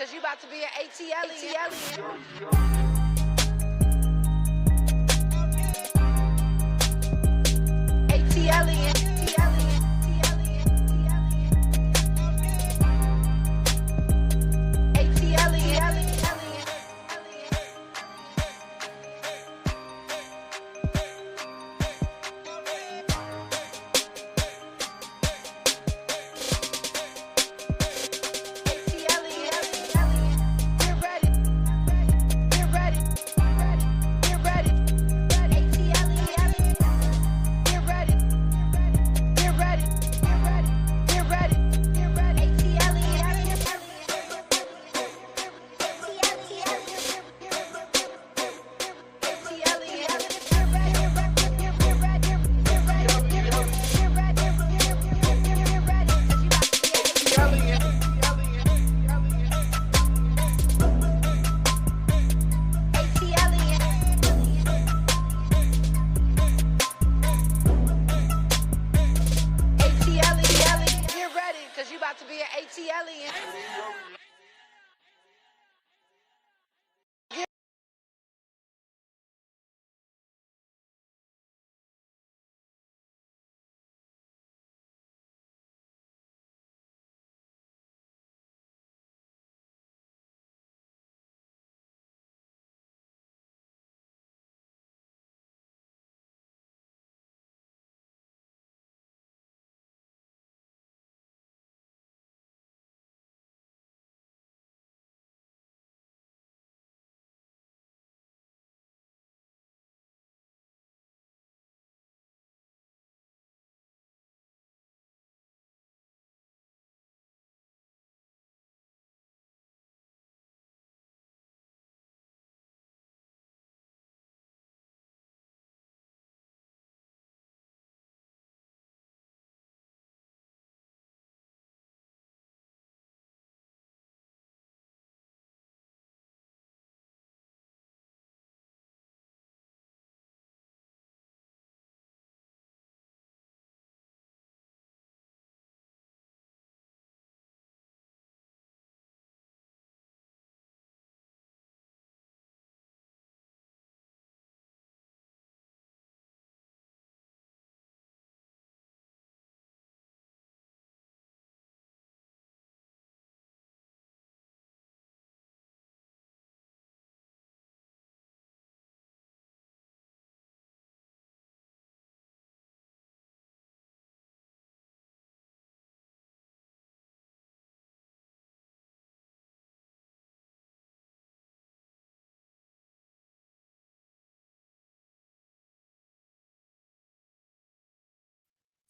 cause you about to be an ATLien. ATLien.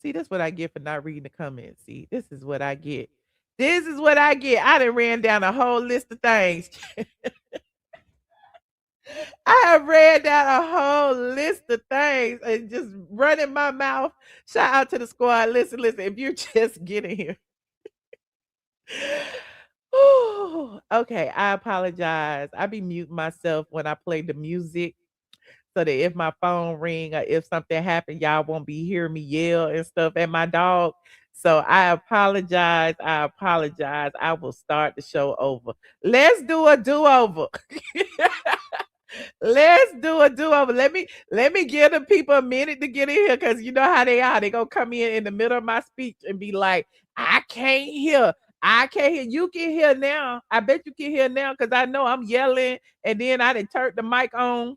See, that's what I get for not reading the comments. See, this is what I get. This is what I get. I done ran down a whole list of things. I have read down a whole list of things and just running my mouth. Shout out to the squad. Listen, if you're just getting here. Okay, I apologize. I be muting myself when I play the music so that if my phone ring or if something happened, y'all won't be hearing me yell and stuff at my dog. So I apologize. I apologize. I will start the show over. Let's do a do-over. Let's do a do-over. Let me give the people a minute to get in here because you know how they are. They gonna come in the middle of my speech and be like, I can't hear. I can't hear. You can hear now. I bet you can hear now because I know I'm yelling and then I done turned the mic on.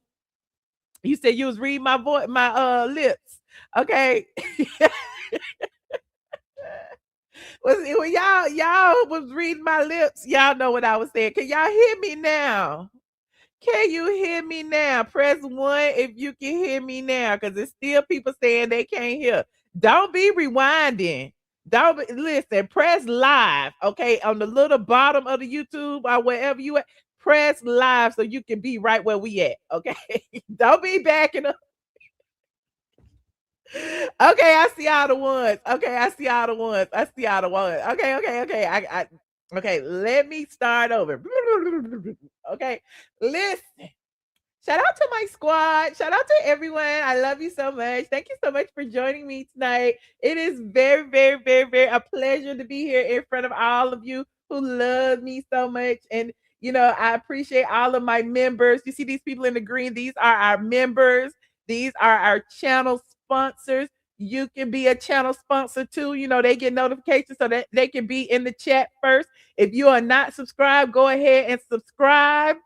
You said you was reading my voice, my lips. Okay. When y'all was reading my lips, y'all know what I was saying. Can y'all hear me now? Can you hear me now? Press 1 if you can hear me now, because there's still people saying they can't hear. Don't be rewinding. Don't be, listen, press live, okay? On the little bottom of the YouTube or wherever you at, press live so you can be right where we at, okay? Don't be backing up. Okay, I see all the ones. Okay, I see all the ones. I see all the ones. Okay. Okay, let me start over. Okay, listen. Shout out to my squad. Shout out to everyone. I love you so much. Thank you so much for joining me tonight. It is very, very, very, very a pleasure to be here in front of all of you who love me so much. And I appreciate all of my members. You see these people in the green, these are our members. These are our channel sponsors. You can be a channel sponsor too. They get notifications so that they can be in the chat first. If you are not subscribed, go ahead and subscribe.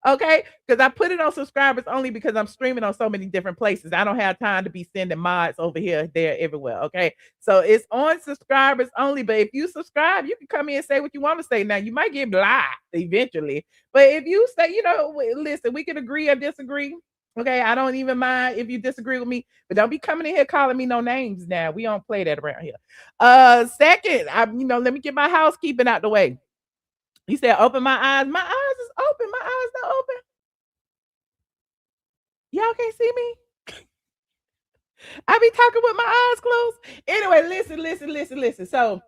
Okay, because I put it on subscribers only because I'm streaming on so many different places. I don't have time to be sending mods over here, there, everywhere. Okay, so it's on subscribers only. But if you subscribe, you can come in and say what you want to say. Now you might get blocked eventually, but if you say, listen, we can agree or disagree. Okay, I don't even mind if you disagree with me, but don't be coming in here calling me no names. Now we don't play that around here. Second, let me get my housekeeping out the way. You said open my eyes. My eyes is open. My eyes not open. Y'all can't see me. I be talking with my eyes closed. Anyway, listen. So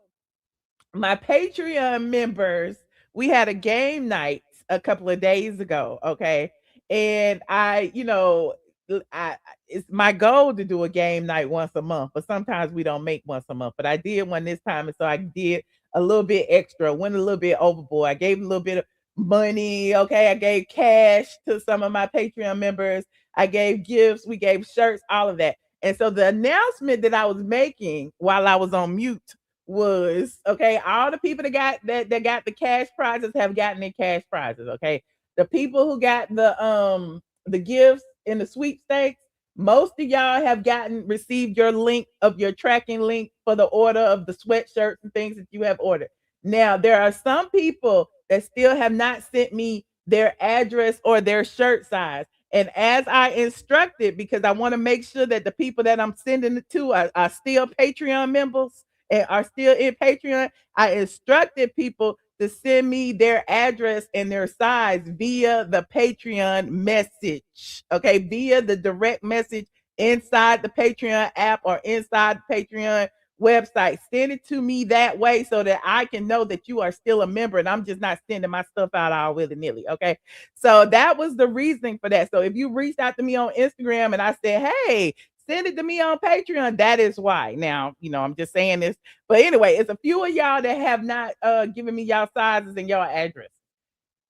my Patreon members, we had a game night a couple of days ago. Okay. And it's my goal to do a game night once a month, but sometimes we don't make once a month. But I did one this time, and so I did a little bit extra, went a little bit overboard. I gave a little bit of money. Okay. I gave cash to some of my Patreon members. I gave gifts, we gave shirts, all of that. And so the announcement that I was making while I was on mute was, okay, all the people that got the cash prizes have gotten their cash prizes. Okay. The people who got the gifts in the sweepstakes, most of y'all have received your link of your tracking link for the order of the sweatshirts and things that you have ordered. Now there are some people that still have not sent me their address or their shirt size. And as I instructed, because I want to make sure that the people that I'm sending it to are still Patreon members and are still in Patreon, I instructed people to send me their address and their size via the Patreon message. Okay, via the direct message inside the Patreon app or inside the Patreon website. Send it to me that way so that I can know that you are still a member and I'm just not sending my stuff out all willy-nilly. Okay. So that was the reasoning for that. So if you reached out to me on Instagram and I said, hey, send it to me on Patreon, that is why. Now, I'm just saying this. But anyway, it's a few of y'all that have not given me y'all sizes and y'all address.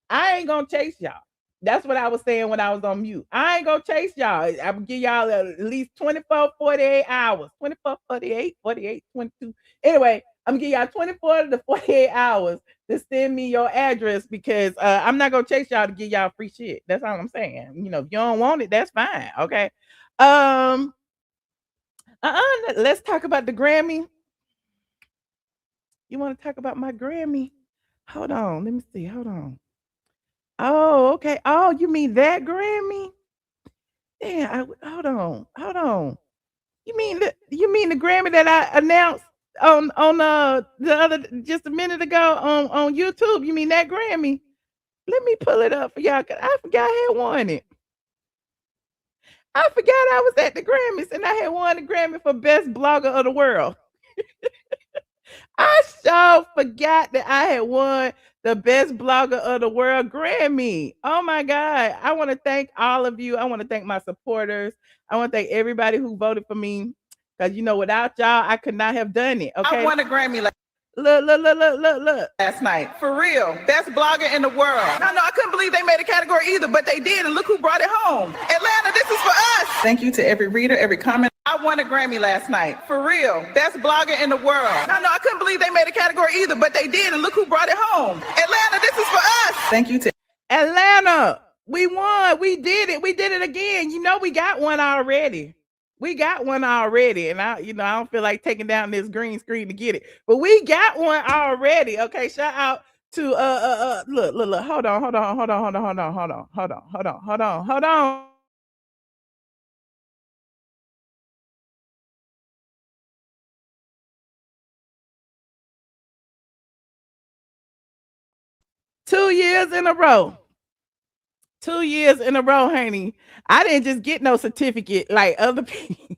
I ain't gonna chase y'all. That's what I was saying when I was on mute. I ain't gonna chase y'all. I'm gonna give y'all at least 24, 48 hours. 24, 48, 48, 22. Anyway, I'm gonna give y'all 24 to 48 hours to send me your address because I'm not gonna chase y'all to give y'all free shit. That's all I'm saying. If you don't want it, that's fine. Okay. Let's talk about the Grammy. You want to talk about my Grammy? Hold on. Let me see. Hold on. Oh, okay. Oh, you mean that Grammy? Yeah. Hold on. You mean the Grammy that I announced on the other just a minute ago on YouTube? You mean that Grammy? Let me pull it up for y'all. 'Cause I forgot I had won it. I forgot I was at the Grammys and I had won the Grammy for Best Blogger of the World. I sure forgot that I had won the Best Blogger of the World Grammy. Oh my God. I want to thank all of you. I want to thank my supporters. I want to thank everybody who voted for me. Because, without y'all, I could not have done it. Okay. I won a Grammy Look. last night. For real. Best blogger in the world. No, I couldn't believe they made a category either, but they did. And look who brought it home. Atlanta, this is for us. Thank you to every reader, every comment. I won a Grammy last night. For real. Best blogger in the world. No, I couldn't believe they made a category either, but they did. And look who brought it home. Atlanta, this is for us. Thank you to Atlanta. We won. We did it. We did it again. We got one already. We got one already, and I don't feel like taking down this green screen to get it, but we got one already. Okay, shout out to look. Hold on. 2 years in a row. 2 years in a row, honey. I didn't just get no certificate like other people.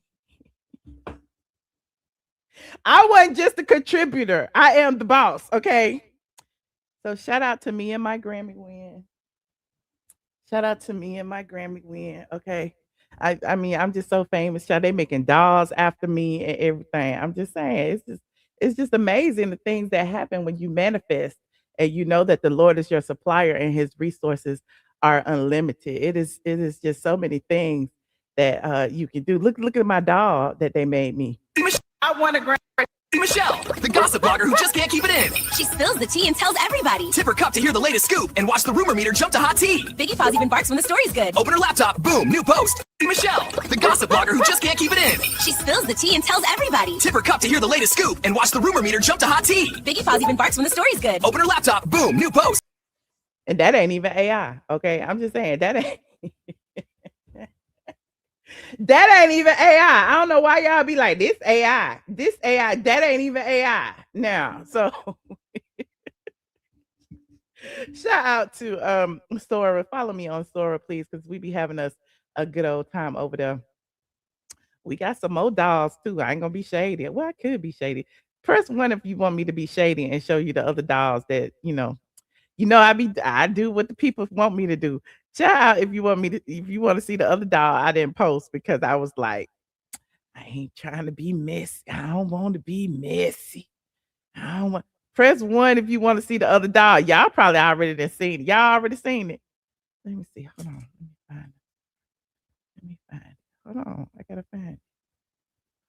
I wasn't just a contributor. I am the boss. Okay. So shout out to me and my Grammy win. Shout out to me and my Grammy win. Okay. I mean, I'm just so famous. Child. They making dolls after me and everything. I'm just saying, it's just amazing the things that happen when you manifest and you know that the Lord is your supplier and his resources are unlimited. It is just so many things that you can do. Look at my doll that they made me. I want a Grammy. Michelle, the gossip blogger who just can't keep it in. She spills the tea and tells everybody. Tip her cup to hear the latest scoop and watch the rumor meter jump to hot tea. Biggie Paws even barks when the story's good. Open her laptop, boom, new post. Michelle, the gossip blogger who just can't keep it in. She spills the tea and tells everybody. Tip her cup to hear the latest scoop and watch the rumor meter jump to hot tea. Biggie Paws even barks when the story's good. Open her laptop, boom, new post. And that ain't even AI. Okay. I'm just saying that ain't that ain't even AI. I don't know why y'all be like this AI. This AI, that ain't even AI now. So shout out to Sora. Follow me on Sora, please, because we be having us a good old time over there. We got some more dolls too. I ain't gonna be shady. Well, I could be shady. Press 1 if you want me to be shady and show you the other dolls that I do what the people want me to do. Shout out if you want to see the other doll I didn't post because I was like, I ain't trying to be messy. I don't want to be messy. I don't want. Press 1 if you want to see the other doll. Y'all probably already done seen it. Y'all already seen it. Let me see. Hold on. Let me find it. Hold on. I gotta find it.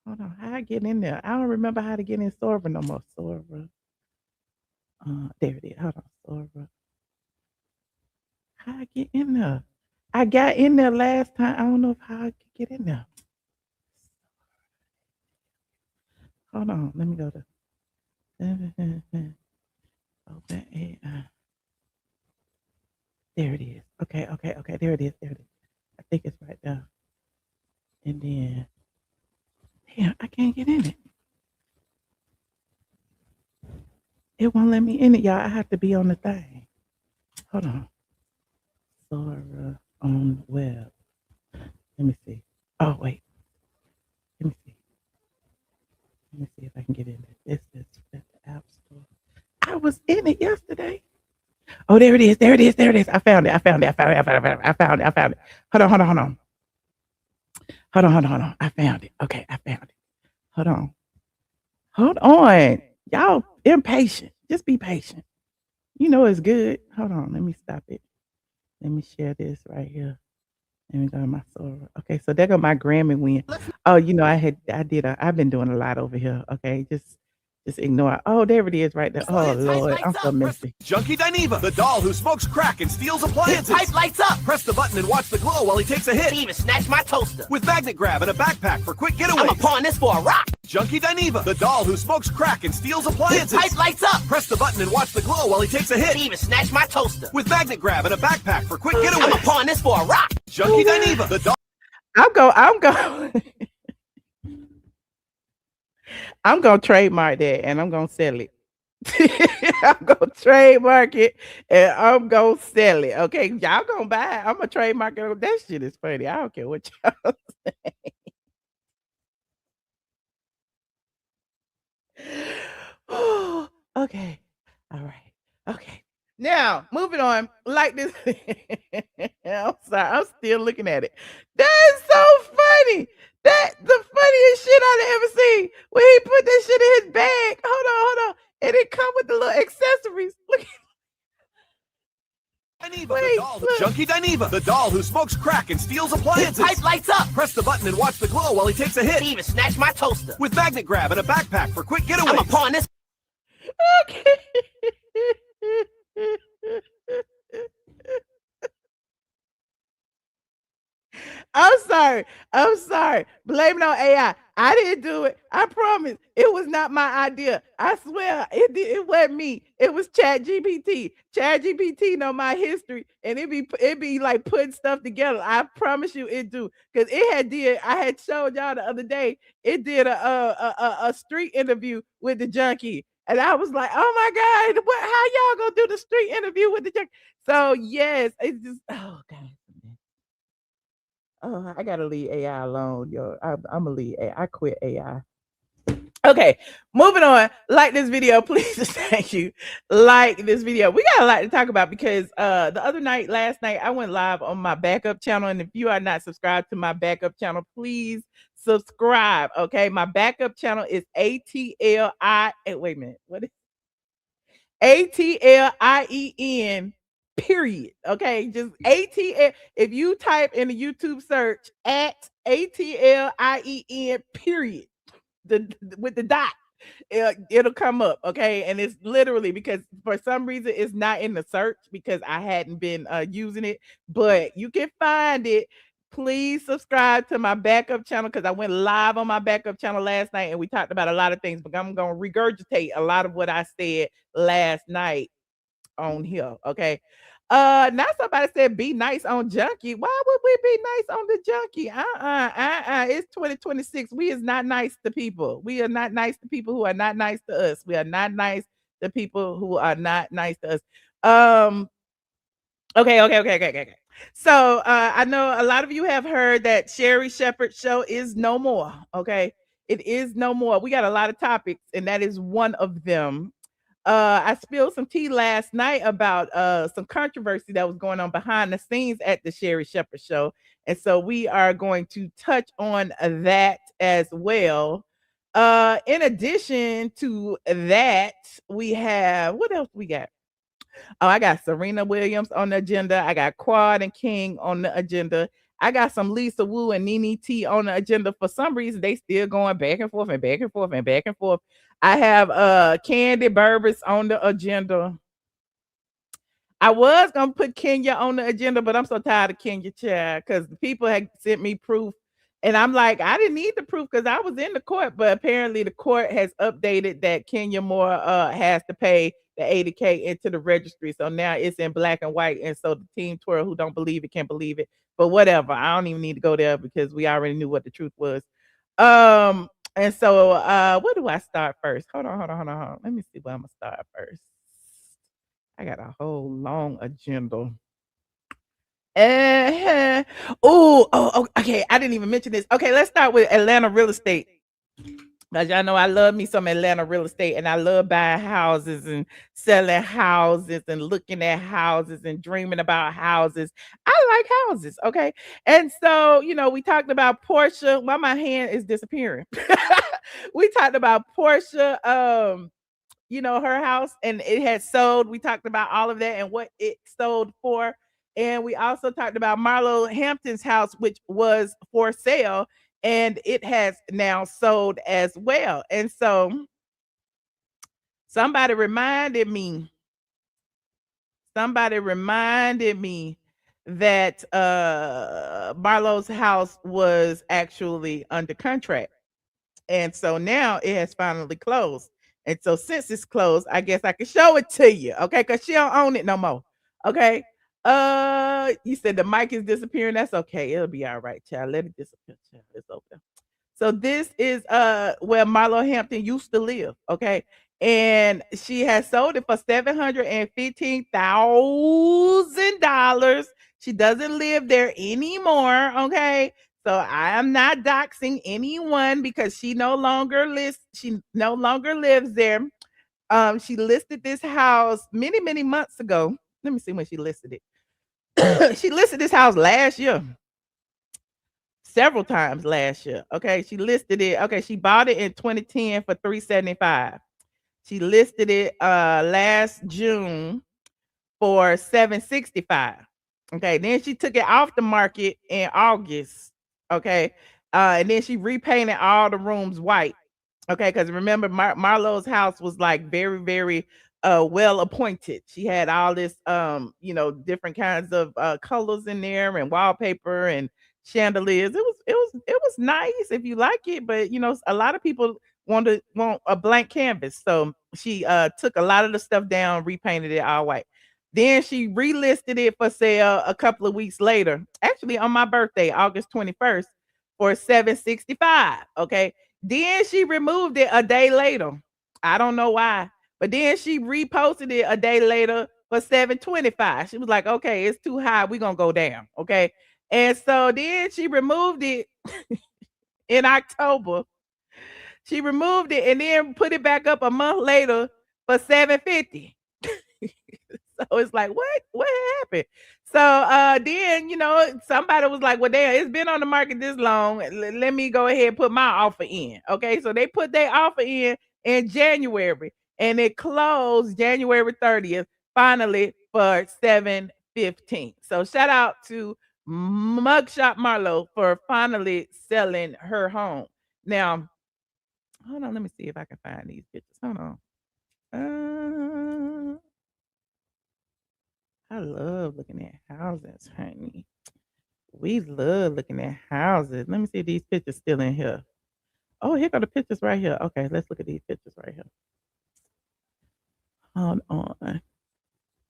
Hold on. How I get in there? I don't remember how to get in Sora no more. Sora. There it is. Hold on. Sora. How I get in there? I got in there last time. I don't know how I could get in there. Hold on. Let me go to open AI. There it is. Okay. There it is. I think it's right there. And then, damn, I can't get in it. It won't let me in it, y'all. I have to be on the thing. Hold on. Sora on web. Let me see. Oh, wait. Let me see. Let me see if I can get in it. This is at the App Store. I was in it yesterday. Oh, there it is. I found it. I found it. Hold on. I found it. Okay, I found it. Hold on. Y'all impatient. Just be patient. You know it's good. Hold on. Let me stop it. Let me share this right here. Let me go to my Sora. Okay, so there go my Grammy win. Oh, I've been doing a lot over here. Okay, just ignore it. Oh, there it is right there. Oh Lord, I'm so messy. Junkie Dineva, the doll who smokes crack and steals appliances. His pipe lights up. Press the button and watch the glow while he takes a hit. He even snatched my toaster. With magnet grab and a backpack for quick getaways. I'ma pawn this for a rock. Junkie Dineva, the doll who smokes crack and steals His appliances. pipe lights up. Press the button and watch the glow while he takes a hit. He even snatched my toaster. With magnet grab and a backpack for quick I'ma getaways. pawn this for a rock. Junkie Dineva, the doll. I'm gonna trademark that and I'm gonna sell it. I'm gonna trademark it and I'm gonna sell it. Okay, y'all gonna buy it. I'm gonna trademark it. That shit is funny. I don't care what y'all say. Okay. All right. Okay. Now, moving on, like this. I'm sorry, I'm still looking at it. That is so funny. That the funniest shit I've ever seen. When he put that shit in his bag. Hold on. And it come with the little accessories. Look at Junkie Dineva, the doll who smokes crack and steals His appliances. pipe lights up. Press the button and watch the glow while he takes a hit. He even snatched my toaster. With magnet grab and a backpack for quick I'ma getaways. pawn this. Okay. I'm sorry. Blame it on AI. I didn't do it. I promise. It was not my idea. I swear it wasn't me. It was ChatGPT. ChatGPT know my history and it be like putting stuff together. I promise you it do. Because I had showed y'all the other day, it did a street interview with the junkie. And I was like, oh my God, how y'all gonna do the street interview with the junkie? So yes, it's just God. Oh, I gotta leave AI alone, yo. I'm gonna leave AI. I quit AI. Okay, moving on. Like this video, please. Thank you. Like this video. We got a lot to talk about because last night, I went live on my backup channel. And if you are not subscribed to my backup channel, please subscribe. Okay, my backup channel is ATLI. Wait a minute, what is ATLien? Period. Okay, just ATL. If you type in the YouTube search at ATLIEN, period, with the dot, it'll come up. Okay, and it's literally because for some reason it's not in the search because I hadn't been using it, but you can find it. Please subscribe to my backup channel because I went live on my backup channel last night and we talked about a lot of things, but I'm gonna regurgitate a lot of what I said last night on here. Okay. Now somebody said be nice on Junkie. Why would we be nice on the Junkie? It's 2026. We is not nice to people. We are not nice to people who are not nice to us. We are not nice to people who are not nice to us. Okay. So I know a lot of you have heard that Sherri Shepherd's show is no more. Okay. It is no more. We got a lot of topics, and that is one of them. I spilled some tea last night about some controversy that was going on behind the scenes at the Sherri Shepherd show. And so we are going to touch on that as well. In addition to that, we have what else we got? Oh, I got Serena Williams on the agenda. I got Quad and King on the agenda. I got some Lisa Wu and Nene T on the agenda. For some reason, they still going back and forth and back and forth and back and forth. I have Kandi Burruss on the agenda. I was gonna put Kenya on the agenda, but I'm so tired of Kenya, child, because the people had sent me proof, and I'm like, I didn't need the proof because I was in the court, but apparently the court has updated that Kenya Moore has to pay the $80K into the registry, so now it's in black and white, and so the team twirl who don't believe it can't believe it. But whatever, I don't even need to go there because we already knew what the truth was. And so where do I start first? Hold on. Let me see where I'm gonna start first. I got a whole long agenda. Okay. I didn't even mention this. Okay, let's start with Atlanta real estate. Because y'all know I love me some Atlanta real estate, and I love buying houses and selling houses and looking at houses and dreaming about houses. I like houses, okay? And so, we talked about Portia. Why my hand is disappearing. We talked about Portia, her house, and it had sold. We talked about all of that and what it sold for. And we also talked about Marlo Hampton's house, which was for sale, and it has now sold as well. And so somebody reminded me that Marlo's house was actually under contract. And so now it has finally closed. And so since it's closed, I guess I can show it to you, okay? Because she don't own it no more. Okay. You said the mic is disappearing. That's okay. It'll be all right, child. Let it disappear, child. It's okay. So this is where Marlo Hampton used to live, okay? And she has sold it for $715,000. She doesn't live there anymore, okay? So I am not doxing anyone because she no longer lives there. She listed this house many, many months ago. Let me see when she listed it. She listed this house last year. Several times last year. Okay. She listed it. Okay. She bought it in 2010 for $375. She listed it last June for $765. Okay. Then she took it off the market in August. Okay. And then she repainted all the rooms white. Okay. Because remember, Marlo's house was like very, very well appointed. She had all this different kinds of colors in there and wallpaper and chandeliers. It was nice if you like it, but a lot of people want a blank canvas. So she took a lot of the stuff down, repainted it all white. Then she relisted it for sale a couple of weeks later, actually on my birthday, August 21st, for $765. Okay. Then she removed it a day later. I don't know why, but then she reposted it a day later for $725. She was like, okay, it's too high. We're going to go down. Okay. And so then she removed it in October. She removed it and then put it back up a month later for $750. So it's like, what happened? So then, somebody was like, well, damn, it's been on the market this long. Let me go ahead and put my offer in. Okay. So they put their offer in January, and it closed January 30th, finally for 715. So shout out to Mugshot Marlo for finally selling her home. Now, hold on, let me see if I can find these pictures. Hold on. I love looking at houses, honey. We love looking at houses. Let me see if these pictures still in here. Oh, here go the pictures right here. Okay, let's look at these pictures right here. Hold on.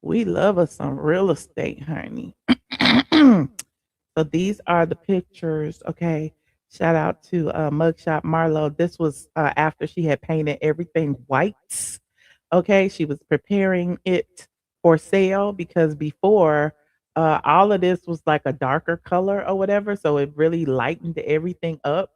We love us some real estate, honey. So these are the pictures. Okay. Shout out to Mugshot Marlo. This was after she had painted everything white. Okay. She was preparing it for sale because before all of this was like a darker color or whatever. So it really lightened everything up.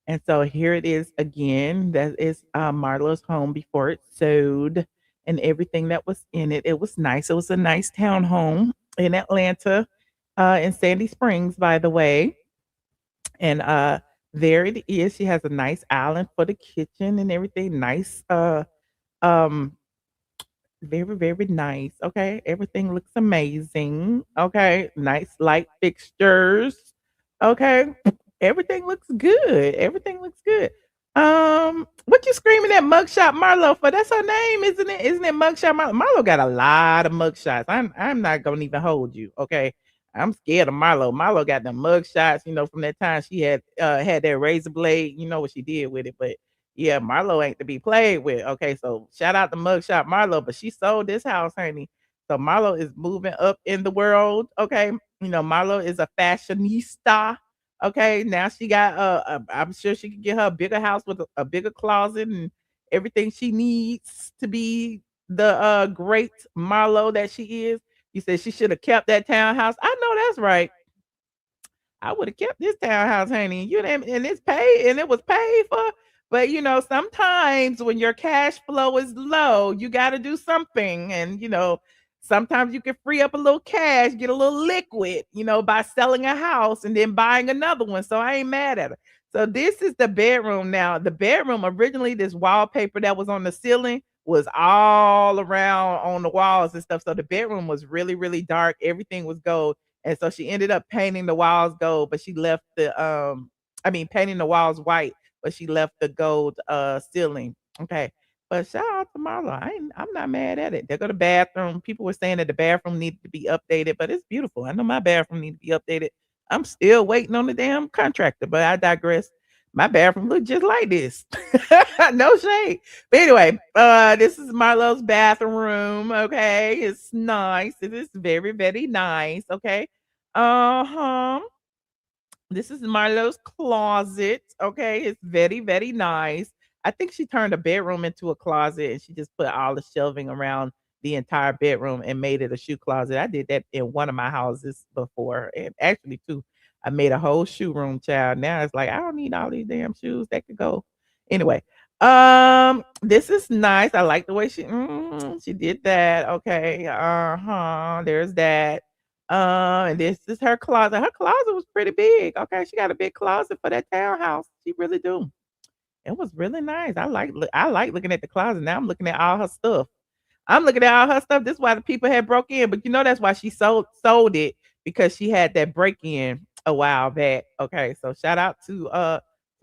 And so here it is again. That is Marlo's home before it sold and everything that was in it. It was nice. It was a nice townhome in Atlanta, in Sandy Springs, by the way. And there it is. She has a nice island for the kitchen and everything. Nice, um, very, very nice. Okay. Everything looks amazing. Okay. Nice light fixtures. Okay. Everything looks good. Everything looks good. What you screaming at Mugshot Marlo for? That's her name, isn't it? Isn't it Mugshot Marlo? Marlo got a lot of mugshots. I'm not gonna even hold you. Okay. I'm scared of Marlo. Marlo got the mugshots, from that time she had that razor blade. You know what she did with it, but yeah, Marlo ain't to be played with. Okay, so shout out to Mugshot Marlo, but she sold this house, honey. So Marlo is moving up in the world. Okay, Marlo is a fashionista. Okay, now she got I'm sure she could get her a bigger house with a bigger closet and everything she needs to be the great Marlo that she is. You said she should have kept that townhouse. I know that's right. I would have kept this townhouse, honey. And it's paid and it was paid for. But sometimes when your cash flow is low, you got to do something. And sometimes you can free up a little cash, get a little liquid, by selling a house and then buying another one. So I ain't mad at her. So this is the bedroom now. The bedroom originally, this wallpaper that was on the ceiling was all around on the walls and stuff. So the bedroom was really, really dark. Everything was gold. And so she ended up painting the walls gold, but she left painting the walls white, but she left the gold ceiling. Okay. But shout out to Marlo. I'm not mad at it. They go to bathroom. People were saying that the bathroom needed to be updated, but it's beautiful. I know my bathroom needs to be updated. I'm still waiting on the damn contractor, but I digress. My bathroom look just like this. No shade. But anyway, this is Marlo's bathroom. Okay. It's nice. It is very, very nice. Okay. Uh-huh. This is Marlo's closet. Okay. It's very, very nice. I think she turned a bedroom into a closet and she just put all the shelving around the entire bedroom and made it a shoe closet. I did that in one of my houses before, and actually two. I made a whole shoe room, child. Now it's like I don't need all these damn shoes that could go. Anyway, this is nice. I like the way she did that. Okay, there's that. And this is her closet. Her closet was pretty big. Okay, she got a big closet for that townhouse. She really do. It was really nice. I like looking at the closet. Now I'm looking at all her stuff. I'm looking at all her stuff. This is why the people had broke in, but that's why she sold it, because she had that break in a while back. Okay, so shout out to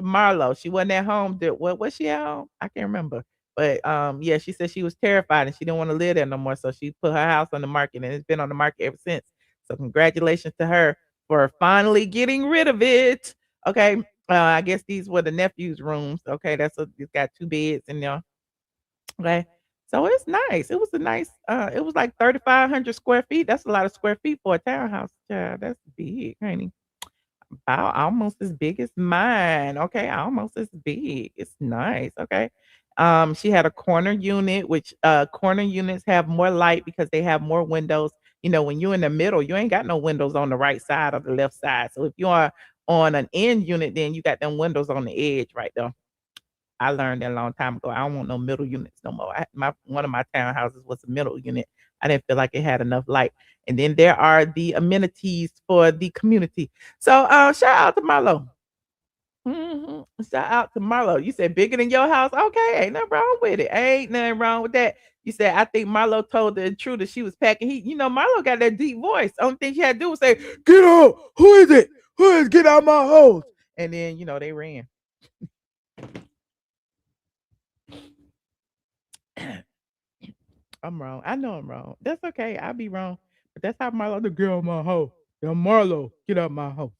Marlo. She wasn't at home. What was she at home? I can't remember. But yeah, she said she was terrified and she didn't want to live there no more. So she put her house on the market and it's been on the market ever since. So congratulations to her for finally getting rid of it. Okay. I guess these were the nephew's rooms. Okay, it's got 2 beds in there. Okay. So it's nice. It was a nice, it was like 3,500 square feet. That's a lot of square feet for a townhouse. Child. That's big, honey. About almost as big as mine. Okay, almost as big. It's nice. Okay. She had a corner unit, which corner units have more light because they have more windows. When you're in the middle, you ain't got no windows on the right side or the left side. So if you are on an end unit, then you got them windows on the edge right there. I learned that a long time ago. I don't want no middle units no more. One of my townhouses was a middle unit. I didn't feel like it had enough light. And then there are the amenities for the community. So shout out to Marlo. Shout out to Marlo. You said bigger than your house. Okay, ain't nothing wrong with it. Ain't nothing wrong with that. You said I think Marlo told the intruder she was packing heat. Marlo got that deep voice. Only thing she had to do was say, "Get out! Who is it? Who is? Get out my house!" And then they ran. I'm wrong. I know I'm wrong. That's okay. I'll be wrong. But that's how Marlo to get out my house. Yeah, Marlo, get out my house.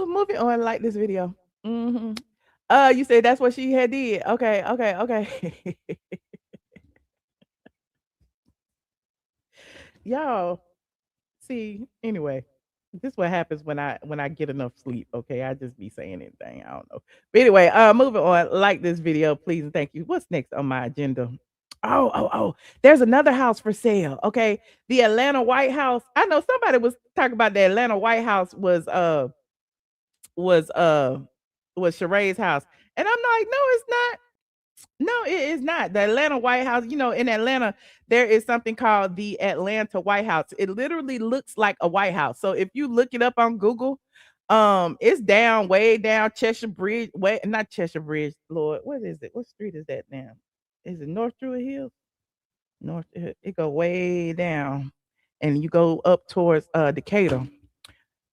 Moving on, like this video. You said that's what she had did. Okay. Y'all, see, anyway, this is what happens when I get enough sleep. Okay, I just be saying anything. I don't know. But anyway, moving on. Like this video, please and thank you. What's next on my agenda? Oh. There's another house for sale. Okay, the Atlanta White House. I know somebody was talking about the Atlanta White House was Sherri's house. And I'm like, no, it's not. No, it is not. The Atlanta White House, in Atlanta, there is something called the Atlanta White House. It literally looks like a White House. So if you look it up on Google, it's way down Cheshire Bridge. Not Cheshire Bridge, Lord. What is it? What street is that now? Is it North Druid Hills? It go way down. And you go up towards Decatur.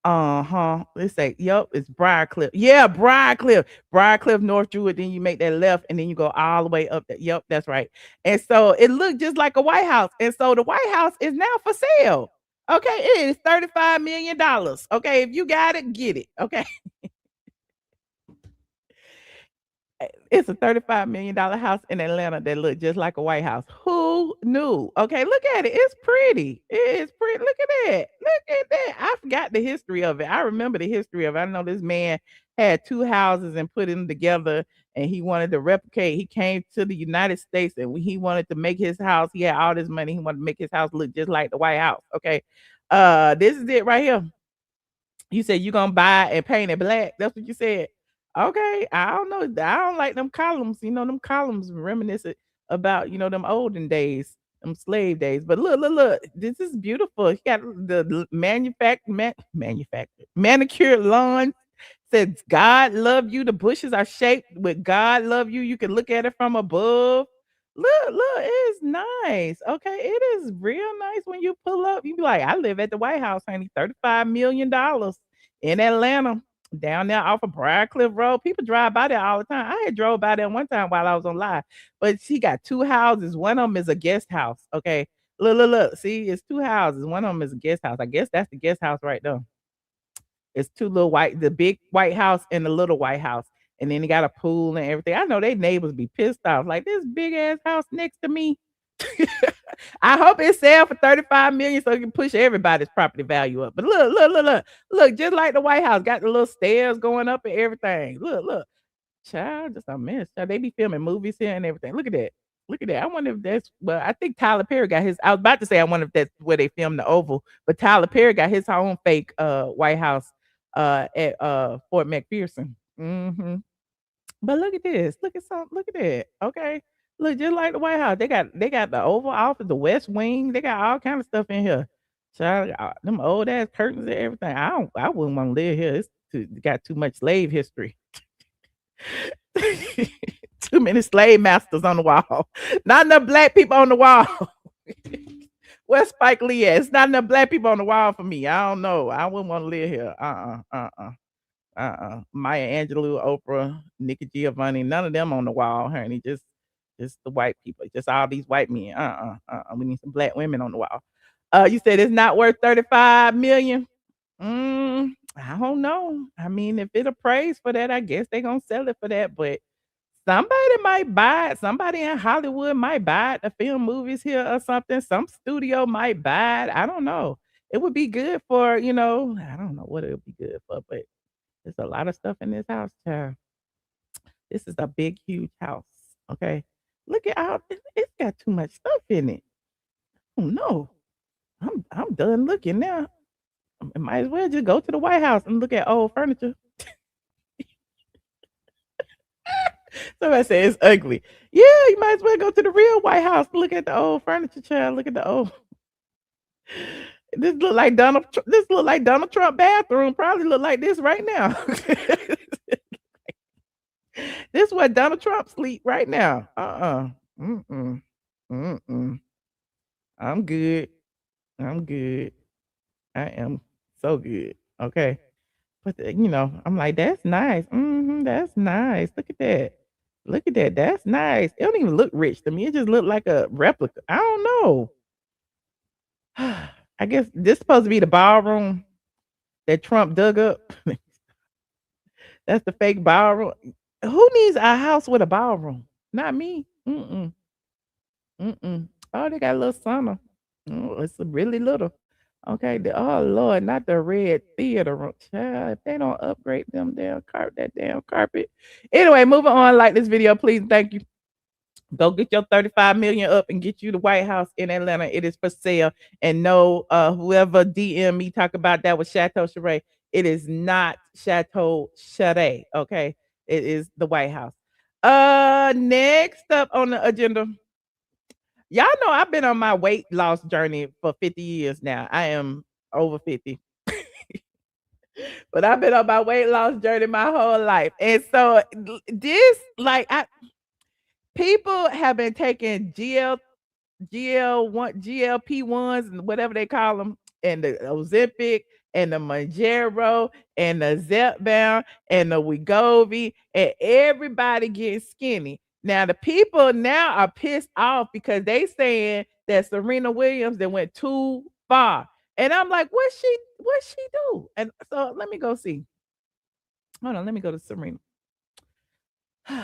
Let's say, yep, it's Briarcliff. Yeah, Briarcliff, North Druid. Then you make that left, and then you go all the way up there. Yep, that's right. And so it looked just like a White House. And so the White House is now for sale. Okay, it is $35 million. Okay, if you got it, get it. Okay. It's a $35 million house in Atlanta that looked just like a White House. Who knew? Okay, look at it. It's pretty. It's pretty. Look at that. Look at that. I forgot the history of it. I remember the history of it. I know this man had two houses and put them together, and he wanted to replicate. He came to the United States, and he wanted to make his house. He had all this money. He wanted to make his house look just like the White House. Okay. This is it right here. You said you're gonna buy and paint it black. That's what you said. Okay, I don't know. I don't like them columns. Them columns reminiscent about them olden days, them slave days. But look. This is beautiful. He got the manufactured manicured lawn. Says God love you. The bushes are shaped with God love you. You can look at it from above. Look, it's nice. Okay, it is real nice when you pull up. You be like, I live at the White House, honey. $35 million in Atlanta, down there off of Briarcliff Road. People drive by there all the time. I had drove by there one time while I was on live. But she got two houses. One of them is a guest house. Okay. Look. See, it's two houses. One of them is a guest house. I guess that's the guest house right there. It's two little the big White House and the little White House. And then he got a pool and everything. I know they neighbors be pissed off. Like, this big ass house next to me. I hope it sell for $35 million so it can push everybody's property value up. But look, just like the White House, got the little stairs going up and everything. Look. Child, just a mess. Child, they be filming movies here and everything. Look at that. I wonder if that's I think Tyler Perry got his. I was about to say I wonder if that's where they filmed the Oval, but Tyler Perry got his own fake White House at Fort McPherson. But look at this. Look at that. Okay. Look, just like the White House. They got the Oval Office, the West Wing. They got all kind of stuff in here. Child, them old ass curtains and everything. I wouldn't want to live here. It's got too much slave history. Too many slave masters on the wall. Not enough black people on the wall. Where's Spike Lee at? It's not enough black people on the wall for me. I don't know. I wouldn't want to live here. Maya Angelou, Oprah, Nikki Giovanni, none of them on the wall, honey. Just the white people. Just all these white men. We need some black women on the wall. You said it's not worth $35 million. I don't know. I mean, if it appraised for that, I guess they're gonna sell it for that. But somebody might buy it. Somebody in Hollywood might buy it to film movies here or something. Some studio might buy it. I don't know. It would be good for, I don't know what it would be good for, but there's a lot of stuff in this house, child. This is a big, huge house. Okay. Look at how it's got too much stuff in it. Oh no. I'm done looking now. I might as well just go to the White House and look at old furniture. Somebody said it's ugly. Yeah, you might as well go to the real White House. Look at the old furniture, child. Look at the old. This look like Donald Trump bathroom. Probably look like this right now. This where Donald Trump sleep right now. Mm-mm. Mm-mm. I'm good. I'm good. I am so good. Okay. But I'm like, that's nice. That's nice. Look at that. Look at that. That's nice. It don't even look rich to me. It just look like a replica. I don't know. I guess this supposed to be the ballroom that Trump dug up. That's the fake ballroom. Who needs a house with a ballroom? Not me. Mm-mm. Mm-mm. Oh, they got a little sauna. Oh, it's really little. Okay. Oh Lord, not the red theater room. Child, if they don't upgrade that damn carpet. Anyway, moving on. Like this video, please. Thank you. Go get your 35 million up and get you the White House in Atlanta. It is for sale. And no, whoever DM me talk about that was Chateau Sherri. It is not Chateau Sherri. Okay. It is the White House. Next up on the agenda. Y'all know I've been on my weight loss journey for 50 years now. I am over 50. But I've been on my weight loss journey my whole life. And so this, people have been taking GLP-1s and whatever they call them, and the Ozempic and the Mounjaro and the Zepbound and the Wegovy, and everybody getting skinny. Now the people now are pissed off because they saying that Serena Williams that went too far. And I'm like, what she do? And so let me go see. Hold on, let me go to Serena. Serena.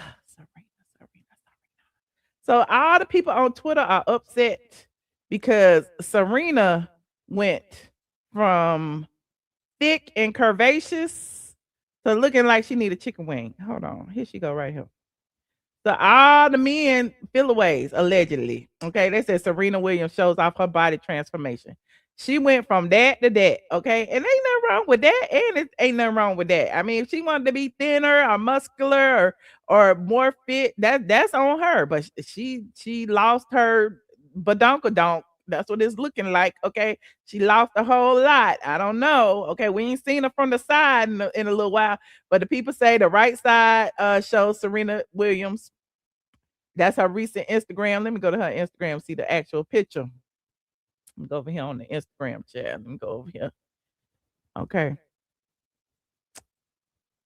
So all the people on Twitter are upset because Serena went from thick and curvaceous to looking like she need a chicken wing. Hold on. Here she go right here. So all the men feel aways, allegedly. Okay, they said Serena Williams shows off her body transformation. She went from that to that. Okay, and ain't nothing wrong with that, and it ain't nothing wrong with that. I mean, if she wanted to be thinner or muscular or more fit, that's on her. But she lost her badonkadonk. That's what it's looking like. Okay, she lost a whole lot. I don't know. Okay, we ain't seen her from the side in a little while, but the people say the right side shows Serena Williams. That's her recent Instagram. Let me go to her Instagram, see the actual picture. Let me go over here on the Instagram chat. Let me go over here. Okay.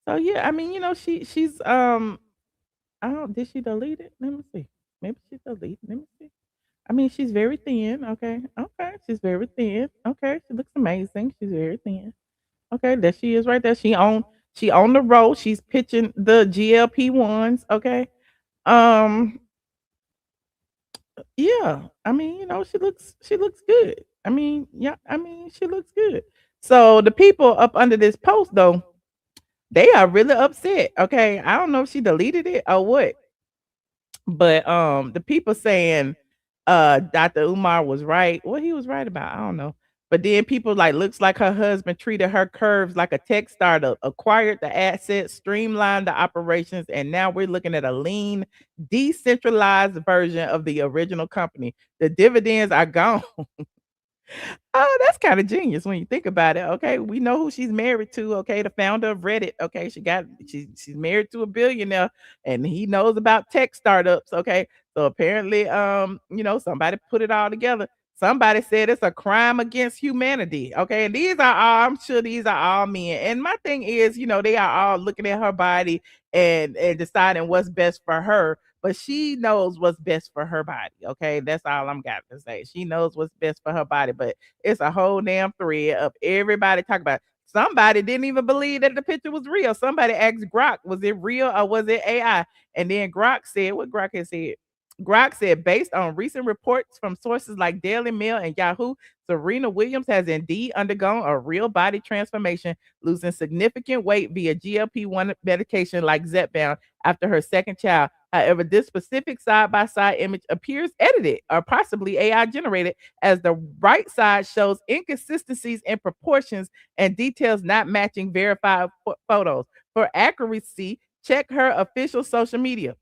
So yeah, I mean, she's I don't did she delete it? Let me see. Maybe she deleted. Let me see. I mean, she's very thin. Okay. Okay. She's very thin. Okay. She looks amazing. She's very thin. Okay, there she is right there. She on the road. She's pitching the GLP-1s. Okay. Um, yeah. I mean, she looks good. I mean, yeah, I mean, she looks good. So the people up under this post though, they are really upset. Okay. I don't know if she deleted it or what. But the people saying Dr. Umar was right. What he was right about, I don't know. But then people like looks like her husband treated her curves like a tech startup, acquired the assets, streamlined the operations, and now we're looking at a lean, decentralized version of the original company. The dividends are gone. Oh, that's kind of genius when you think about it. Okay, we know who she's married to. Okay, the founder of Reddit. Okay, she's married to a billionaire, and he knows about tech startups. Okay, so apparently, somebody put it all together. Somebody said it's a crime against humanity. Okay, and I'm sure these are all men. And my thing is, they are all looking at her body and deciding what's best for her, but she knows what's best for her body. Okay, that's all I'm got to say. She knows what's best for her body, but it's a whole damn thread of everybody talking about it. Somebody didn't even believe that the picture was real. Somebody asked Grok, was it real or was it AI? And then Grok said what Grok had said. Grok said, based on recent reports from sources like Daily Mail and Yahoo, Serena Williams has indeed undergone a real body transformation, losing significant weight via GLP-1 medication like Zepbound after her second child. However, this specific side-by-side image appears edited or possibly AI generated, as the right side shows inconsistencies in proportions and details not matching verified photos. For accuracy, check her official social media.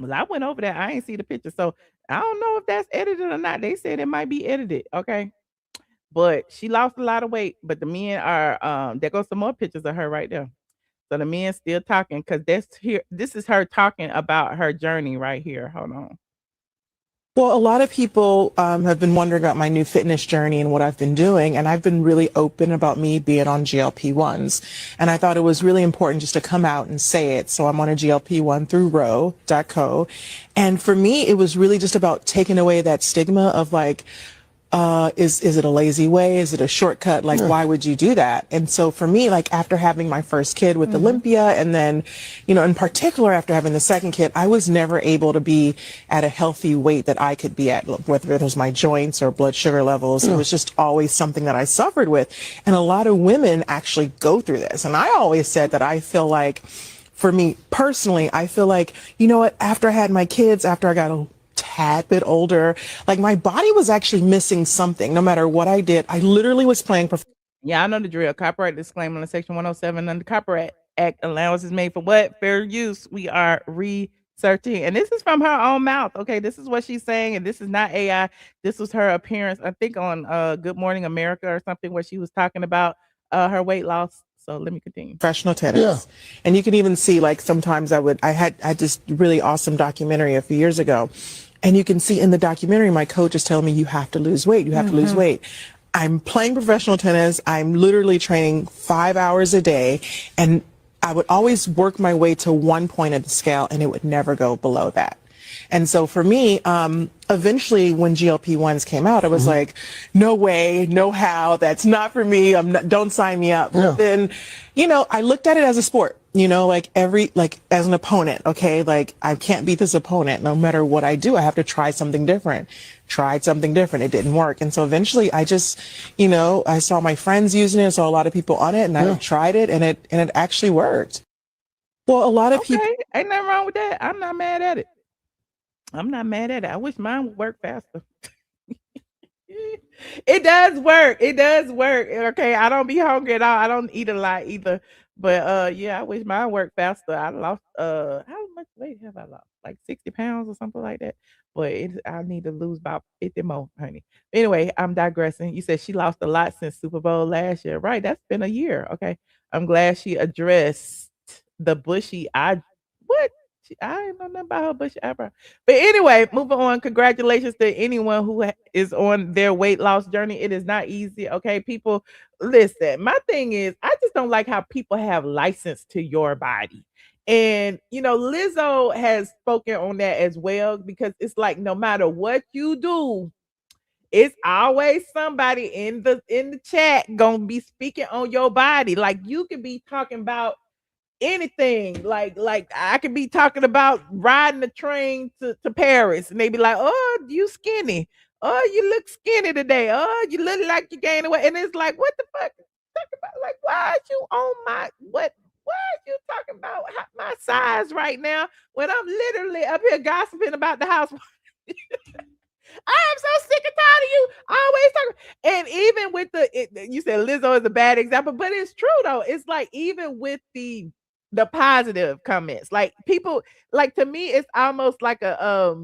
Well, I went over there. I ain't see the picture, so I don't know if that's edited or not. They said it might be edited. Okay, but she lost a lot of weight. But the men are there goes some more pictures of her right there. So the men still talking because that's here. This is her talking about her journey right here. Hold on. Well, a lot of people have been wondering about my new fitness journey and what I've been doing, and I've been really open about me being on GLP-1s. And I thought it was really important just to come out and say it. So I'm on a GLP-1 through Ro.co. And for me, it was really just about taking away that stigma of like, is it a lazy way? Is it a shortcut? Like, why would you do that? And so for me, like after having my first kid with Olympia, and then, you know, in particular after having the second kid, I was never able to be at a healthy weight that I could be at, whether it was my joints or blood sugar levels. It was just always something that I suffered with. And a lot of women actually go through this. And I always said that I feel like, for me personally, I feel like, you know what, after I had my kids, after I got a tad bit older, like my body was actually missing something. No matter what I did, I literally was playing. Yeah, I know the drill. Copyright disclaimer on Section 107 under the Copyright Act. Allowance is made for what? Fair use. We are researching. And this is from her own mouth. Okay, this is what she's saying. And this is not AI. This was her appearance, I think, on Good Morning America or something, where she was talking about her weight loss. So let me continue. Professional tennis. And you can even see, like, sometimes I had this really awesome documentary a few years ago. And you can see in the documentary, my coach is telling me, you have to lose weight. You have to lose weight. I'm playing professional tennis. I'm literally training 5 hours a day. And I would always work my way to one point of the scale, and it would never go below that. And so for me, eventually when GLP-1s came out, I was like, no way, no how, that's not for me. Don't sign me up. But then, you know, I looked at it as a sport, you know, like as an opponent. Okay. Like I can't beat this opponent. No matter what I do, I have to try something different. Tried something different. It didn't work. And so eventually I just, you know, I saw my friends using it. I saw a lot of people on it, and I tried it, and it actually worked. Well, a lot of people. Ain't nothing wrong with that. I'm not mad at it. I'm not mad at it. I wish mine would work faster. It does work. It does work. Okay. I don't be hungry at all. I don't eat a lot either. But yeah, I wish mine worked faster. I lost how much weight have I lost? Like 60 pounds or something like that. But I need to lose about 50 more, honey. Anyway, I'm digressing. You said she lost a lot since Super Bowl last year. Right. That's been a year. Okay. I'm glad she addressed the bushy eye. What? I ain't know nothing about her bushy eyebrow. But anyway, moving on. Congratulations to anyone who is on their weight loss journey. It is not easy. Okay, people, listen. My thing is, I just don't like how people have license to your body. And you know, Lizzo has spoken on that as well, because it's like no matter what you do, it's always somebody in the chat gonna be speaking on your body. Like you could be talking about anything, like I could be talking about riding the train to Paris, and they be like, oh, you skinny, oh, you look skinny today, oh, you look like you gained weight. And it's like, what the fuck talk about? Like, why are you on my why are you talking about my size right now when I'm literally up here gossiping about the house? I am so sick and tired of you always talking. And even with you said Lizzo is a bad example, but it's true though. It's like even with the positive comments, like people, like to me, it's almost like a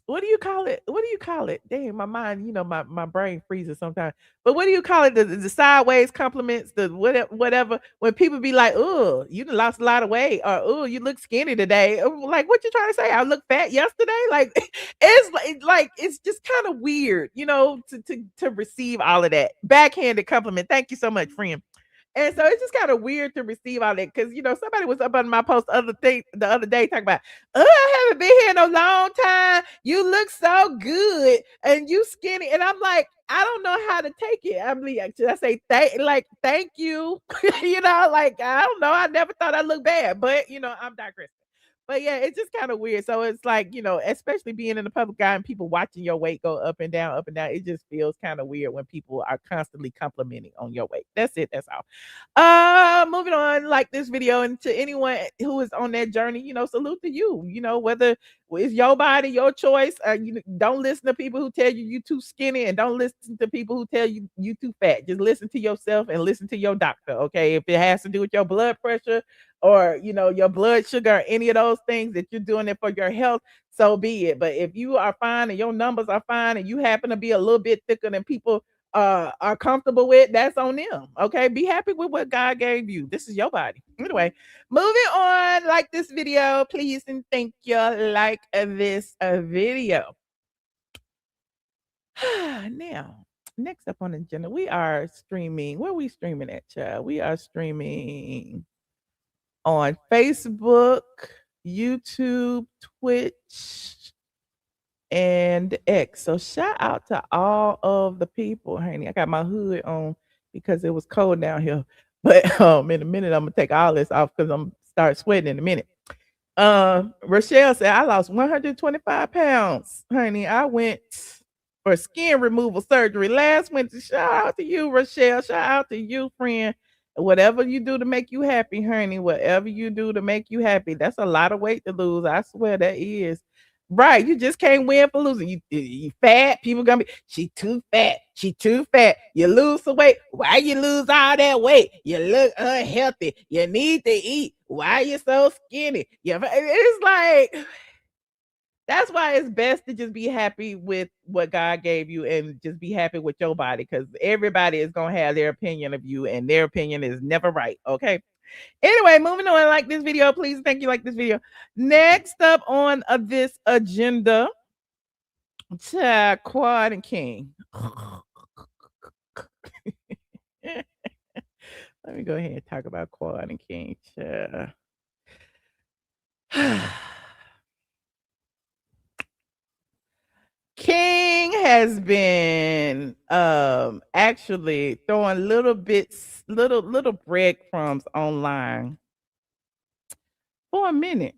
what do you call it? What do you call it? Damn, my mind, you know, my brain freezes sometimes. But what do you call it? The sideways compliments, the whatever. When people be like, "Oh, you done lost a lot of weight," or "Oh, you look skinny today." Like, what you trying to say? I look fat yesterday. Like, it's just kind of weird, you know, to receive all of that backhanded compliment. Thank you so much, friend. And so it's just kind of weird to receive all that, because you know somebody was up on my post the other day talking about, oh, I haven't been here in a long time. You look so good and you skinny, and I'm like, I don't know how to take it. I'm like, should I say thank you? You know, like I don't know. I never thought I looked bad, but you know, I'm digressing. But yeah, it's just kind of weird. So it's like, you know, especially being in the public eye and people watching your weight go up and down, up and down. It just feels kind of weird when people are constantly complimenting on your weight. That's it. That's all. Moving on, like this video, and to anyone who is on that journey, you know, salute to you. You know, whether Well, it's your body, your choice. You don't listen to people who tell you too skinny, and don't listen to people who tell you too fat. Just listen to yourself and listen to your doctor. Okay, if it has to do with your blood pressure or your blood sugar or any of those things that you're doing it for your health, so be it. But if you are fine and your numbers are fine and you happen to be a little bit thicker than people are comfortable with, that's on them. Okay, be happy with what God gave you. This is your body. Anyway, moving on. Like this video, please, and thank you. Like this video. Now, next up on the agenda, we are streaming. Where are we streaming at, child? We are streaming on Facebook, YouTube, Twitch, and X. So shout out to all of the people, honey. I got my hood on because it was cold down here. But in a minute, I'm gonna take all this off because I'm start sweating in a minute. Rochelle said I lost 125 pounds, honey. I went for skin removal surgery last winter. Shout out to you, Rochelle. Shout out to you, friend. Whatever you do to make you happy, honey. Whatever you do to make you happy. That's a lot of weight to lose. I swear that is. Right, you just can't win for losing. You fat, people gonna be, she too fat, she too fat. You lose some weight. Why you lose all that weight? You look unhealthy. You need to eat. Why you so skinny? It's like, that's why it's best to just be happy with what God gave you and just be happy with your body, because everybody is gonna have their opinion of you, and their opinion is never right. Okay. Anyway, moving on. Like this video, please. Thank you. Like this video. Next up on this agenda, Quad and King. Let me go ahead and talk about Quad and King. King has been actually throwing little breadcrumbs online for a minute.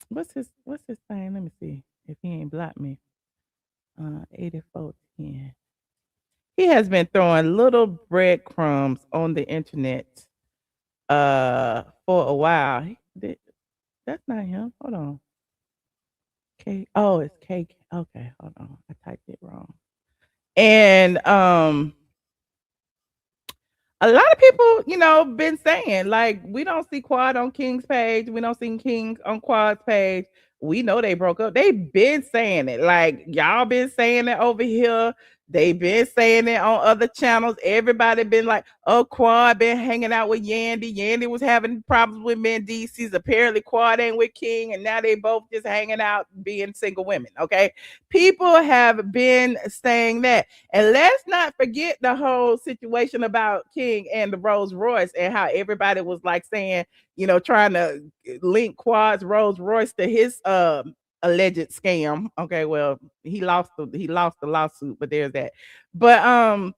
What's his thing? Let me see if he ain't blocked me. 8410. He has been throwing little breadcrumbs on the internet for a while. That's not him. Hold on. K. Oh, it's K. Okay, hold on. I typed it wrong. And a lot of people, been saying, like, we don't see Quad on King's page. We don't see King on Quad's page. We know they broke up. They've been saying it. Like, y'all been saying it over here. They've been saying it on other channels. Everybody been like, oh, Quad been hanging out with Yandy. Yandy was having problems with Mendices. Apparently, Quad ain't with King. And now they both just hanging out being single women. Okay. People have been saying that. And let's not forget the whole situation about King and the Rolls Royce and how everybody was like saying, trying to link Quad's Rolls Royce to his alleged scam. Okay, well, he lost the lawsuit, but there's that. But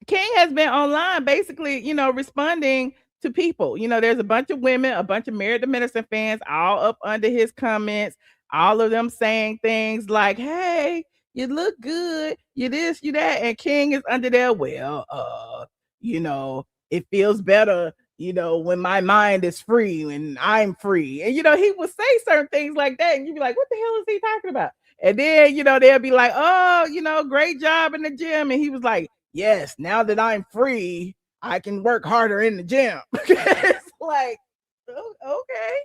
King has been online basically, responding to people. There's a bunch of women, a bunch of Married to Medicine fans all up under his comments, all of them saying things like, hey, you look good, you this, you that, and King is under there. Well, it feels better, when my mind is free and I'm free. And he would say certain things like that, and you'd be like, what the hell is he talking about? And then, they'll be like, oh, great job in the gym. And he was like, yes, now that I'm free, I can work harder in the gym. It's like, okay.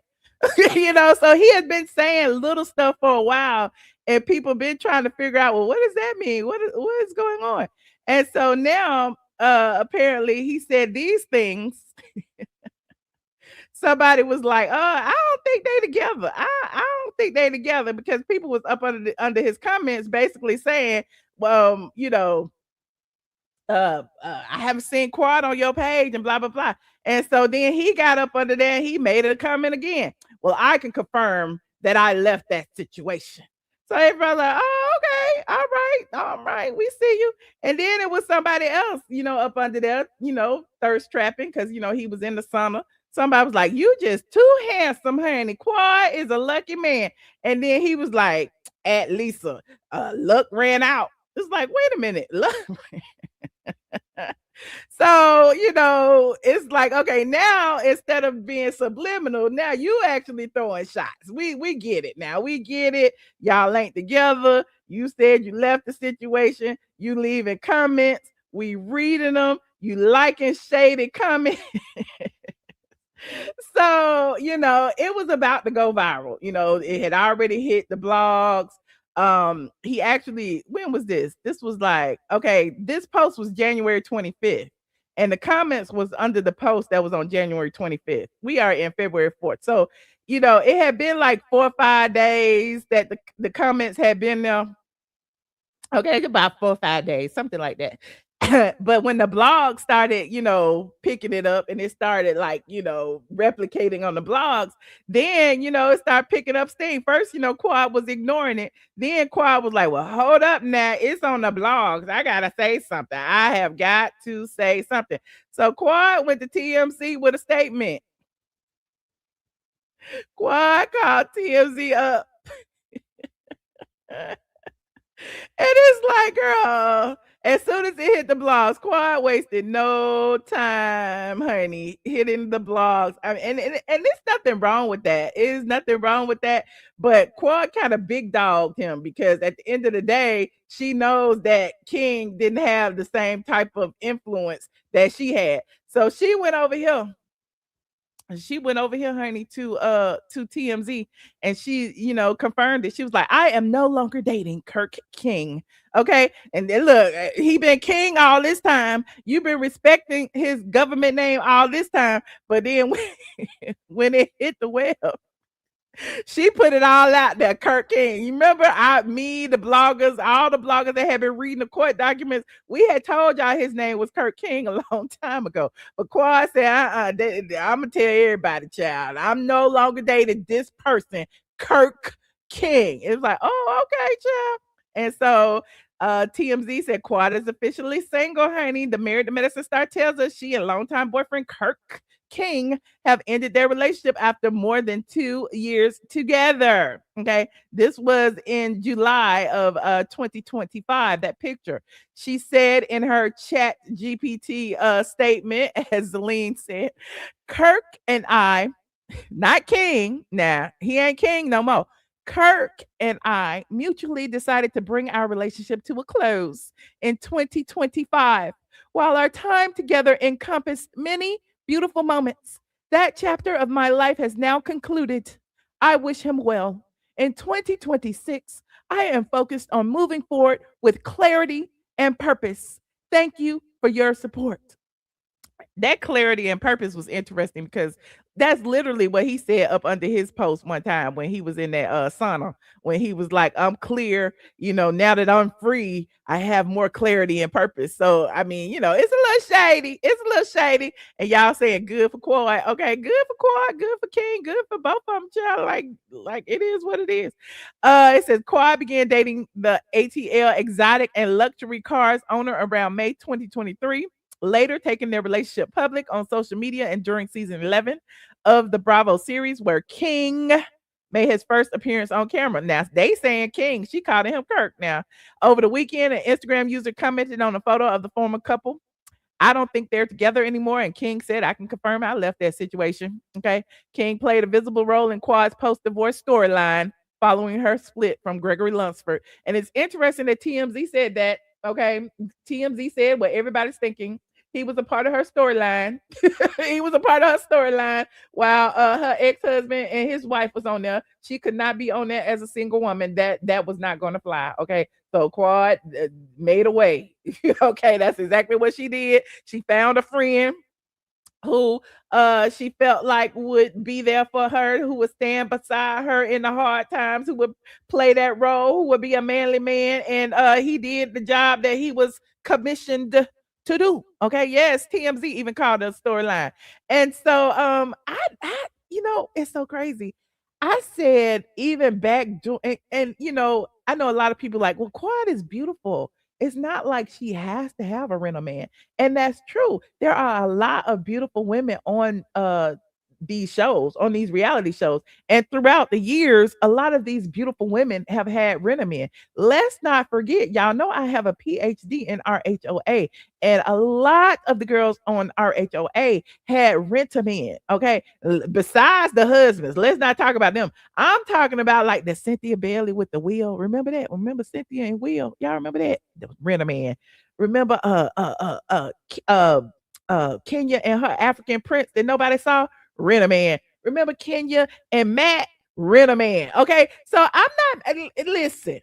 So he has been saying little stuff for a while, and people been trying to figure out, well, what does that mean? What is going on? And so now, apparently he said these things. Somebody was like, I don't think they together. I don't think they together, because people was up under his comments basically saying, well, I haven't seen Quad on your page and blah, blah, blah. And so then he got up under there and he made a comment again. Well, I can confirm that I left that situation. So everybody like, oh, okay, all right, we see you. And then it was somebody else, up under there, thirst trapping, because, he was in the sauna. Somebody was like, you just too handsome, honey. Quad is a lucky man. And then he was like, at Lisa, luck ran out. It's like, wait a minute, look. So, it's like, okay, now instead of being subliminal, now you actually throwing shots. We get it now. We get it. Y'all ain't together. You said you left the situation. You leaving comments. We reading them. You liking shady comments. So, it was about to go viral. It had already hit the blogs. He actually, when was this? This was like, okay, this post was January 25th. And the comments was under the post that was on January 25th. We are in February 4th. So, it had been like 4 or 5 days that the comments had been there. Okay, about 4 or 5 days, something like that. But when the blog started, picking it up and it started like, replicating on the blogs, then, it started picking up steam. First, Quad was ignoring it. Then Quad was like, well, hold up now. It's on the blogs. I got to say something. I have got to say something. So Quad went to TMZ with a statement. Quad called TMZ up. And it's like, girl, as soon as it hit the blogs, Quad wasted no time, honey, hitting the blogs. I mean, and there's nothing wrong with that. There's nothing wrong with that. But Quad kind of big dogged him because at the end of the day, she knows that King didn't have the same type of influence that she had. So she went over here. She went over here, honey, to TMZ, and she, confirmed it. She was like, I am no longer dating Kirk King. Okay. And then look, he been king all this time. You've been respecting his government name all this time. But then when it hit the web, she put it all out there, Kirk King. You remember the bloggers, all the bloggers that had been reading the court documents, we had told y'all his name was Kirk King a long time ago. But Quad said, I'm going to tell everybody, child, I'm no longer dating this person, Kirk King. It was like, oh, okay, child. And so TMZ said Quad is officially single, honey. The Married to Medicine star tells us she and longtime boyfriend Kirk King have ended their relationship after more than 2 years together. Okay. This was in July of 2025, that picture. She said in her chat GPT statement, as ATLien said, Kirk and I, not King, now he ain't King no more. Kirk and I mutually decided to bring our relationship to a close in 2025. While our time together encompassed many beautiful moments, that chapter of my life has now concluded. I wish him well. In 2026, I am focused on moving forward with clarity and purpose. Thank you for your support. That clarity and purpose was interesting because that's literally what he said up under his post one time when he was in that sauna, when he was like, I'm clear, now that I'm free, I have more clarity and purpose. So I mean, it's a little shady. It's a little shady. And y'all saying good for Quad. Okay, good for Quad, good for King, good for both of them, child. Like it is what it is. It says Quad began dating the ATL exotic and luxury cars owner around May 2023. Later taking their relationship public on social media and during season 11 of the Bravo series, where King made his first appearance on camera. Now they saying King, she called him Kirk. Now over the weekend, an Instagram user commented on a photo of the former couple. I don't think they're together anymore. And King said, I can confirm I left that situation. Okay. King played a visible role in Quad's post-divorce storyline following her split from Gregory Lunsford. And it's interesting that TMZ said that. Okay. TMZ said what everybody's thinking. He was a part of her storyline. He was a part of her storyline while her ex-husband and his wife was on there. She could not be on there as a single woman. That was not going to fly. Okay. So Quad made a way. Okay. That's exactly what she did. She found a friend who she felt like would be there for her, who would stand beside her in the hard times, who would play that role, who would be a manly man. And he did the job that he was commissioned to do. Okay. Yes, TMZ even called it a storyline. And so I it's so crazy. I said even back and I know a lot of people like, well, Quad is beautiful. It's not like she has to have a rental man. And that's true. There are a lot of beautiful women on these shows, on these reality shows. And throughout the years, a lot of these beautiful women have had rent-a-men. Let's not forget, y'all know I have a PhD in RHOA, and a lot of the girls on RHOA had rent-a-men. Okay, besides the husbands, let's not talk about them. I'm talking about like the Cynthia Bailey with the wheel. Remember that? Remember Cynthia and Will? Y'all remember that? The rent-a-man. Remember Kenya and her African prince that nobody saw? Rent-a-man. Remember Kenya and Matt? Rent-a-man. Okay, so I'm not. Listen,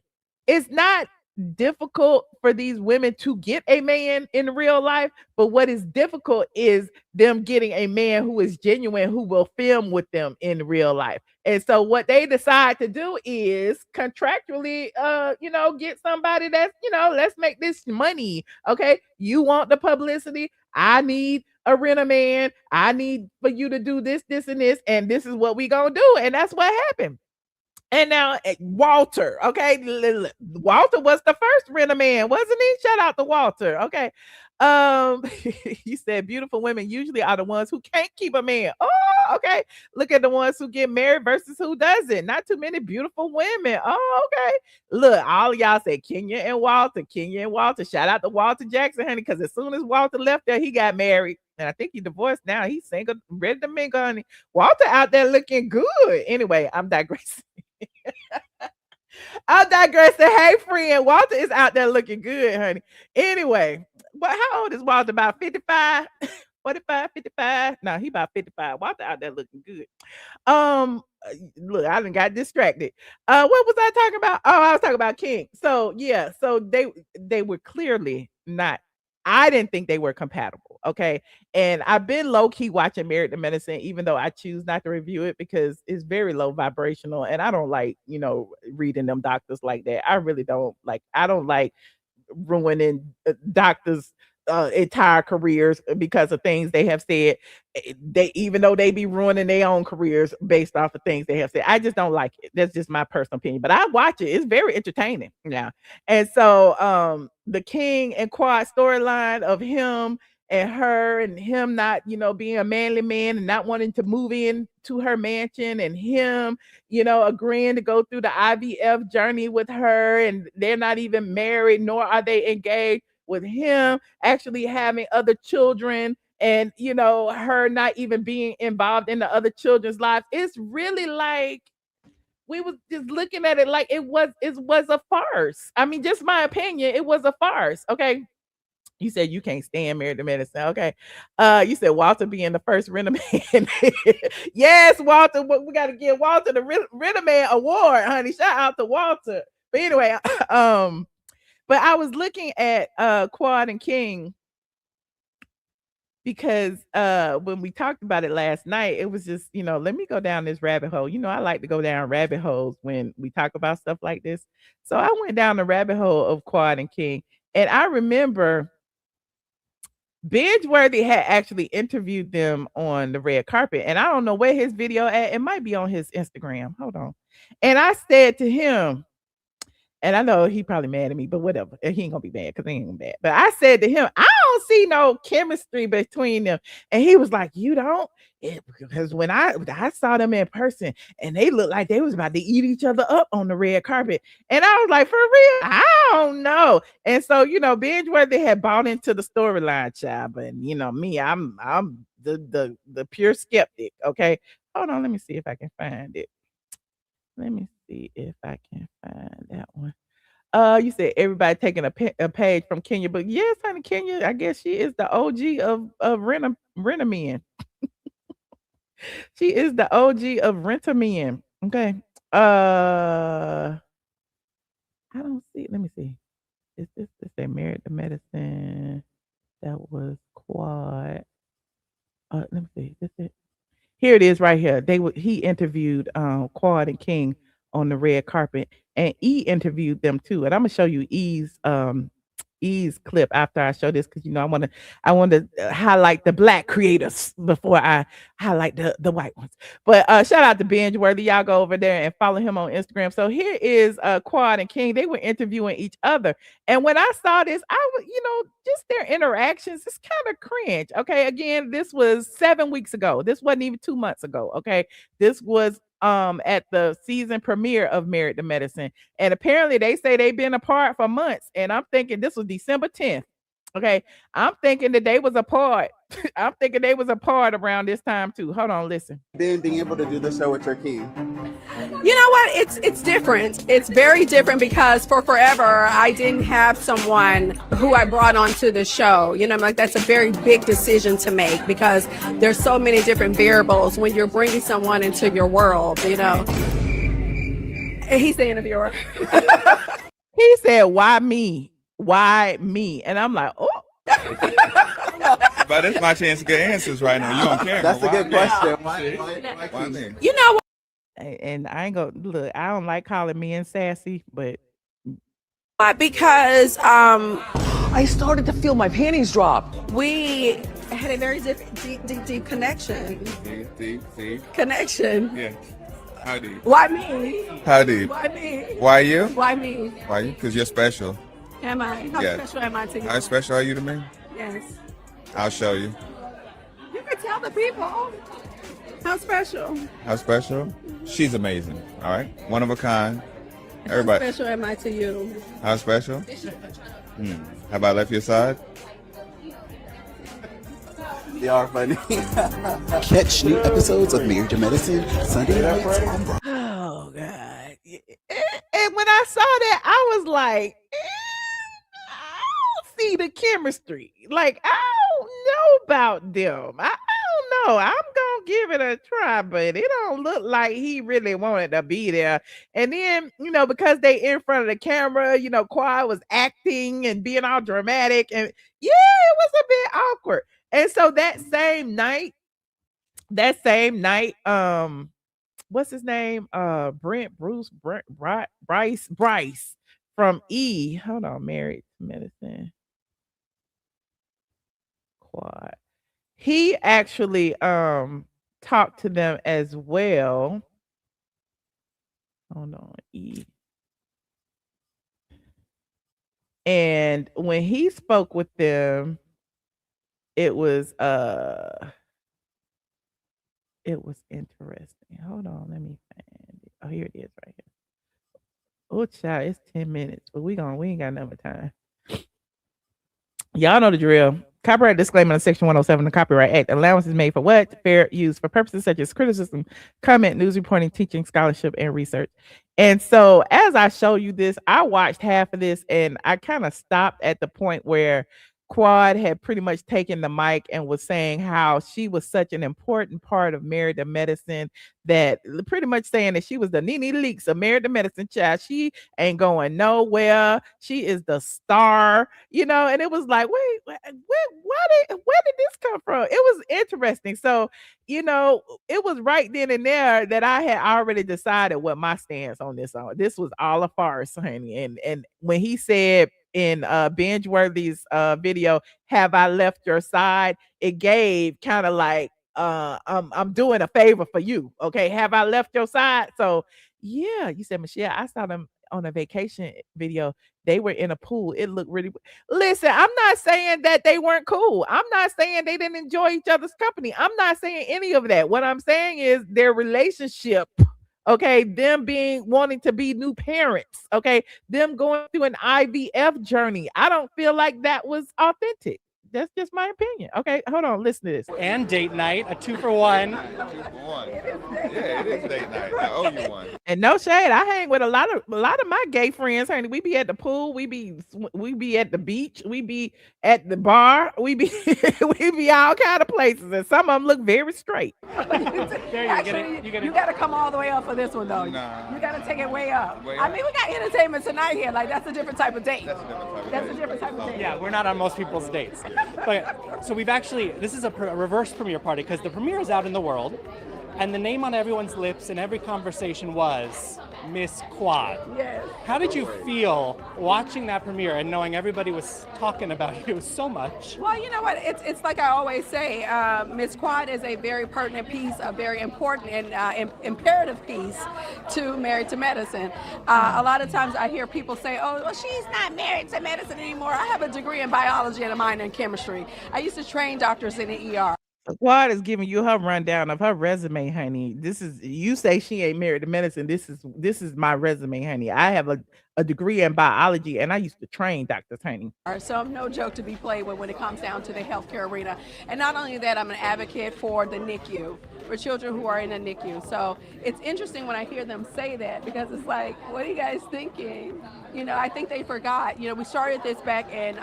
it's not difficult for these women to get a man in real life, but what is difficult is them getting a man who is genuine, who will film with them in real life. And so what they decide to do is contractually get somebody that's, let's make this money. Okay, you want the publicity, I need a rent-a-man, I need for you to do this, and this, and this is what we gonna do. And that's what happened. And now Walter, okay, Walter was the first rent-a-man, wasn't he? Shout out to Walter. Okay, he said beautiful women usually are the ones who can't keep a man. Oh, okay. Look at the ones who get married versus who doesn't. Not too many beautiful women. Oh, okay. Look, all of y'all said Kenya and Walter. Shout out to Walter Jackson, honey, because as soon as Walter left there, he got married. And I think he divorced now. He's single, ready to mingle, honey. Walter out there looking good. Anyway, I'm digressing. I'm digressing. Hey, friend, Walter is out there looking good, honey. Anyway, but how old is Walter? About 55? 45, 55? No, he about 55. Walter out there looking good. Look, I done got distracted. What was I talking about? Oh, I was talking about King. So yeah, so they were clearly not. I didn't think they were compatible. Okay. And I've been low key watching Married to Medicine, even though I choose not to review it because it's very low vibrational. And I don't like, reading them doctors like that. I really don't like, I don't like ruining doctors' entire careers because of things they have said. They, even though they be ruining their own careers based off of things they have said, I just don't like it. That's just my personal opinion. But I watch it; it's very entertaining. Yeah, and so the King and Quad storyline of him and her, and him not, being a manly man and not wanting to move in to her mansion, and him, agreeing to go through the IVF journey with her, and they're not even married, nor are they engaged, with him actually having other children, and her not even being involved in the other children's lives. It's really like we was just looking at it like it was a farce. I mean, just my opinion, it was a farce. Okay. You said you can't stand Married to Medicine. Okay. You said Walter being the first rent-a-man. Yes, Walter. We got to give Walter the rent-a-man award, honey. Shout out to Walter. But anyway, but I was looking at Quad and King because when we talked about it last night, it was just, let me go down this rabbit hole. I like to go down rabbit holes when we talk about stuff like this. So I went down the rabbit hole of Quad and King. And I remember Bingeworthy had actually interviewed them on the red carpet. And I don't know where his video at. It might be on his Instagram. Hold on. And I said to him, and I know he probably mad at me, but whatever. He ain't gonna be mad because he ain't gonna be mad. But I said to him, I don't see no chemistry between them. And he was like, you don't? Because when I saw them in person and they looked like they was about to eat each other up on the red carpet. And I was like, for real? I don't know. And so, Bingeworthy had bought into the storyline, child. But me, I'm the pure skeptic. Okay. Hold on, let me see if I can find it. Let me see if I can find that one. You said everybody taking a page from Kenya, but yes, honey, Kenya, I guess she is the OG of rent-a-men. She is the OG of rent-a-men. Okay. I don't see. Let me see. Is this say Married to Medicine? That was Quad. Let me see. This it. Here it is right here. He interviewed Quad and King on the red carpet, and E interviewed them too. And I'm gonna show you E's clip after I show this because I want to highlight the Black creators before I I like the white ones. But shout out to Bingeworthy. Y'all go over there and follow him on Instagram. So here is Quad and King. They were interviewing each other. And when I saw this, I was, just their interactions, it's kind of cringe. Okay. Again, this was 7 weeks ago. This wasn't even 2 months ago. Okay. This was at the season premiere of Married to Medicine. And apparently they say they've been apart for months. And I'm thinking this was December 10th. Okay, I'm thinking that they was apart. I'm thinking they was apart around this time too. Hold on, listen. Being able to do the show with your key. You know what? It's different. It's very different because for forever I didn't have someone who I brought onto the show. Like that's a very big decision to make because there's so many different variables when you're bringing someone into your world. And he's the interviewer. He said, "Why me? Why me?" And I'm like, oh. But it's my chance to get answers right now. You don't care. That's a good question. Why me? You know what? And I ain't gonna look. I don't like calling men sassy, but because I started to feel my panties drop. we had a very deep connection. Deep. Connection. Yeah. How deep? Why me? How deep? Why me? Why you? Why me? Why you? Because you're special. Am I? How Yes. special am I to you? How special are you to me? Yes. I'll show you. You can tell the people. How special? How special? She's amazing. All right. One of a kind. Everybody. How special am I to you? How special? Have I left your side? They are funny. Catch new episodes of Married to Medicine Sunday nights on Bravo. oh god. And when I saw that, I was like, I don't see the chemistry. Like, I don't know about them. I don't know. I'm gonna give it a try, but it don't look like he really wanted to be there. And then, because they in front of the camera, Quad was acting and being all dramatic, and yeah, it was a bit awkward. And so that same night, what's his name? Bryce from E. Hold on, Married to Medicine. Quad. He actually talked to them as well. Hold on, E. And when he spoke with them, it was interesting. Hold on, let me find it. Oh, here it is right here. Oh, child, it's 10 minutes, but we ain't got enough time. Y'all know the drill. Copyright disclaimer on Section 107 of the Copyright Act. Allowance is made for what? Fair use for purposes such as criticism, comment, news reporting, teaching, scholarship, and research. And so as I show you this, I watched half of this and I kind of stopped at the point where Quad had pretty much taken the mic and was saying how she was such an important part of Married to Medicine, that pretty much saying that she was the Nene Leakes of Married to Medicine. Child, she ain't going nowhere. She is the star, and it was like, wait, where did this come from? It was interesting. So, it was right then and there that I had already decided what my stance on this on. This was all a farce, honey. And when he said in Bingeworthy's video, "Have I left your side?" It gave kind of like I'm doing a favor for you. Okay, have I left your side? So yeah, you said, Michelle, I saw them on a vacation video. They were in a pool. It looked really. Listen, I'm not saying that they weren't cool. I'm not saying they didn't enjoy each other's company. I'm not saying any of that. What I'm saying is their relationship. Okay, them wanting to be new parents. Okay, them going through an IVF journey. I don't feel like that was authentic. That's just my opinion. Okay, hold on, listen to this. And date night, a 2-for-1. 2-for-1. Yeah, it is date night. I owe you one. And no shade, I hang with a lot of my gay friends, honey. We be at the pool, we be at the beach, we be at the bar, we be all kind of places, and some of them look very straight. You gotta come all the way up for this one though. Nah. You gotta take it way up. I mean, we got entertainment tonight here. Like that's a different type of date. That's a different type of date. Yeah, we're not on most people's dates. But so this is a reverse premiere party because the premiere is out in the world, and the name on everyone's lips in every conversation was Miss Quad. Yes. How did you feel watching that premiere and knowing everybody was talking about you so much? Well, you know what? It's like I always say, Miss Quad is a very pertinent piece, a very important and imperative piece to Married to Medicine. A lot of times I hear people say, oh, well, she's not married to medicine anymore. I have a degree in biology and a minor in chemistry. I used to train doctors in the ER. Quad is giving you her rundown of her resume, honey. This is, you say she ain't married to medicine. This is my resume, honey. I have a degree in biology and I used to train doctors, honey. So I'm no joke to be played with when it comes down to the healthcare arena. And not only that, I'm an advocate for the NICU, for children who are in the NICU. So it's interesting when I hear them say that, because it's like, what are you guys thinking? You know, I think they forgot. You know, we started this back in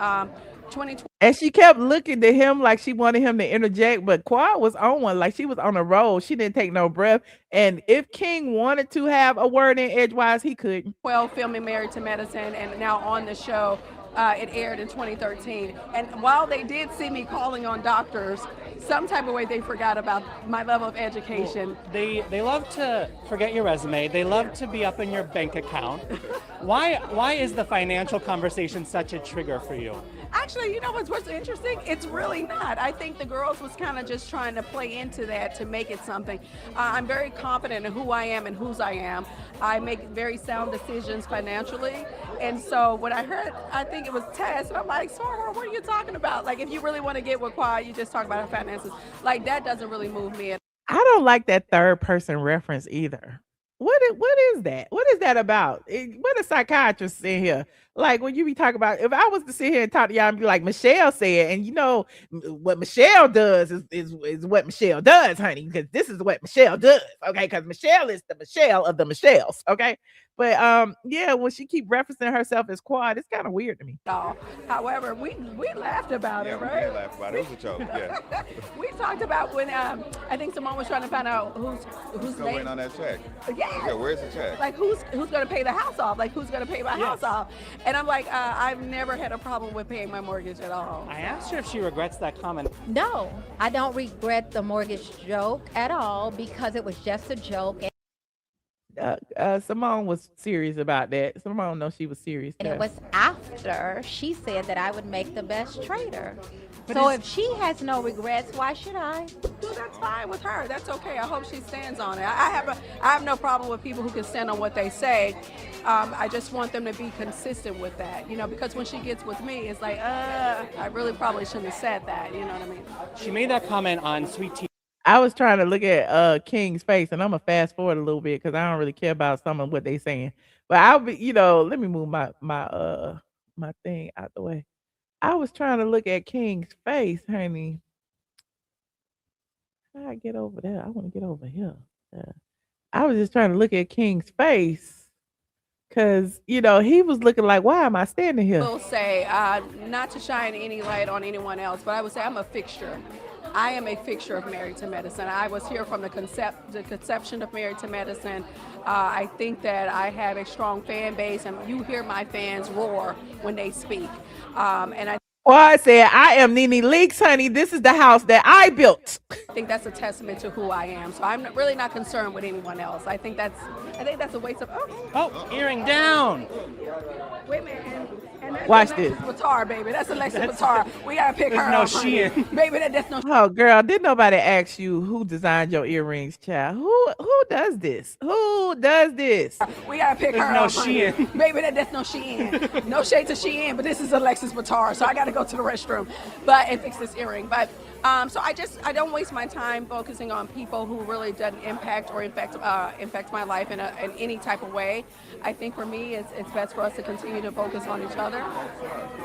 2020. And she kept looking to him like she wanted him to interject, but Quad was on one, like she was on a roll. She didn't take no breath. And if King wanted to have a word in edgewise, he couldn't. Well, filming Married to Medicine and now on the show, it aired in 2013. And while they did see me calling on doctors, some type of way they forgot about my level of education. They love to forget your resume. They love to be up in your bank account. Why is the financial conversation such a trigger for you? Actually, you know what's interesting? It's really not. I think the girls was kind of just trying to play into that to make it something. I'm very confident in who I am and whose I am. I make very sound decisions financially. And so when I heard, I think it was Tess, and I'm like, sweetheart, what are you talking about? Like, if you really want to get with Quad, you just talk about her finances. Like, that doesn't really move me. I don't like that third person reference either. What is that? What is that about? What a psychiatrist in here. Like, when you be talking about, if I was to sit here and talk to y'all and be like, Michelle said, and you know what Michelle does is what Michelle does, honey, because this is what Michelle does, okay? Because Michelle is the Michelle of the Michelles, okay? But yeah, when she keep referencing herself as Quad, it's kind of weird to me. However, we laughed about it, right? Yeah, we did laugh about it. It was a joke, yeah. We talked about when I think Simone was trying to find out who's Go waiting on that check. Yeah. Where's the check? Like, who's going to pay the house off? Like, who's going to pay my house off? And I'm like, I've never had a problem with paying my mortgage at all. I asked her if she regrets that comment. No, I don't regret the mortgage joke at all, because it was just a joke. Simone was serious about that. Simone knows she was serious. And it was after she said that I would make the best trader. So if she has no regrets, why should I? Well, that's fine with her. That's okay. I hope she stands on it. I have no problem with people who can stand on what they say. I just want them to be consistent with that, you know, because when she gets with me, it's like, I really probably shouldn't have said that. You know what I mean? She made that comment on Sweet Tea. I was trying to look at King's face, and I'm gonna fast forward a little bit because I don't really care about some of what they saying. But I'll be, you know, let me move my thing out the way. I was trying to look at King's face, honey. How do I get over there? I want to get over here. I was just trying to look at King's face because, you know, he was looking like, why am I standing here? I will say, not to shine any light on anyone else, but I would say I'm a fixture. I am a fixture of Married to Medicine. I was here from the conception of Married to Medicine. I think that I have a strong fan base, and you hear my fans roar when they speak. I said, I am Nene Leakes, honey. This is the house that I built. I think that's a testament to who I am. So I'm really not concerned with anyone else. I think that's a waste of. Oh, earring down. Wait a minute. And that's Watch Alexis this. Batar, baby. That's Alexis Batar. We gotta pick her no up. Shein. Baby, that's no. Oh, girl, did nobody ask you who designed your earrings, child? Who does this? Who does this? We gotta pick her no up. Shein. Baby, that's no Shein. No shade to Shein, but this is Alexis Batar, so I gotta go to the restroom, and fix this earring. But so I don't waste my time focusing on people who really doesn't impact or infect my life in any type of way. I think for me, it's best for us to continue to focus on each other.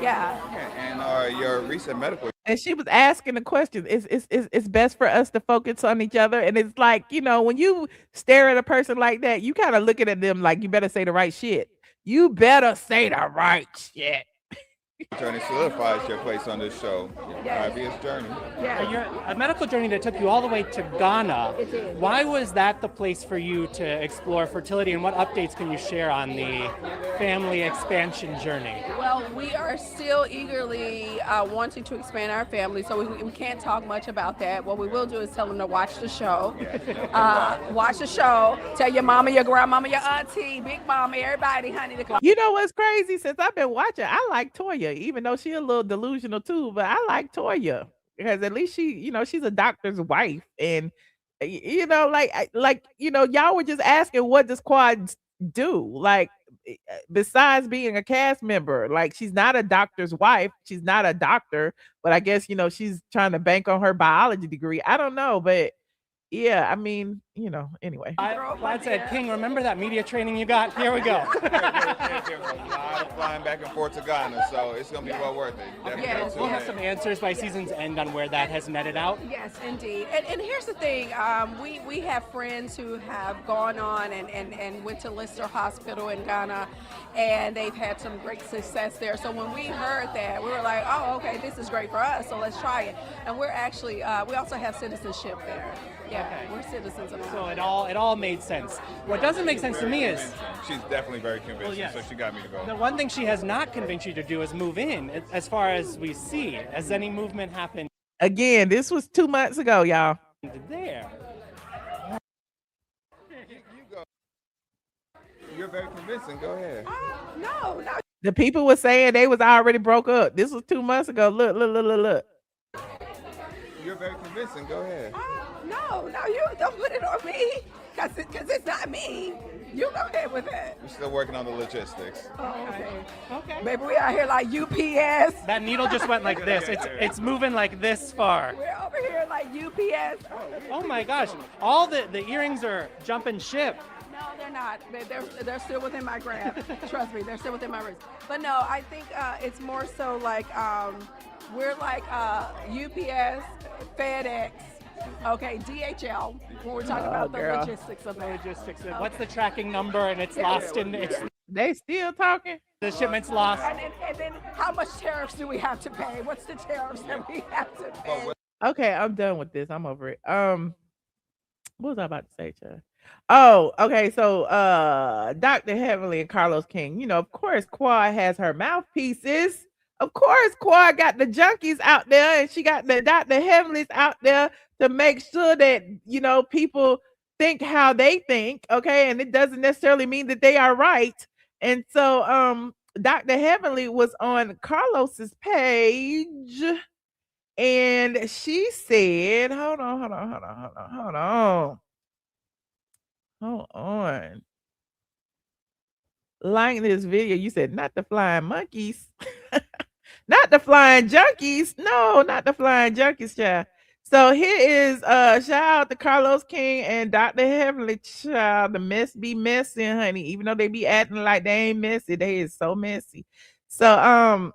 Yeah. And your recent medical. And she was asking the question, it's best for us to focus on each other. And it's like, you know, when you stare at a person like that, you kind of looking at them like, you better say the right shit. You better say the right shit. Journey solidifies your place on this show. Yes. 5 years journey. A medical journey that took you all the way to Ghana. It did. Why was that the place for you to explore fertility, and what updates can you share on the family expansion journey? Well, we are still eagerly wanting to expand our family, so we can't talk much about that. What we will do is tell them to watch the show. Watch the show. Tell your mama, your grandmama, your auntie, big mama, everybody, honey, to come. You know what's crazy? Since I've been watching, I like Toya, even though she's a little delusional too, but I like Toya because at least she's a doctor's wife. And y'all were just asking, what does Quad do? Like, besides being a cast member, like, she's not a doctor's wife. She's not a doctor, but I guess, she's trying to bank on her biology degree. I don't know, but yeah, I mean, anyway. Glad said, King, remember that media training you got? Here we go. There's a lot of flying back and forth to Ghana, so it's going to be well worth it. Yes, we'll have some answers by season's end on where that has netted out. Yes, indeed. And here's the thing. We have friends who have gone on and went to Lister Hospital in Ghana, and they've had some great success there. So when we heard that, we were like, oh, okay, this is great for us, so let's try it. And we're actually, we also have citizenship there. Yeah, okay. We're citizens of So it all made sense. What doesn't make sense to me is she's definitely very convincing, so she got me to go. The one thing she has not convinced you to do is move in. As far as we see, has any movement happened? Again, this was 2 months ago, y'all. There. You go. You're very convincing. Go ahead. No. The people were saying they was already broke up. This was 2 months ago. Look. You're very convincing. Go ahead. No, you don't put it on me, because it's not me. You go ahead with that. We're still working on the logistics. Oh, okay. Maybe we out here like UPS. That needle just went like this. It's moving like this far. We're over here like UPS. Oh my gosh! All the earrings are jumping ship. No, they're not. They're still within my grasp. Trust me, they're still within my wrist. But no, I think it's more so like we're like UPS, FedEx. Okay, DHL, when we're talking about the logistics of it. Okay. What's the tracking number, and it's lost in it's They still talking? The shipment's lost. And then how much tariffs do we have to pay? What's the tariffs that we have to pay? Okay, I'm done with this. I'm over it. What was I about to say, Chad? Oh, okay. So Dr. Heavenly and Carlos King, of course, Quad has her mouthpieces. Of course, Quad got the junkies out there, and she got the Dr. Heavenlies out there to make sure that, people think how they think, okay? And it doesn't necessarily mean that they are right. And so Dr. Heavenly was on Carlos's page, and she said, hold on. Like this video, you said not the flying monkeys. Not the flying junkies. No, not the flying junkies, child. So here is shout out to Carlos King and Dr. Heavenly, child. The mess be messy, honey. Even though they be acting like they ain't messy, they is so messy. So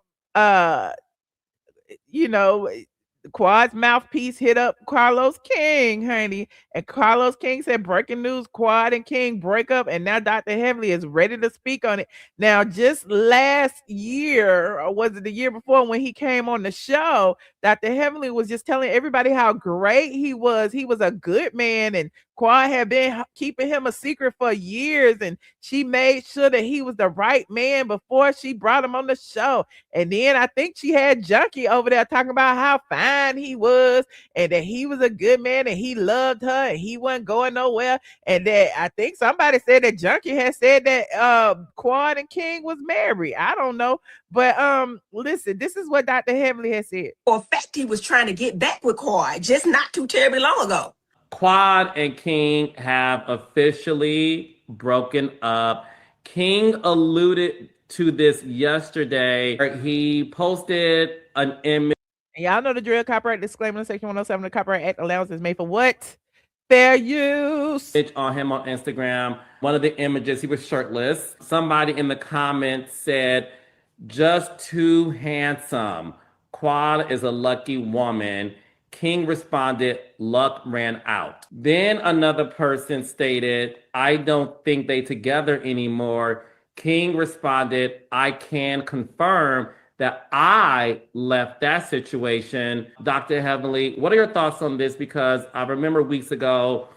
Quad's mouthpiece hit up Carlos King, honey. And Carlos King said, breaking news, Quad and King break up. And now Dr. Heavenly is ready to speak on it. Now, just last year, or was it the year before when he came on the show, Dr. Heavenly was just telling everybody how great he was. He was a good man, and Quad had been keeping him a secret for years, and she made sure that he was the right man before she brought him on the show. And then I think she had Junkie over there talking about how fine he was, and that he was a good man, and he loved her, and he wasn't going nowhere. And that I think somebody said that Junkie had said that Quad and King was married. I don't know. But listen, this is what Dr. Heavenly has said. For a fact, he was trying to get back with Quad just not too terribly long ago. Quad and King have officially broken up. King alluded to this yesterday. He posted an image. And y'all know the drill. Copyright disclaimer in Section 107 of the Copyright Act. Allowance is made for what? Fair use. On him on Instagram. One of the images, he was shirtless. Somebody in the comments said, "Just too handsome. Quad is a lucky woman." King responded, "Luck ran out." Then another person stated, "I don't think they together anymore." King responded, "I can confirm that I left that situation. Dr. Heavenly, what are your thoughts on this? Because I remember weeks ago,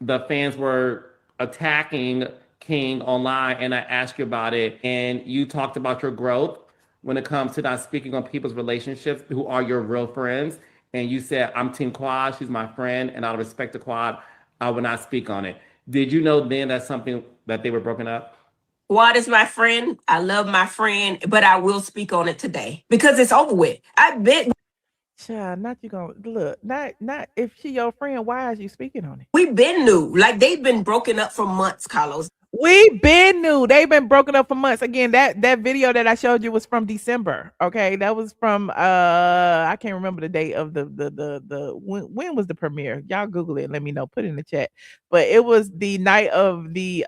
the fans were attacking King online, and I asked you about it, and you talked about your growth when it comes to not speaking on people's relationships who are your real friends. And you said, I'm Team Quad, she's my friend, and out of respect to Quad, I will not speak on it. Did you know then that's something that they were broken up? Quad is my friend. I love my friend, but I will speak on it today because it's over with. I've been. Child, not you gonna look. Not if she your friend. Why is you speaking on it? We've been new. Like they've been broken up for months, Carlos. We been new. They've been broken up for months. Again, that video that I showed you was from December. Okay, that was from I can't remember the date of the when was the premiere. Y'all Google it and let me know. Put it in the chat. But it was the night of the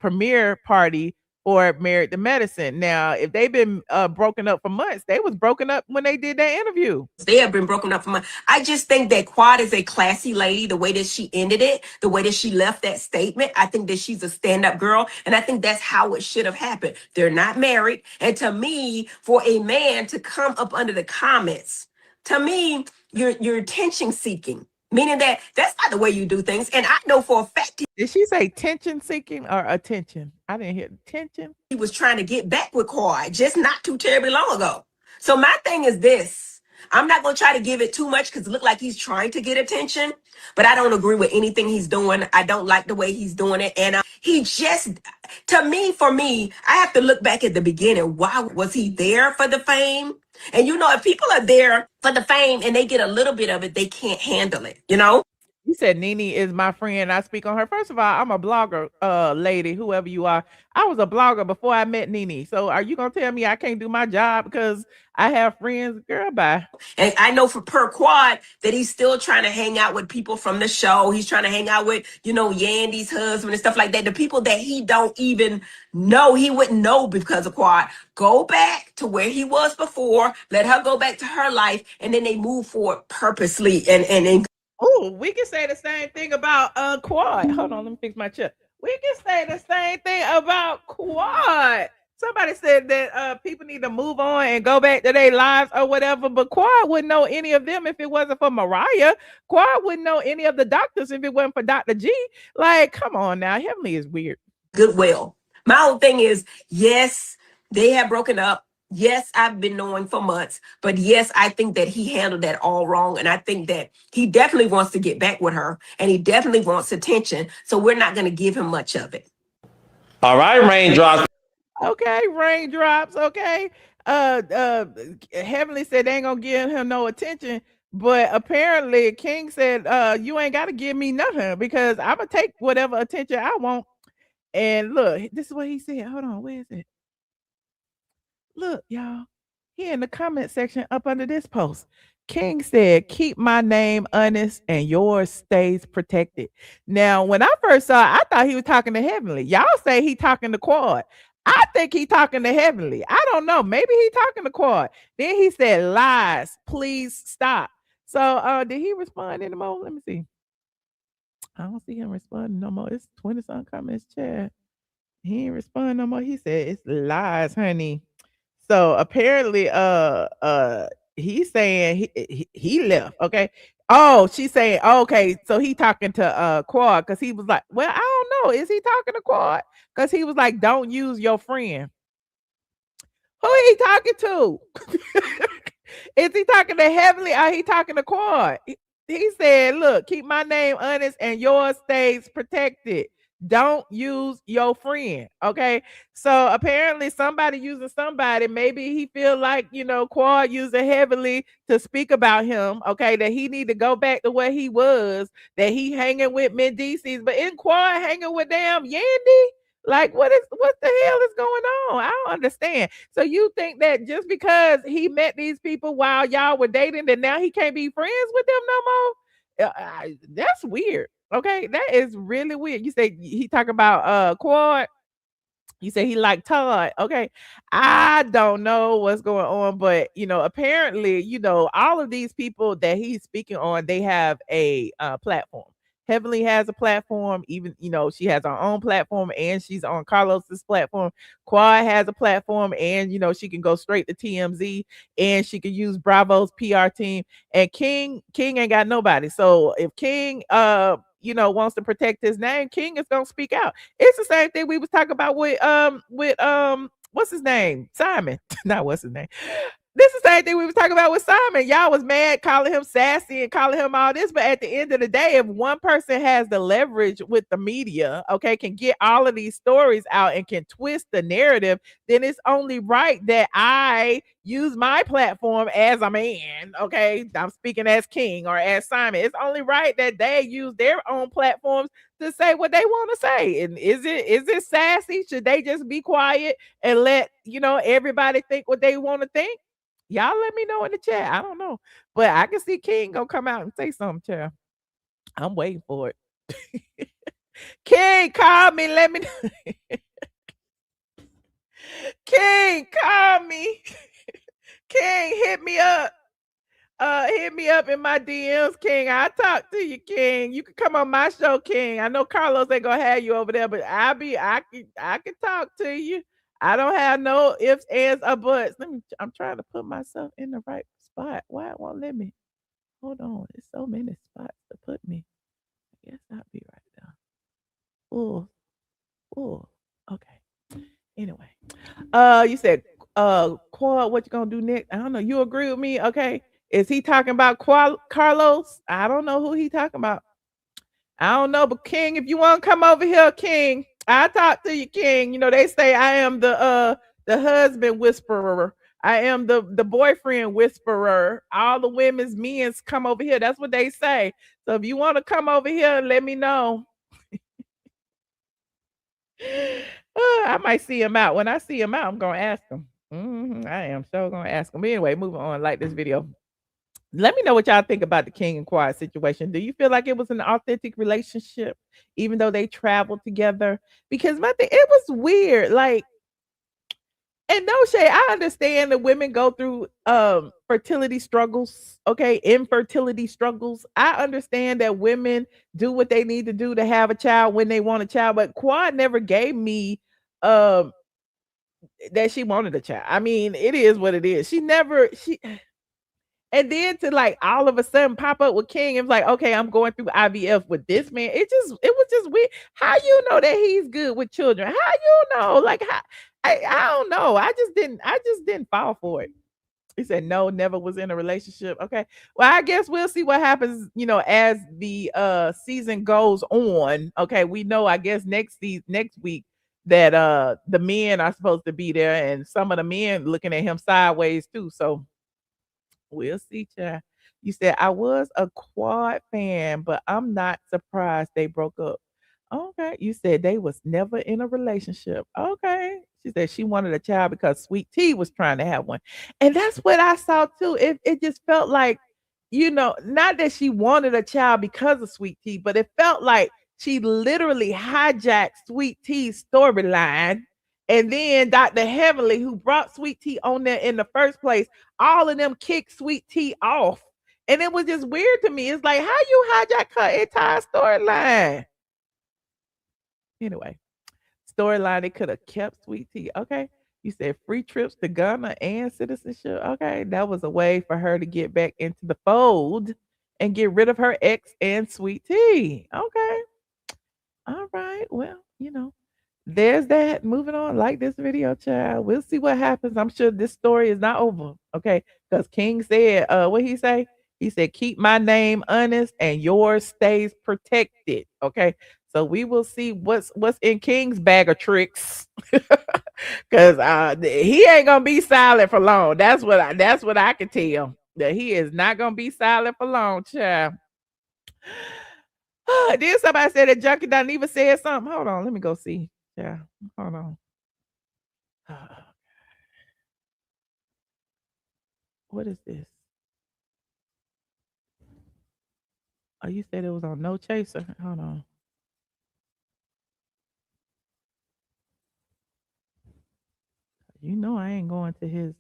premiere party for Married to Medicine. Now, if they've been broken up for months, they was broken up when they did that interview. They have been broken up for months. I just think that Quad is a classy lady. The way that she ended it, the way that she left that statement, I think that she's a stand-up girl, and I think that's how it should have happened. They're not married, and to me, for a man to come up under the comments, to me, you're attention seeking. Meaning that that's not the way you do things. And I know for a fact. Did she say tension seeking or attention? I didn't hear tension. He was trying to get back with Quad just not too terribly long ago. So my thing is this. I'm not going to try to give it too much because it looked like he's trying to get attention. But I don't agree with anything he's doing. I don't like the way he's doing it. And he just, for me, I have to look back at the beginning. Why was he there for the fame? And you know, if people are there for the fame and they get a little bit of it, they can't handle it, you know? You said Nene is my friend. I speak on her. First of all, I'm a blogger, lady, whoever you are. I was a blogger before I met Nene. So are you going to tell me I can't do my job because I have friends? Girl, bye. And I know for per Quad that he's still trying to hang out with people from the show. He's trying to hang out with, you know, Yandy's husband and stuff like that. The people that he don't even know, he wouldn't know because of Quad. Go back to where he was before. Let her go back to her life. And then they move forward purposely and oh, we can say the same thing about Quad. Hold on, let me fix my chip. We can say the same thing about Quad. Somebody said that people need to move on and go back to their lives or whatever, but Quad wouldn't know any of them if it wasn't for Mariah. Quad wouldn't know any of the doctors if it wasn't for Dr. G. Like, come on now, Heavenly is weird. Goodwill. My whole thing is, yes, they have broken up. Yes, I've been knowing for months, but yes, I think that he handled that all wrong. And I think that he definitely wants to get back with her and he definitely wants attention. So we're not going to give him much of it. All right, Raindrops. Okay, Raindrops. Okay. Heavenly said they ain't going to give him no attention. But apparently King said, you ain't got to give me nothing because I'm going to take whatever attention I want. And look, this is what he said. Hold on, where is it? Look, y'all, here in the comment section up under this post, King said, keep my name honest and yours stays protected. Now, when I first saw it, I thought he was talking to Heavenly. Y'all say he talking to Quad. I think he talking to Heavenly. I don't know. Maybe he talking to Quad. Then he said, lies, please stop. So did he respond anymore? Let me see. I don't see him responding no more. It's 20-some comments, chat. He ain't responding no more. He said, it's lies, honey. So apparently, he's saying he left. Okay. Oh, she's saying, okay, so he talking to Quad because he was like, well, I don't know. Is he talking to Quad? Because he was like, don't use your friend. Who he talking to? Is he talking to Heavenly or he talking to Quad? He said, look, keep my name honest and yours stays protected. Don't use your friend. Okay. So apparently somebody using somebody, maybe he feel like, you know, Quad using Heavenly to speak about him. Okay. That he need to go back to where he was, that he hanging with Mendices, but in Quad hanging with damn Yandy. Like, what the hell is going on? I don't understand. So you think that just because he met these people while y'all were dating, that now he can't be friends with them no more? That's weird. Okay, that is really weird. You say he talk about Quad. You say he like Todd. Okay, I don't know what's going on, but you know, apparently, you know, all of these people that he's speaking on, they have a platform. Heavenly has a platform, even she has her own platform and she's on Carlos's platform. Quad has a platform and she can go straight to TMZ and she can use Bravo's PR team. And King ain't got nobody. So if King wants to protect his name, King is gonna speak out. It's the same thing we was talking about with what's his name? Simon. Not what's his name. This is the same thing we was talking about with Simon. Y'all was mad calling him sassy and calling him all this, but at the end of the day, if one person has the leverage with the media, okay, can get all of these stories out and can twist the narrative, then it's only right that I use my platform as a man, okay? I'm speaking as King or as Simon. It's only right that they use their own platforms to say what they want to say. And is it sassy? Should they just be quiet and let everybody think what they want to think? Y'all let me know in the chat. I don't know. But I can see King gonna come out and say something, child. I'm waiting for it. King, call me. Let me know. King, call me. King, hit me up. Hit me up in my DMs, King. I'll talk to you, King. You can come on my show, King. I know Carlos ain't gonna have you over there, but I can talk to you. I don't have no ifs, ands, or buts. I'm trying to put myself in the right spot. Why it won't let me? Hold on. There's so many spots to put me. I guess I'll be right there. Oh, okay. Anyway. You said Quad, what you gonna do next? I don't know. You agree with me? Okay. Is he talking about Carlos? I don't know who he talking about. I don't know, but King, if you want to come over here, King, I'll talk to you, King. They say I am the husband whisperer. I am the boyfriend whisperer. All the women's men's come over here. That's what they say. So if you want to come over here, let me know. I might see him out. When I see him out, I'm gonna ask him. I am so gonna ask him. But anyway, moving on. Like this video. Let me know what y'all think about the King and Quad situation. Do you feel like it was an authentic relationship, even though they traveled together? Because my thing, it was weird. Like, and no shade, I understand that women go through fertility struggles, okay, infertility struggles. I understand that women do what they need to do to have a child when they want a child, but Quad never gave me that she wanted a child. I mean, it is what it is. And then to like all of a sudden pop up with King and was like, okay, I'm going through IVF with this man. It was just weird. How you know that he's good with children? How you know? Like how I don't know. I just didn't fall for it. He said no, never was in a relationship. Okay. Well, I guess we'll see what happens, as the season goes on. Okay. We know, I guess next week that the men are supposed to be there and some of the men looking at him sideways too. So we'll see, child. You said I was a Quad fan, but I'm not surprised they broke up. Okay. You said they was never in a relationship. Okay. She said she wanted a child because Sweet Tea was trying to have one. And that's what I saw too. It just felt like, not that she wanted a child because of Sweet Tea, but it felt like she literally hijacked Sweet Tea's storyline. And then Dr. Heavenly, who brought Sweet Tea on there in the first place, all of them kicked Sweet Tea off. And it was just weird to me. It's like, how you hijack her entire storyline? Anyway, storyline, they could have kept Sweet Tea. Okay. You said free trips to Ghana and citizenship. Okay. That was a way for her to get back into the fold and get rid of her ex and Sweet Tea. Okay. All right. Well, there's that. Moving on, like this video, child. We'll see what happens. I'm sure this story is not over. Okay. Because King said, what he say? He said, keep my name honest and yours stays protected. Okay. So we will see what's in King's bag of tricks. Cause he ain't gonna be silent for long. That's what I can tell. That he is not gonna be silent for long, child. Then somebody said that Junkie done even said something. Hold on, let me go see. Yeah, hold on. What is this? Oh, you said it was on No Chaser. Hold on. I ain't going to his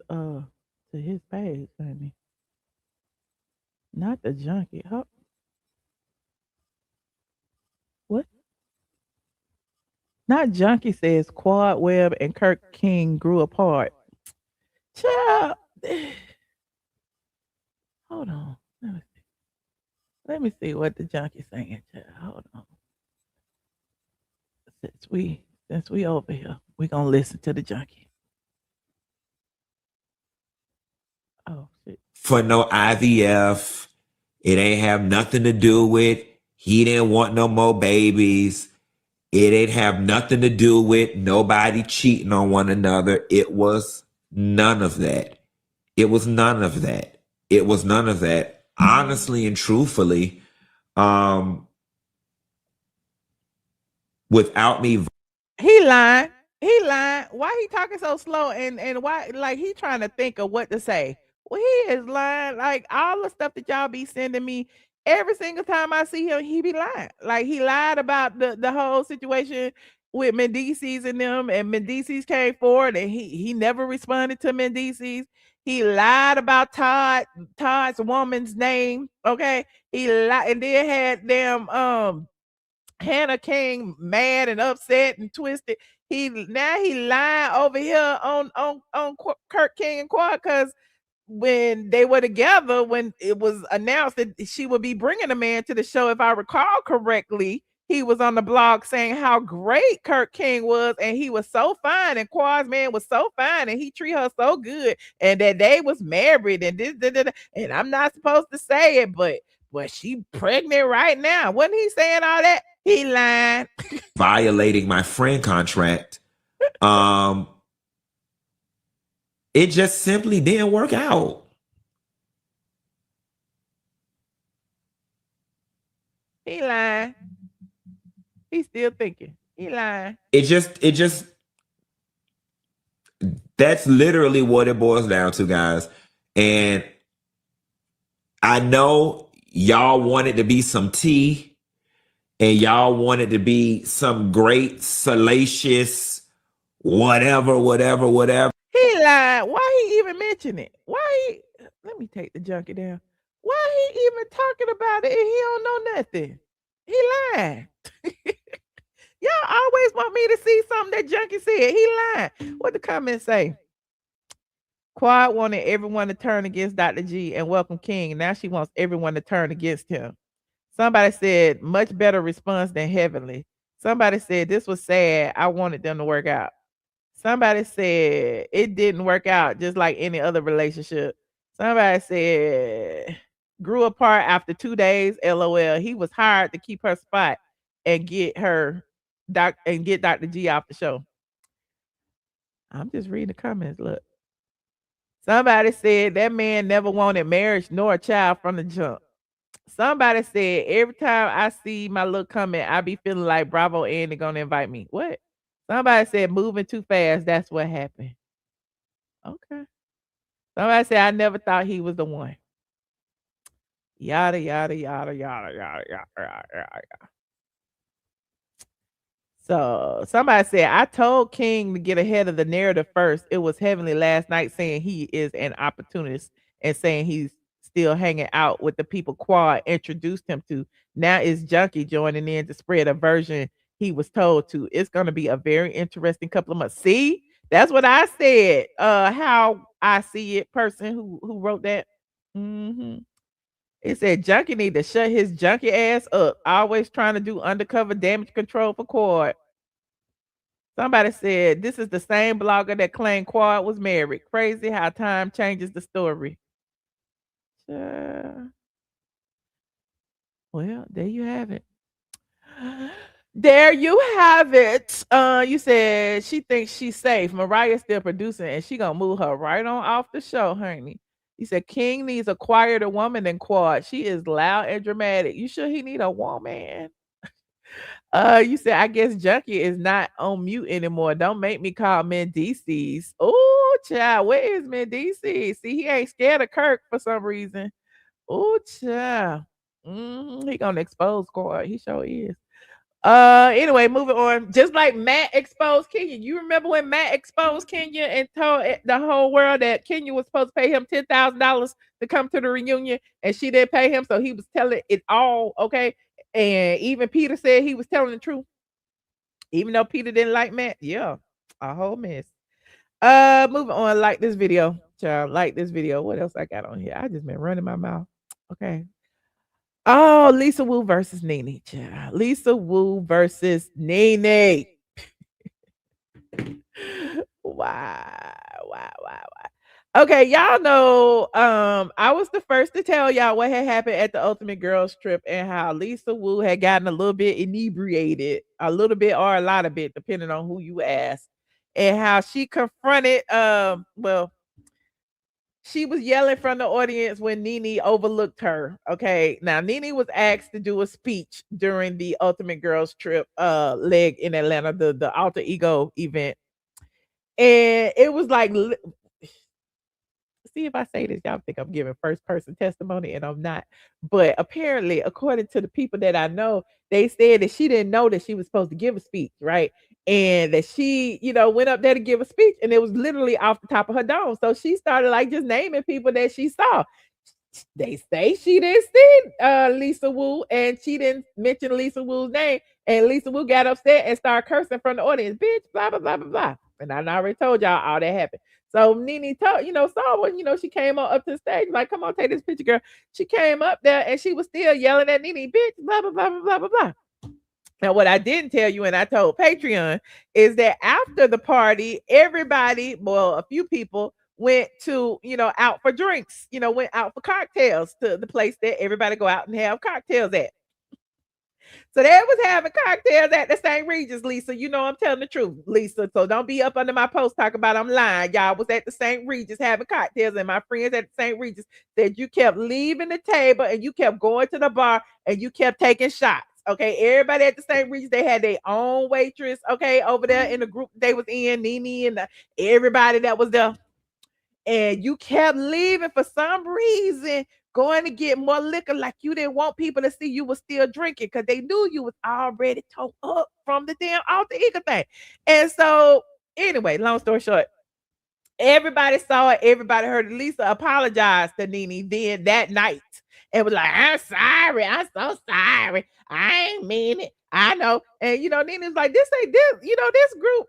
page, honey. Not the Junkie. Not Junkie says Quad Webb and Kirk King grew apart. Child, hold on. Let me see what the Junkie's saying. Child. Hold on. Since we over here, we gonna listen to the Junkie. Oh shit. For no IVF. It ain't have nothing to do with he didn't want no more babies. It ain't have nothing to do with nobody cheating on one another. It was none of that. It was none of that. It was none of that. Honestly and truthfully, without me. He lying. He lying. Why he talking so slow and why like he trying to think of what to say? Well, he is lying. Like all the stuff that y'all be sending me, every single time I see him, he be lying. Like he lied about the whole situation with Mendices and them, and Mendices came forward and he never responded to Mendices. He lied about Todd's woman's name. Okay. He lied and then had them Hannah King mad and upset and twisted. He lying over here on Kirk King and Quad because when they were together, when it was announced that she would be bringing a man to the show, if I recall correctly, he was on the blog saying how great Kirk King was and he was so fine and Quad's man was so fine and he treat her so good and that they was married and this and I'm not supposed to say it, but she pregnant right now. Wasn't he saying all that? He lying. Violating my friend contract. It just simply didn't work out. He lying. He's still thinking. He lying. It just that's literally what it boils down to, guys. And I know y'all wanted to be some tea and y'all wanted to be some great, salacious, whatever. He lied. Why he even mention it? Let me take the Junkie down. Why he even talking about it if he don't know nothing? He lying. Y'all always want me to see something that Junkie said. He lying. What the comments say? Quad wanted everyone to turn against Dr. G and welcome King. Now she wants everyone to turn against him. Somebody said, much better response than Heavenly. Somebody said, this was sad. I wanted them to work out. Somebody said, it didn't work out just like any other relationship. Somebody said, grew apart after 2 days, LOL. He was hired to keep her spot and get Dr. G off the show. I'm just reading the comments. Look. Somebody said that man never wanted marriage nor a child from the jump. Somebody said every time I see my little comment, I be feeling like Bravo Andy gonna invite me. What? Somebody said moving too fast. That's what happened. Okay. Somebody said I never thought he was the one. Yada yada yada yada yada yada yada. So somebody said, I told King to get ahead of the narrative first. It was Heavenly last night saying he is an opportunist and saying he's still hanging out with the people Quad introduced him to. Now it's Junkie joining in to spread a version he was told to. It's going to be a very interesting couple of months. See, that's what I said. How I see it, person who wrote that. Mm-hmm. It said Junkie need to shut his junkie ass up. Always trying to do undercover damage control for Quad. Somebody said this is the same blogger that claimed Quad was married. Crazy how time changes the story. Well, there you have it. There you have it. You said she thinks she's safe. Mariah's still producing and she gonna move her right on off the show, honey. He said King needs a quieter woman than Quad. She is loud and dramatic. You sure he need a woman? You said I guess Junkie is not on mute anymore. Don't make me call Mendices. Oh, child, where is Mendices? See, he ain't scared of Kirk for some reason. Oh, child. He gonna expose Quad. He sure is. Anyway, moving on. Just like Matt exposed Kenya. You remember when Matt exposed Kenya and told the whole world that Kenya was supposed to pay him $10,000 to come to the reunion and she didn't pay him, so he was telling it all, okay? And even Peter said he was telling the truth. Even though Peter didn't like Matt, yeah, a whole mess. Moving on. Like this video, child. Like this video. What else I got on here? I just been running my mouth. Okay. Oh, Lisa Wu versus Nene, child. Lisa Wu versus Nene. Why? Okay, y'all know I was the first to tell y'all what had happened at the Ultimate Girls Trip and how Lisa Wu had gotten a little bit inebriated, a little bit or a lot of bit, depending on who you ask, and how she confronted well, she was yelling from the audience when Nene overlooked her. Okay. Now Nene was asked to do a speech during the Ultimate Girls Trip leg in Atlanta, the alter ego event. And it was like, see if I say this, y'all think I'm giving first person testimony, and I'm not. But apparently, according to the people that I know, they said that she didn't know that she was supposed to give a speech, right? And that she, went up there to give a speech, and it was literally off the top of her dome. So she started like just naming people that she saw. They say she didn't see Lisa Wu, and she didn't mention Lisa Wu's name. And Lisa Wu got upset and started cursing from the audience, bitch, blah, blah, blah, blah, blah. And I already told y'all all that happened. So Nene saw when, she came up to the stage, like, come on, take this picture, girl. She came up there and she was still yelling at Nene, bitch, blah, blah, blah, blah, blah, blah, blah. Now, what I didn't tell you, and I told Patreon, is that after the party, everybody, well, a few people went to, out for drinks, went out for cocktails to the place that everybody go out and have cocktails at. So they was having cocktails at the St. Regis, Lisa. I'm telling the truth, Lisa. So don't be up under my post talking about I'm lying. Y'all was at the St. Regis having cocktails, and my friends at the St. Regis said you kept leaving the table and you kept going to the bar and you kept taking shots. Okay, everybody at the St. Regis, they had their own waitress, okay, over there in the group they was in, Nene and everybody that was there. And you kept leaving for some reason, going to get more liquor, like you didn't want people to see you was still drinking because they knew you was already towed up from the damn alter ego thing. And so, anyway, long story short, everybody saw it, everybody heard it. Lisa apologized to Nene then that night and was like, I'm sorry, I'm so sorry. I ain't mean it. I know. And Nene was like, this ain't this, this group,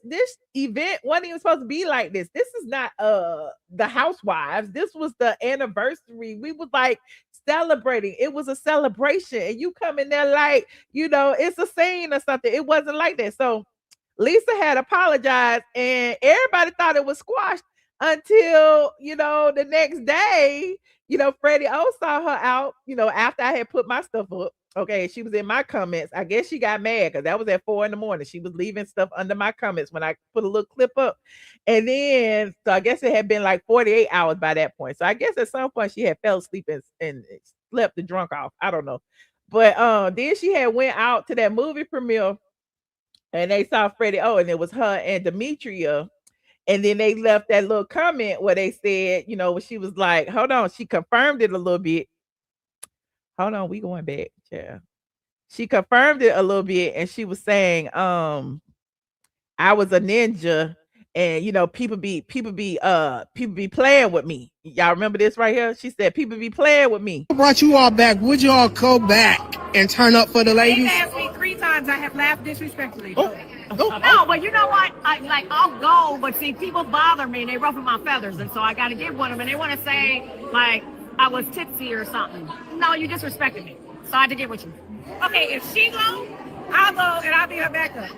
this event wasn't even supposed to be like this. This is not the Housewives. This was the anniversary. We was like celebrating. It was a celebration. And you come in there like, it's a scene or something. It wasn't like that. So Lisa had apologized and everybody thought it was squashed until, the next day, Freddie O saw her out, after I had put my stuff up. Okay, she was in my comments. I guess she got mad because that was at 4 a.m. She was leaving stuff under my comments when I put a little clip up. And then, so I guess it had been like 48 hours by that point. So I guess at some point she had fell asleep and slept the drunk off. I don't know. But then she had went out to that movie premiere and they saw Freddie O, and it was her and Demetria. And then they left that little comment where they said, when she was like, hold on, she confirmed it a little bit. Hold on, we going back. Yeah. She confirmed it a little bit and she was saying, I was a ninja and people be playing with me. Y'all remember this right here? She said people be playing with me. I brought you all back. Would you all go back and turn up for the ladies? They asked me 3 times. I have laughed disrespectfully. No, but you know what? I'll go, but see, people bother me and they ruffle my feathers, and so I got to give one of them, and they want to say like I was tipsy or something. No, you disrespected me, so I had to get with you. Okay, if she go, I'll go and I'll be her backup.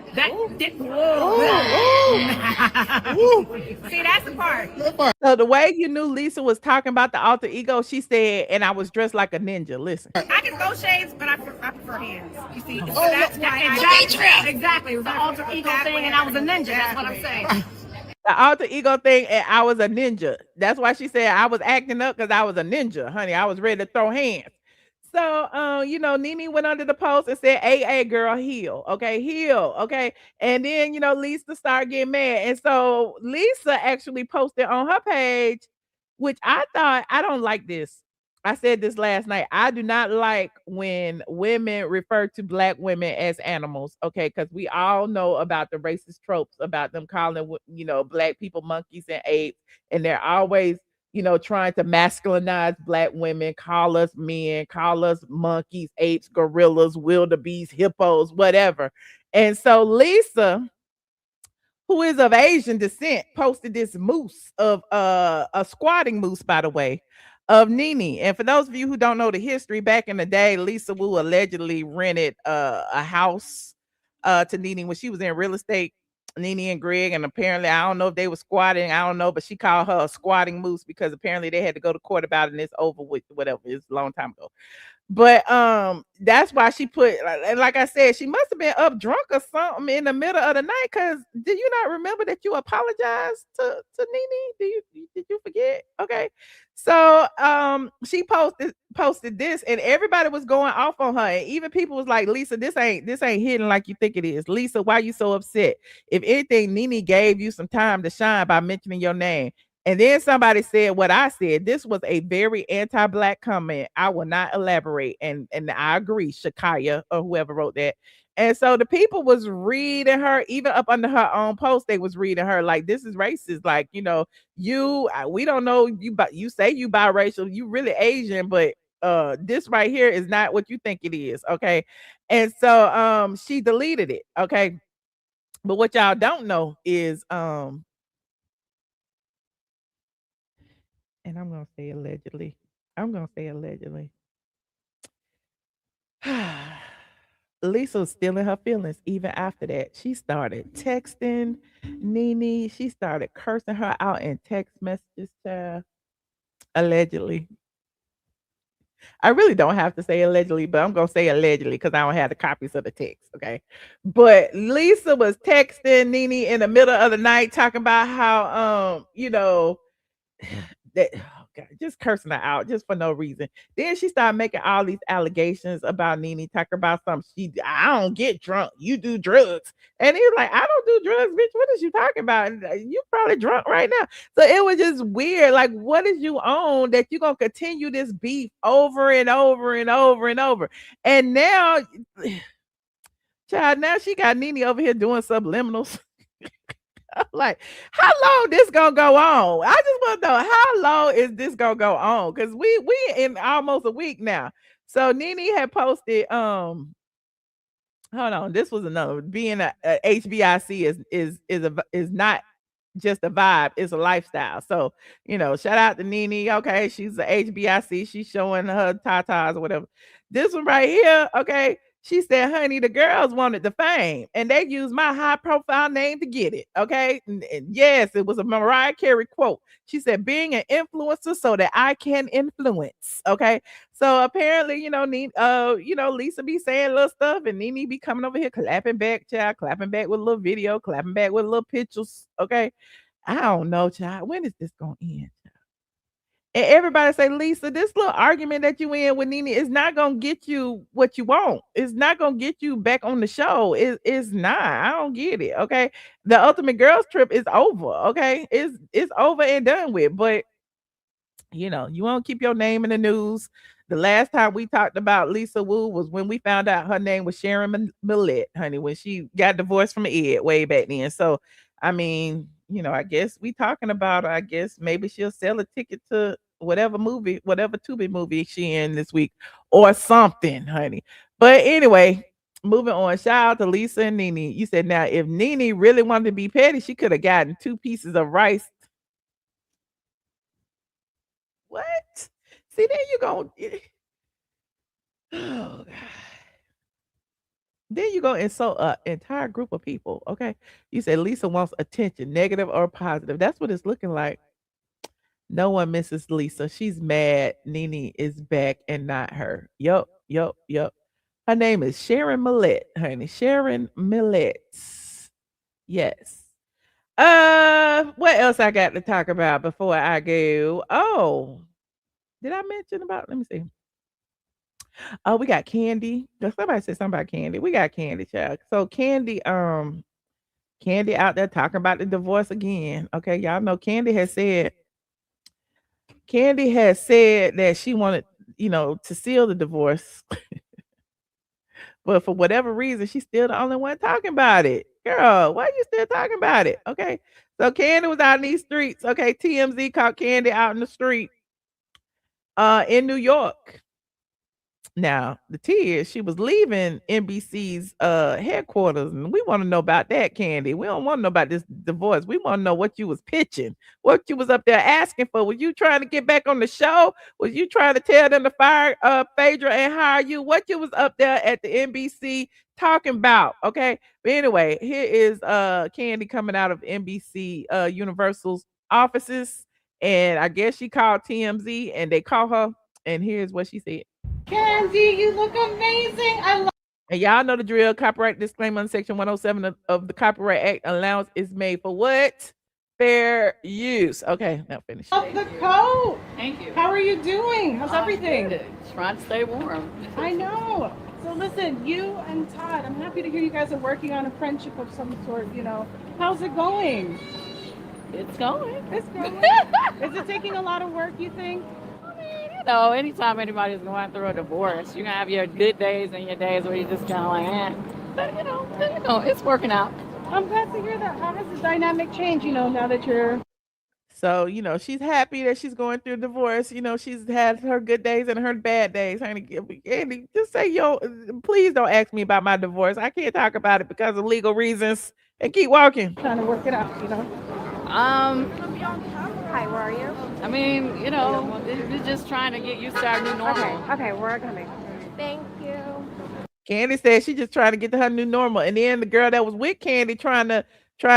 See, that's the part. So the way you knew Lisa was talking about the alter ego, she said, and I was dressed like a ninja. Listen. I can go shades, but I prefer hands. You see, so that's why exactly. It was the alter ego thing, and I was a ninja. That's what I'm saying. The alter ego thing, and I was a ninja. That's why she said I was acting up because I was a ninja, honey. I was ready to throw hands. So, Nene went under the post and said, AA girl, heal. Okay, heal. Okay. And then, Lisa started getting mad. And so Lisa actually posted on her page, which I thought, I don't like this. I said this last night. I do not like when women refer to Black women as animals. Okay. Because we all know about the racist tropes about them calling, Black people monkeys and apes. And they're always, trying to masculinize Black women, call us men, call us monkeys, apes, gorillas, wildebeest, hippos, whatever. And so Lisa, who is of Asian descent, posted this moose of a squatting moose, by the way, of Nene. And for those of you who don't know the history, back in the day, Lisa Wu allegedly rented a house to Nene when she was in real estate. Nene and Greg, and apparently I don't know if they were squatting, I don't know, but she called her a squatting moose because apparently they had to go to court about it, and it's over with, whatever. It's a long time ago. But that's why she put, like I said, she must have been up drunk or something in the middle of the night. Cause did you not remember that you apologized to Nene? Did you forget? Okay. So she posted this, and everybody was going off on her. And even people was like, Lisa, this ain't hidden like you think it is. Lisa, why you so upset? If anything, Nene gave you some time to shine by mentioning your name. And then somebody said what I said. This was a very anti-black comment. I will not elaborate. And I agree, Shakaya or whoever wrote that. And so the people was reading her, even up under her own post, they was reading her like, this is racist. Like, we don't know you, but you say you biracial, you really Asian, but this right here is not what you think it is. Okay. And so she deleted it. Okay. But what y'all don't know is and I'm going to say allegedly. Lisa was still in her feelings even after that. She started texting Nene. She started cursing her out in text messages, allegedly. I really don't have to say allegedly, but I'm going to say allegedly because I don't have the copies of the text, okay? But Lisa was texting Nene in the middle of the night talking about how, that, oh God, just cursing her out just for no reason. Then she started making all these allegations about Nene, talking about something. I don't get drunk. You do drugs. And he was like, I don't do drugs, bitch. What is you talking about? You probably drunk right now. So it was just weird. Like, what is you on that you're going to continue this beef over and over and over and over? And now, child, now she got Nene over here doing subliminals. I'm like, how long this gonna go on? I just want to know how long is this gonna go on? Because we in almost a week now. So Nene had posted, hold on, this was another. Being a HBIC is not just a vibe, it's a lifestyle. So shout out to Nene. Okay, she's a HBIC. She's showing her tatas or whatever. This one right here, okay. She said, honey, the girls wanted the fame and they used my high profile name to get it. Okay. And yes, it was a Mariah Carey quote. She said, being an influencer so that I can influence. Okay. So apparently, Lisa be saying little stuff and Nene be coming over here clapping back, child, clapping back with a little video, clapping back with little pictures. Okay. I don't know, child. When is this going to end? And everybody say, Lisa, this little argument that you in with Nene is not gonna get you what you want. It's not gonna get you back on the show. It's not. I don't get it. Okay. The ultimate girls trip is over. Okay. It's over and done with. But you won't keep your name in the news. The last time we talked about Lisa Wu was when we found out her name was Sharon Millette, honey, when she got divorced from Ed way back then. So I mean, I guess we talking about her. I guess maybe she'll sell a ticket to whatever Tubi movie she in this week or something, honey. But anyway, moving on. Shout out to Lisa and Nene. You said now if Nene really wanted to be petty, she could have gotten 2 pieces of rice. What? See, then you go. Oh God. Then you go insult an entire group of people. Okay. You said Lisa wants attention, negative or positive. That's what it's looking like. No one misses Lisa. She's mad. Nene is back and not her. Yup. Her name is Sharon Millette, honey. Sharon Millette. Yes. What else I got to talk about before I go? Oh, did I mention about? Let me see. Oh, we got Kandi. Somebody said something about Kandi. We got Kandi, child. So Kandi out there talking about the divorce again. Okay, y'all know Kandi has said that she wanted, to seal the divorce. But for whatever reason, she's still the only one talking about it. Girl, why are you still talking about it? Okay. So Kandi was out in these streets. Okay, TMZ caught Kandi out in the street in New York. Now, the tea is she was leaving NBC's headquarters, and we want to know about that, Kandi. We don't want to know about this divorce. We want to know what you was pitching, what you was up there asking for. Was you trying to get back on the show? Was you trying to tell them to fire Phaedra and hire you? What you was up there at the NBC talking about? Okay. But anyway, here is Kandi coming out of NBC Universal's offices, and I guess she called TMZ and they called her, and here's what she said. Kandi, you look amazing. I love. And y'all know the drill. Copyright disclaimer on Section 107 of the Copyright Act. Allowance is made for what? Fair use. Okay, now finish. Love the coat. Thank you. How are you doing? How's everything? Good. Trying to stay warm. I know. So listen, you and Todd, I'm happy to hear you guys are working on a friendship of some sort. You know, how's it going? It's going. It's going. Is it taking a lot of work, you think? You know, anytime anybody's going through a divorce, you're gonna have your good days and your days where you're just kind of like, But you know, it's working out. I'm glad to hear that. How has the dynamic changed? You know, now that you're. So, you know, she's happy that she's going through a divorce. You know, she's had her good days and her bad days. Honey, Kandi, just say, please don't ask me about my divorce. I can't talk about it because of legal reasons. And keep walking. Trying to work it out, you know. Hi, where are you? I mean, you know, we're just trying to get used to our new normal. Okay, we're coming. Thank you. Kandi said she just trying to get to her new normal. And then the girl that was with Kandi trying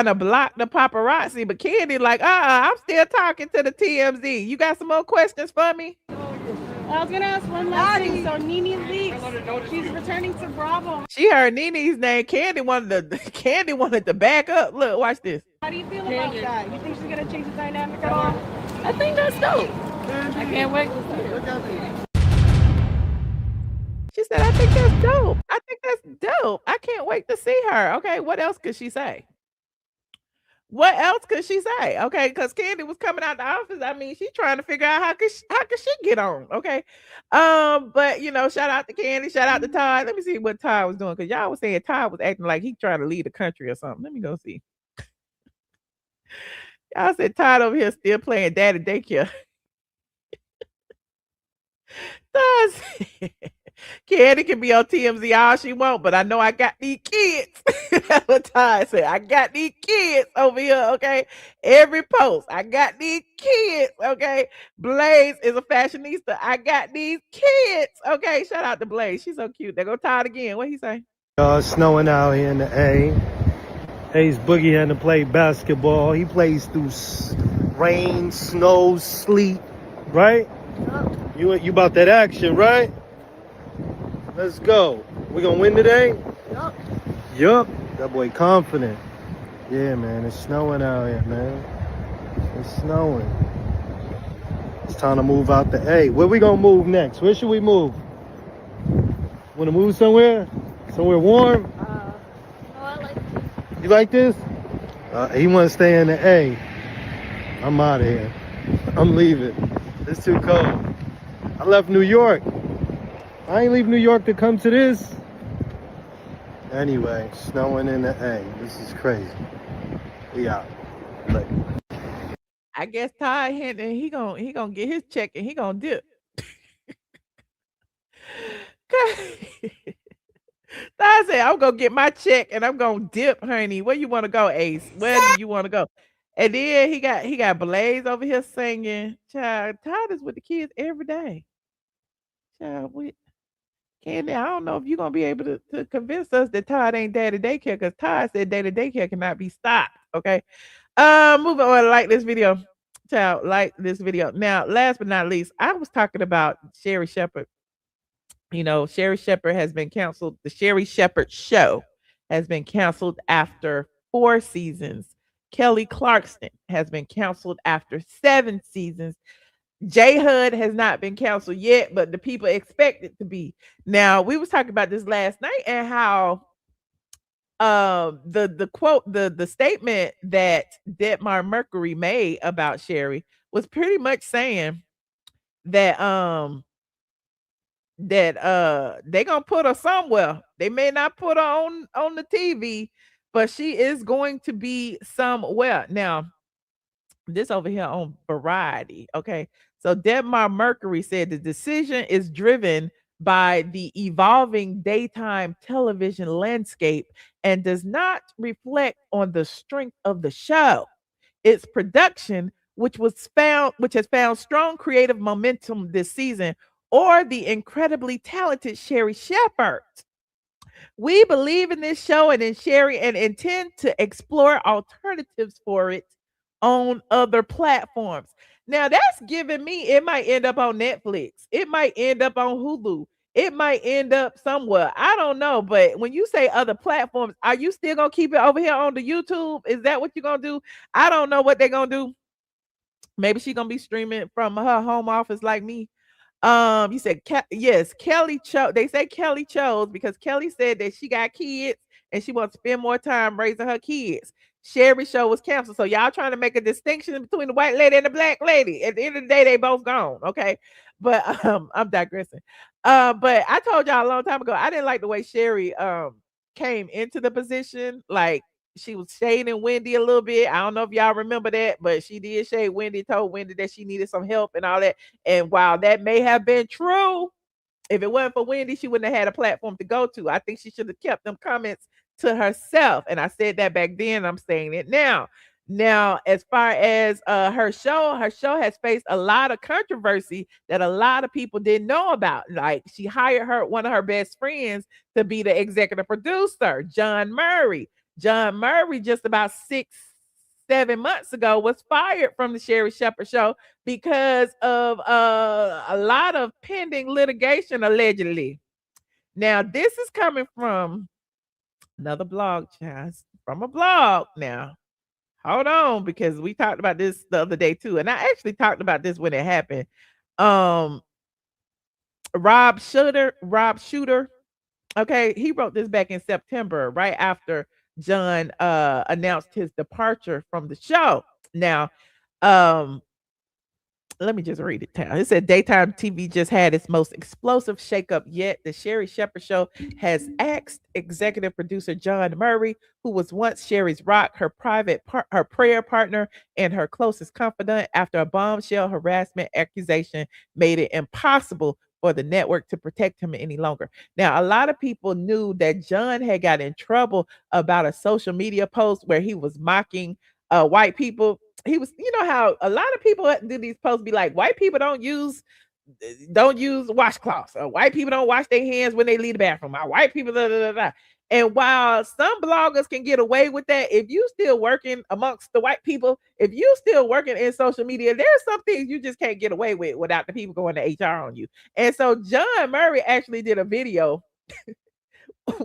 to block the paparazzi. But Kandi like, I'm still talking to the TMZ. You got some more questions for me? I was gonna ask one last thing. So Nene leaks. She's returning to Bravo. She heard Nene's name. Kandi wanted to back up. Look, watch this. How do you feel about that? You think she's gonna change the dynamic at all? I think that's dope. I can't wait to see her. She said, I think that's dope. I think that's dope. I can't wait to see her. Okay, what else could she say? What else could she say? Okay, because Kandi was coming out the office. I mean, she's trying to figure out how could she get on. Okay. But you know, shout out to Kandi, shout out to Todd. Let me see what Todd was doing, because y'all was saying Todd was acting like he trying to lead the country or something. Let me go see. Y'all said Todd over here still playing daddy daycare. Todd said, Kandi can be on TMZ all she want, but I know I got these kids. That's what Todd said. I got these kids over here, okay? Every post, I got these kids, okay? Blaze is a fashionista. I got these kids, okay? Shout out to Blaze. She's so cute. There go Todd again. What he say? It's snowing out here in the A. Ace Boogie had to play basketball. He plays through rain, snow, sleet, right? You about that action, right? Let's go. We gonna win today? Yup. That boy confident. Yeah, man. It's snowing out here, man. It's snowing. It's time to move out the A. Where we gonna move next? Where should we move? Wanna move somewhere? Somewhere warm? You like this? He wanna stay in the A. I'm out of here. I'm leaving. It's too cold. I left New York. I ain't leave New York to come to this. Anyway, snowing in the A. This is crazy. We out. Later. I guess Todd Hinton, he gonna get his check and he gonna dip. Todd said, I'm gonna get my check and I'm gonna dip, honey. Where you wanna go, Ace? Where do you wanna go? And then he got Blaze over here singing. Child, Todd is with the kids every day. Child, Kandi, I don't know if you're gonna be able to convince us that Todd ain't daddy daycare, because Todd said daddy daycare cannot be stopped. Okay. Moving on, like this video. Child, like this video. Now, last but not least, I was talking about Sherri Shepherd. You know, Sherri Shepherd has been canceled. The Sherri Shepherd show has been canceled after 4 seasons. Kelly Clarkson has been canceled after 7 seasons. J Hud has not been canceled yet, but the people expect it to be. Now, we was talking about this last night and how the quote, the statement that Detmar Mercury made about Sherri was pretty much saying that they gonna put her somewhere. They may not put her on the TV, but she is going to be somewhere. Now, this over here on Variety, okay? So Detmar Mercury said the decision is driven by the evolving daytime television landscape and does not reflect on the strength of the show. Its production, which has found strong creative momentum this season, or the incredibly talented Sherri Shepherd. We believe in this show and in Sherri and intend to explore alternatives for it on other platforms. Now that's giving me it might end up on Netflix. It might end up on Hulu. It might end up somewhere. I don't know. But when you say other platforms, are you still gonna keep it over here on the YouTube? Is that what you're gonna do? I don't know what they're gonna do. Maybe she's gonna be streaming from her home office like me. You said yes, Kelly chose. They say Kelly chose because Kelly said that she got kids and she wants to spend more time raising her kids. Sherri's show was canceled. So y'all trying to make a distinction between the white lady and the black lady. At the end of the day, they both gone. Okay. But I'm digressing. But I told y'all a long time ago, I didn't like the way Sherri came into the position. Like she was shading Wendy a little bit. I don't know if y'all remember that, but she did shade Wendy, told Wendy that she needed some help and all that. And while that may have been true, if it wasn't for Wendy, she wouldn't have had a platform to go to. I think she should have kept them comments to herself. And I said that back then. I'm saying it now. Now, as far as her show has faced a lot of controversy that a lot of people didn't know about. Like she hired one of her best friends to be the executive producer, John Murray. John Murray, just about 6-7 months ago, was fired from the Sherri Shepherd show because of a lot of pending litigation, allegedly. Now, this is coming from another blog, child, from a blog. Now, hold on, because we talked about this the other day too, and I actually talked about this when it happened. Rob Shooter, okay, he wrote this back in September, right after John announced his departure from the show. Now, let me just read it down. It said daytime TV just had its most explosive shakeup yet. The Sherri Shepherd show has axed executive producer John Murray, who was once Sherri's rock, her prayer partner, and her closest confidant, after a bombshell harassment accusation made it impossible for the network to protect him any longer. Now, a lot of people knew that John had got in trouble about a social media post where he was mocking white people. He was, you know how a lot of people do these posts, be like, white people don't use washcloths, or white people don't wash their hands when they leave the bathroom. White people, blah, blah, blah, blah. And while some bloggers can get away with that, if you still working amongst the white people, if you still working in social media, there's some things you just can't get away with without the people going to HR on you. And so John Murray actually did a video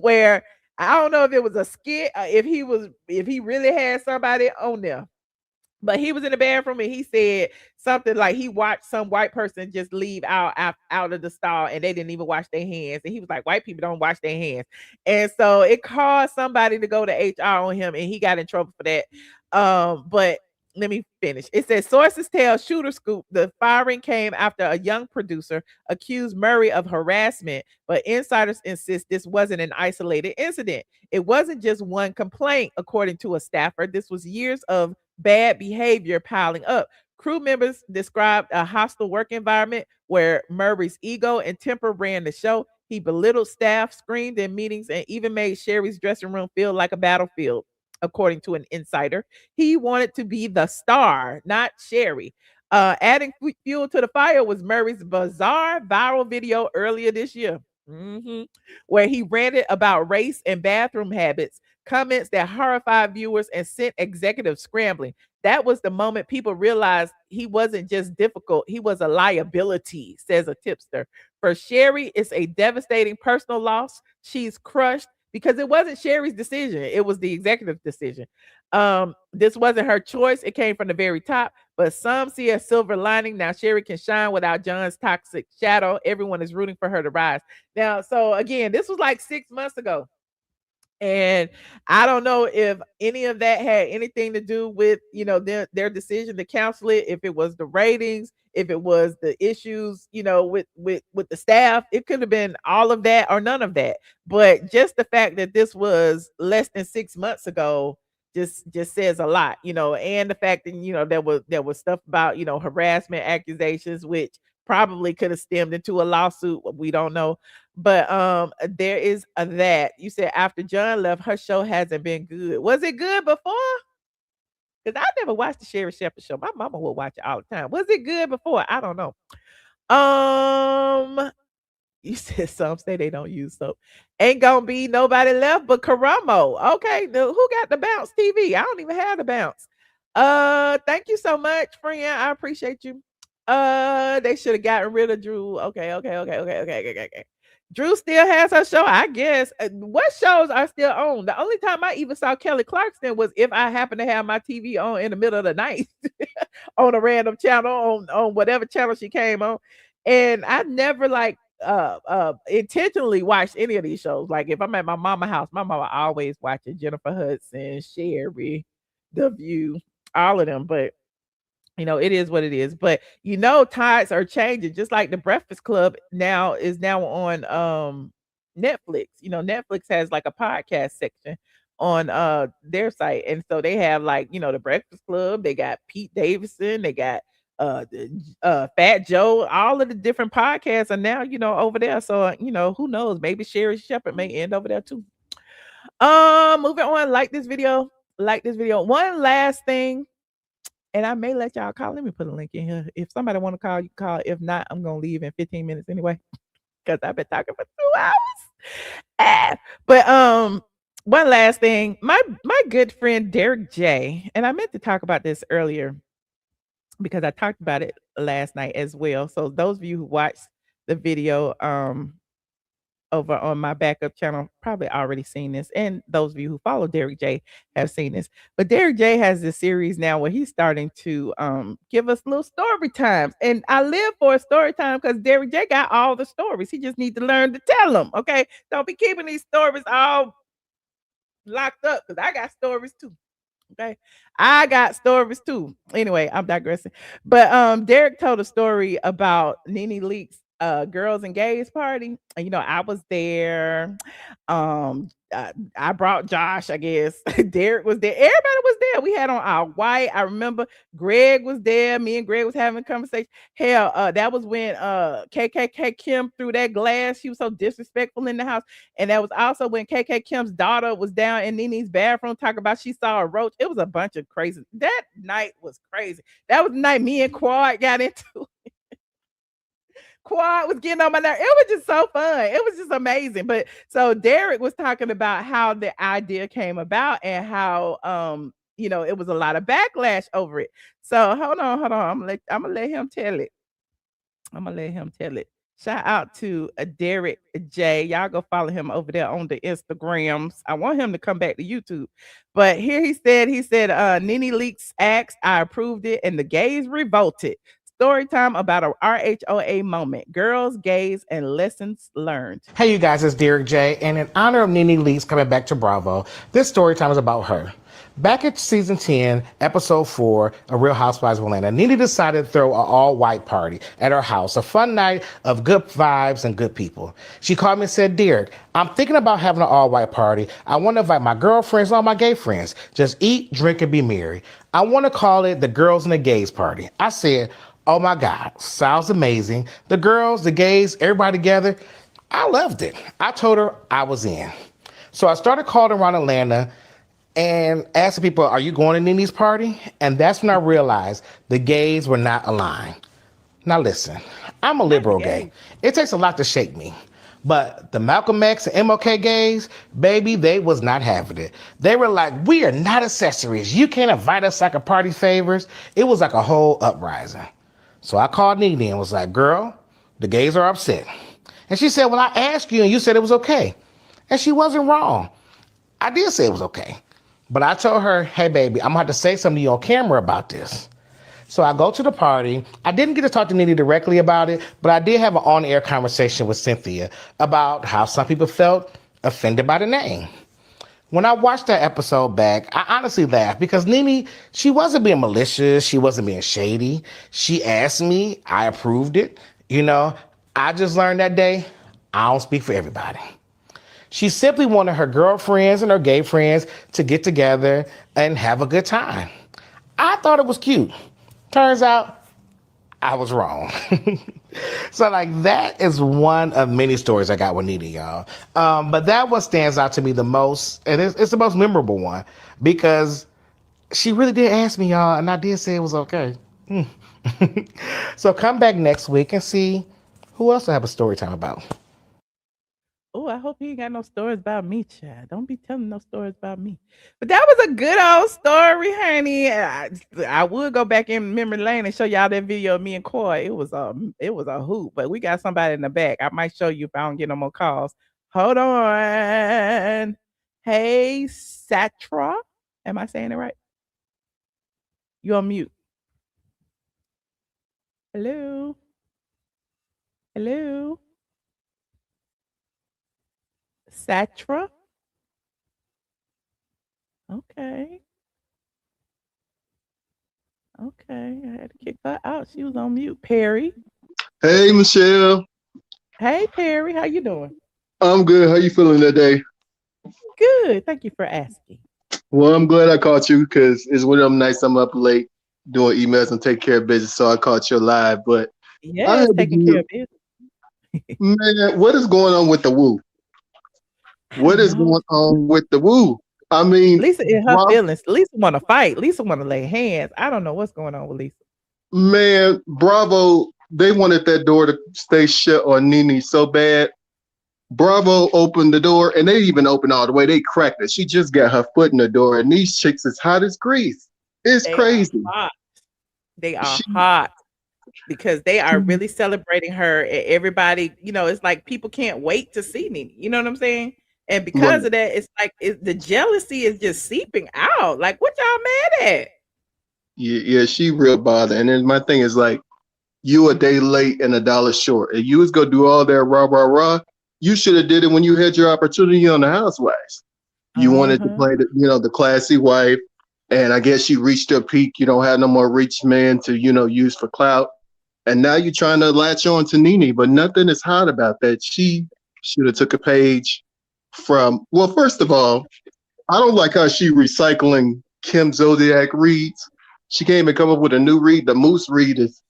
where I don't know if it was a skit, if he really had somebody on there. But he was in the bathroom and he said something like he watched some white person just leave out of the stall and they didn't even wash their hands. And he was like, white people don't wash their hands. And so it caused somebody to go to HR on him and he got in trouble for that. But let me finish. It says sources tell Shooter Scoop the firing came after a young producer accused Murray of harassment, but insiders insist this wasn't an isolated incident. It wasn't just one complaint, according to a staffer. This was years of bad behavior piling up. Crew members described a hostile work environment where Murray's ego and temper ran the show. He belittled staff, screamed in meetings, and even made Sherri's dressing room feel like a battlefield, according to an insider. He wanted to be the star, not Sherri. Adding fuel to the fire was Murray's bizarre viral video earlier this year, where he ranted about race and bathroom habits, comments that horrified viewers and sent executives scrambling. That was the moment people realized he wasn't just difficult, he was a liability, says a tipster. For Sherri, it's a devastating personal loss. She's crushed because it wasn't Sherri's decision, it was the executive decision. This wasn't her choice, it came from the very top, but some see a silver lining. Now Sherri can shine without John's toxic shadow. Everyone is rooting for her to rise. Now, so again, this was like 6 months ago. And I don't know if any of that had anything to do with, their decision to cancel it, if it was the ratings, if it was the issues, with the staff. It could have been all of that or none of that. But just the fact that this was less than 6 months ago just says a lot, and the fact that, there was stuff about, harassment accusations, which probably could have stemmed into a lawsuit. We don't know. But there is that. You said after John left, her show hasn't been good. Was it good before? Because I never watched the Sherri Shepherd show. My mama would watch it all the time. Was it good before? I don't know. You said some say they don't use soap. Ain't gonna be nobody left but Karamo. Okay, who got the bounce TV? I don't even have the bounce. Thank you so much, friend. I appreciate you. They should have gotten rid of Drew. Okay. Drew still has her show, I guess. What shows are still on? The only time I even saw Kelly Clarkson was if I happened to have my TV on in the middle of the night on a random channel on whatever channel she came on. And I never intentionally watched any of these shows. Like if I'm at my mama's house, my mama always watching Jennifer Hudson, Sherri, The View, all of them. But it is what it is. But tides are changing. Just like the Breakfast Club is now on Netflix. Netflix has like a podcast section on their site. And so they have the Breakfast Club, they got Pete Davidson, they got Fat Joe, all of the different podcasts are now, over there. So, who knows? Maybe Sherri Shepherd may end over there too. Moving on, like this video. One last thing. And I may let y'all call. Let me put a link in here. If somebody want to call, you can call. If not, I'm gonna leave in 15 minutes anyway. Because I've been talking for 2 hours. But one last thing. My good friend Derek J, and I meant to talk about this earlier because I talked about it last night as well. So those of you who watched the video over on my backup channel probably already seen this, and those of you who follow Derek J have seen this. But Derek J has this series now where he's starting to give us little story times, and I live for a story time because Derek J got all the stories. He just needs to learn to tell them. Okay, don't be keeping these stories all locked up because I got stories too. Okay, I got stories too. Anyway, I'm digressing. But Derek told a story about Nene Leakes girls and gays party. And I was there. I brought Josh, I guess. Derek was there. Everybody was there. We had on our white. I remember Greg was there. Me and Greg was having a conversation. Hell, that was when KKK Kim threw that glass. She was so disrespectful in the house. And that was also when KK Kim's daughter was down in Nene's bathroom talking about she saw a roach. It was a bunch of crazy. That night was crazy. That was the night me and Quad got into it. Quad was getting on my nerve. It was just so fun. It was just amazing. But so Derek was talking about how the idea came about and how it was a lot of backlash over it. So hold on. I'm gonna let him tell it. Shout out to Derek J. Y'all go follow him over there on the Instagrams. I want him to come back to YouTube. But here he said, Nene Leakes asked, I approved it, and the gays revolted. Story time about a RHOA moment. Girls, gays, and lessons learned. Hey, you guys, it's Derek J. And in honor of Nene Leakes coming back to Bravo, this story time is about her. Back at season 10, episode 4 of Real Housewives of Atlanta, Nene decided to throw an all-white party at her house, a fun night of good vibes and good people. She called me and said, Derek, I'm thinking about having an all-white party. I want to invite my girlfriends and all my gay friends. Just eat, drink, and be merry. I want to call it the Girls and the Gays Party. I said, oh my God, sounds amazing. The girls, the gays, everybody together. I loved it. I told her I was in. So I started calling around Atlanta and asking people, are you going to Nene's party? And that's when I realized the gays were not aligned. Now listen, I'm a liberal gay. It takes a lot to shake me. But the Malcolm X and MLK gays, baby, they was not having it. They were like, we are not accessories. You can't invite us like a party favors. It was like a whole uprising. So I called Nene and was like, girl, the gays are upset. And she said, well, I asked you and you said it was okay. And she wasn't wrong. I did say it was okay. But I told her, hey, baby, I'm going to have to say something to you on camera about this. So I go to the party. I didn't get to talk to Nene directly about it, but I did have an on-air conversation with Cynthia about how some people felt offended by the name. When I watched that episode back, I honestly laughed because Nene, she wasn't being malicious. She wasn't being shady. She asked me. I approved it. I just learned that day, I don't speak for everybody. She simply wanted her girlfriends and her gay friends to get together and have a good time. I thought it was cute. Turns out, I was wrong. So, like, that is one of many stories I got with Nene, y'all. But that one stands out to me the most, and it's the most memorable one because she really did ask me, y'all, and I did say it was okay. So come back next week and see who else I have a story time about. Oh, I hope he ain't got no stories about me, child. Don't be telling no stories about me. But that was a good old story, honey. I would go back in memory lane and show y'all that video of me and Coy. It was a hoot. But we got somebody in the back. I might show you if I don't get no more calls. Hold on. Hey, Satra. Am I saying it right? You on mute. Hello. Hello. Satra. Okay. Okay. I had to kick her out. She was on mute. Perry. Hey, Michelle. Hey, Perry. How you doing? I'm good. How you feeling today? Good. Thank you for asking. Well, I'm glad I caught you because it's one of them nights I'm up late doing emails and take care of business, so I caught you live. But yeah, taking care of business. Man, what is going on with the woo? What is going on with the woo? I mean, Lisa in her feelings. Lisa want to fight. Lisa want to lay hands. I don't know what's going on with Lisa. Man, Bravo, they wanted that door to stay shut on Nene so bad. Bravo opened the door, and they even opened all the way. They cracked it. She just got her foot in the door, and these chicks is hot as grease. It's crazy. They are hot because they are really celebrating her. And everybody, it's like people can't wait to see Nene. You know what I'm saying? And because of that, it's like the jealousy is just seeping out. Like, what y'all mad at? Yeah, she real bothered. And then my thing is like, you a day late and $1 short. And you was gonna do all that rah. You should have did it when you had your opportunity on the Housewives. You wanted to play the classy wife, and I guess you reached her peak. You don't have no more rich men to use for clout, and now you're trying to latch on to Nene. But nothing is hot about that. She should have took a page from. Well, first of all, I don't like how she recycling Kim Zodiac reads. She can't even come up with a new read. The Moose read is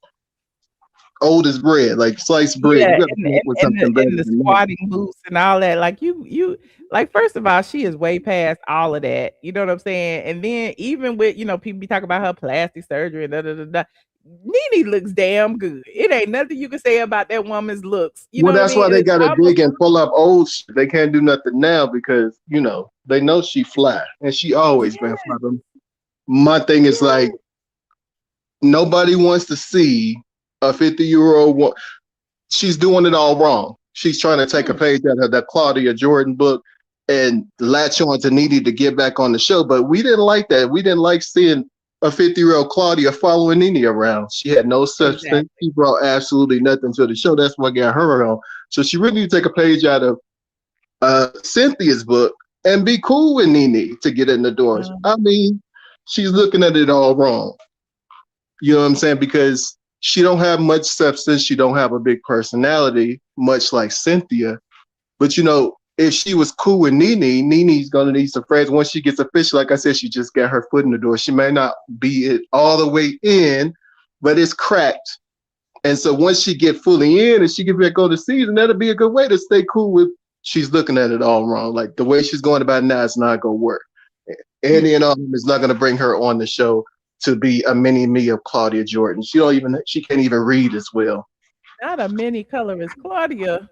old as bread, like sliced bread. Yeah, You gotta come up with something better and the than that. squatting boots and all that. Like you like, first of all, she is way past all of that. You know what I'm saying? And then even with people be talking about her plastic surgery and Nene looks damn good. It ain't nothing you can say about that woman's looks. You know That's what I why mean? they gotta dig and pull up old shit. They can't do nothing now because they know she fly, and she always been fly. My thing is like, nobody wants to see a 50-year-old woman. She's doing it all wrong. She's trying to take a page out of that Claudia Jordan book and latch on to Nene to get back on the show. But we didn't like that. We didn't like seeing a 50-year-old Claudia following Nene around. She had no substance. Exactly. She brought absolutely nothing to the show. That's what got her on. So she really need to take a page out of Cynthia's book and be cool with Nene to get in the doors. I mean, she's looking at it all wrong. You know what I'm saying? Because she don't have much substance. She don't have a big personality, much like Cynthia. But if she was cool with Nene, Nene's gonna need some friends. Once she gets official, like I said, she just got her foot in the door. She may not be it all the way in, but it's cracked. And so once she get fully in and she get back on the season, that'll be a good way to stay cool with. She's looking at it all wrong. Like the way she's going about it now, it's not gonna work. Andy and all is not gonna bring her on the show to be a mini me of Claudia Jordan. She can't even read as well. Not a mini color as Claudia.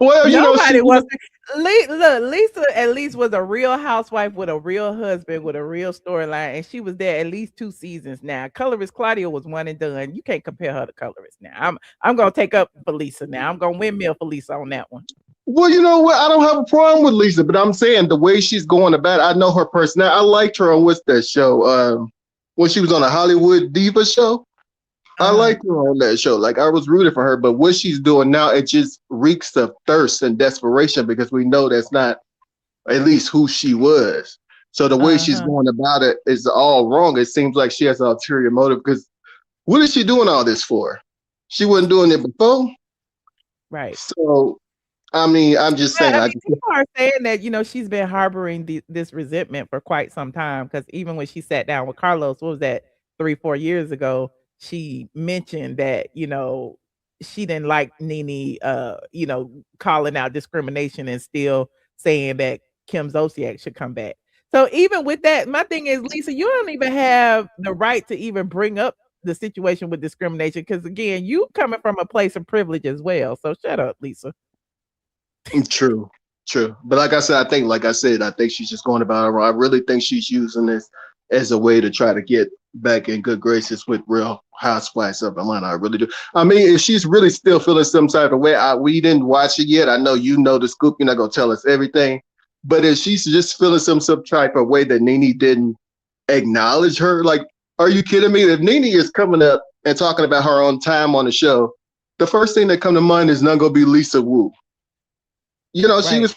Well, nobody wants to. Look, Lisa at least was a real housewife with a real husband with a real storyline, and she was there at least 2 seasons now. Colorist Claudia was one and done. You can't compare her to Colorist now. I'm gonna take up for Lisa now. I'm gonna windmill for Lisa on that one. Well, you know what? I don't have a problem with Lisa, but I'm saying the way she's going about it, I know her personality. I liked her on what's that show? When she was on a Hollywood Diva show. I liked her on that show. Like, I was rooting for her, but what she's doing now, it just reeks of thirst and desperation because we know that's not at least who she was. So the way she's going about it is all wrong. It seems like she has an ulterior motive because what is she doing all this for? She wasn't doing it before. Right. So, I mean, I'm just saying. People are saying that, she's been harboring this resentment for quite some time because even when she sat down with Carlos, what was that? 3-4 years ago, she mentioned that, she didn't like Nene, calling out discrimination and still saying that Kim Zolciak should come back. So even with that, my thing is, Lisa, you don't even have the right to even bring up the situation with discrimination because, again, you coming from a place of privilege as well. So shut up, Lisa. True. But like I said, I think she's just going about it wrong. I really think she's using this as a way to try to get back in good graces with Real Housewives of Atlanta. I really do. I mean, if she's really still feeling some type of way, we didn't watch it yet. I know you know the scoop. You're not going to tell us everything. But if she's just feeling some type of way that Nene didn't acknowledge her, like, are you kidding me? If Nene is coming up and talking about her own time on the show, the first thing that come to mind is not going to be Lisa Wu. She was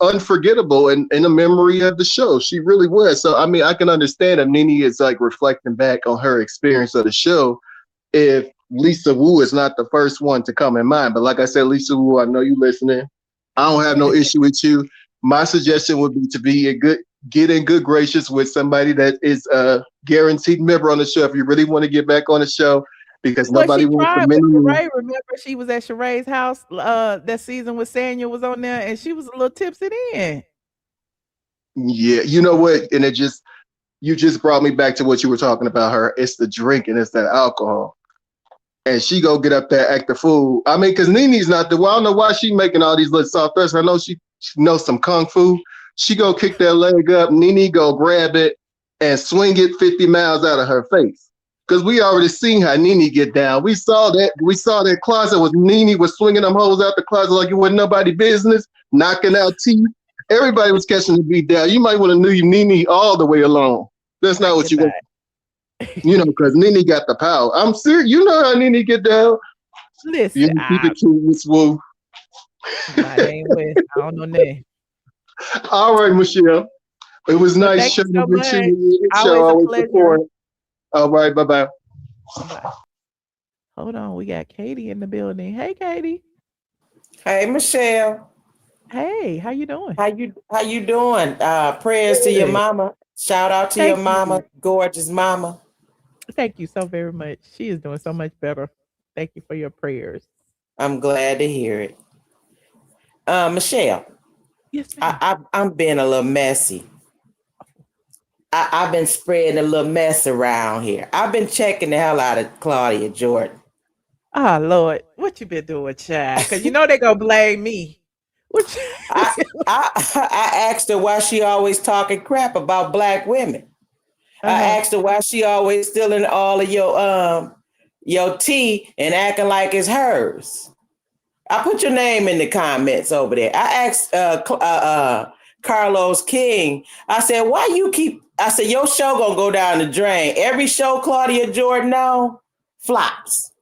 unforgettable in the memory of the show. She really was. So, I mean, I can understand if Nene is like reflecting back on her experience of the show if Lisa Wu is not the first one to come in mind. But like I said, Lisa Wu, I know you listening. I don't have no issue with you. My suggestion would be to get in good gracious with somebody that is a guaranteed member on the show if you really want to get back on the show. Because nobody wants to Sherri. Remember, she was at Sherri's house that season with Sanya was on there, and she was a little tipsy then. Yeah, you know what? And you just brought me back to what you were talking about her. It's the drinking, it's that alcohol. And she go get up there, act the fool. I mean, because Nene's not I don't know why she making all these little soft thrusts. I know she knows some kung fu. She go kick that leg up. Nene go grab it and swing it 50 miles out of her face. Because we already seen how Nene get down. We saw that closet was Nene was swinging them hoes out the closet like it wasn't nobody business, knocking out teeth. Everybody was catching the beat down. You might want to leave Nene all the way alone. That's not what you want. Because Nene got the power. I'm serious. You know how Nene get down. Listen, you keep it cute, Miss Wu. I don't know that. All right, Michelle. It was nice showing you with you. Always a pleasure. All right, bye-bye. Hold on, we got Katie in the building. Hey, Katie. Hey, Michelle. Hey, how you doing? How you doing? Prayers to your mama. Shout out to your mama, gorgeous mama. Thank you so very much. She is doing so much better. Thank you for your prayers. I'm glad to hear it. Michelle. Yes, ma'am. I'm being a little messy. I've been spreading a little mess around here. I've been checking the hell out of Claudia Jordan. Oh, Lord. What you been doing, child? Because they going to blame me. I asked her why she always talking crap about black women. I asked her why she always stealing all of your tea and acting like it's hers. I put your name in the comments over there. I asked Carlos King, I said, your show gonna go down the drain. Every show Claudia Jordan on flops.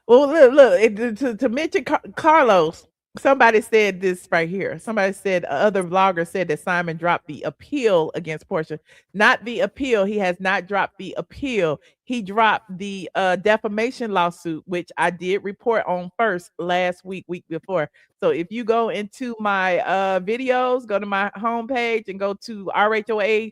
Well, look, to mention Carlos, somebody said this right here. Somebody said, other vlogger said that Simon dropped the appeal against Portia. Not the appeal. He has not dropped the appeal. He dropped the defamation lawsuit, which I did report on first last week before. So if you go into my videos, go to my homepage and go to RHOA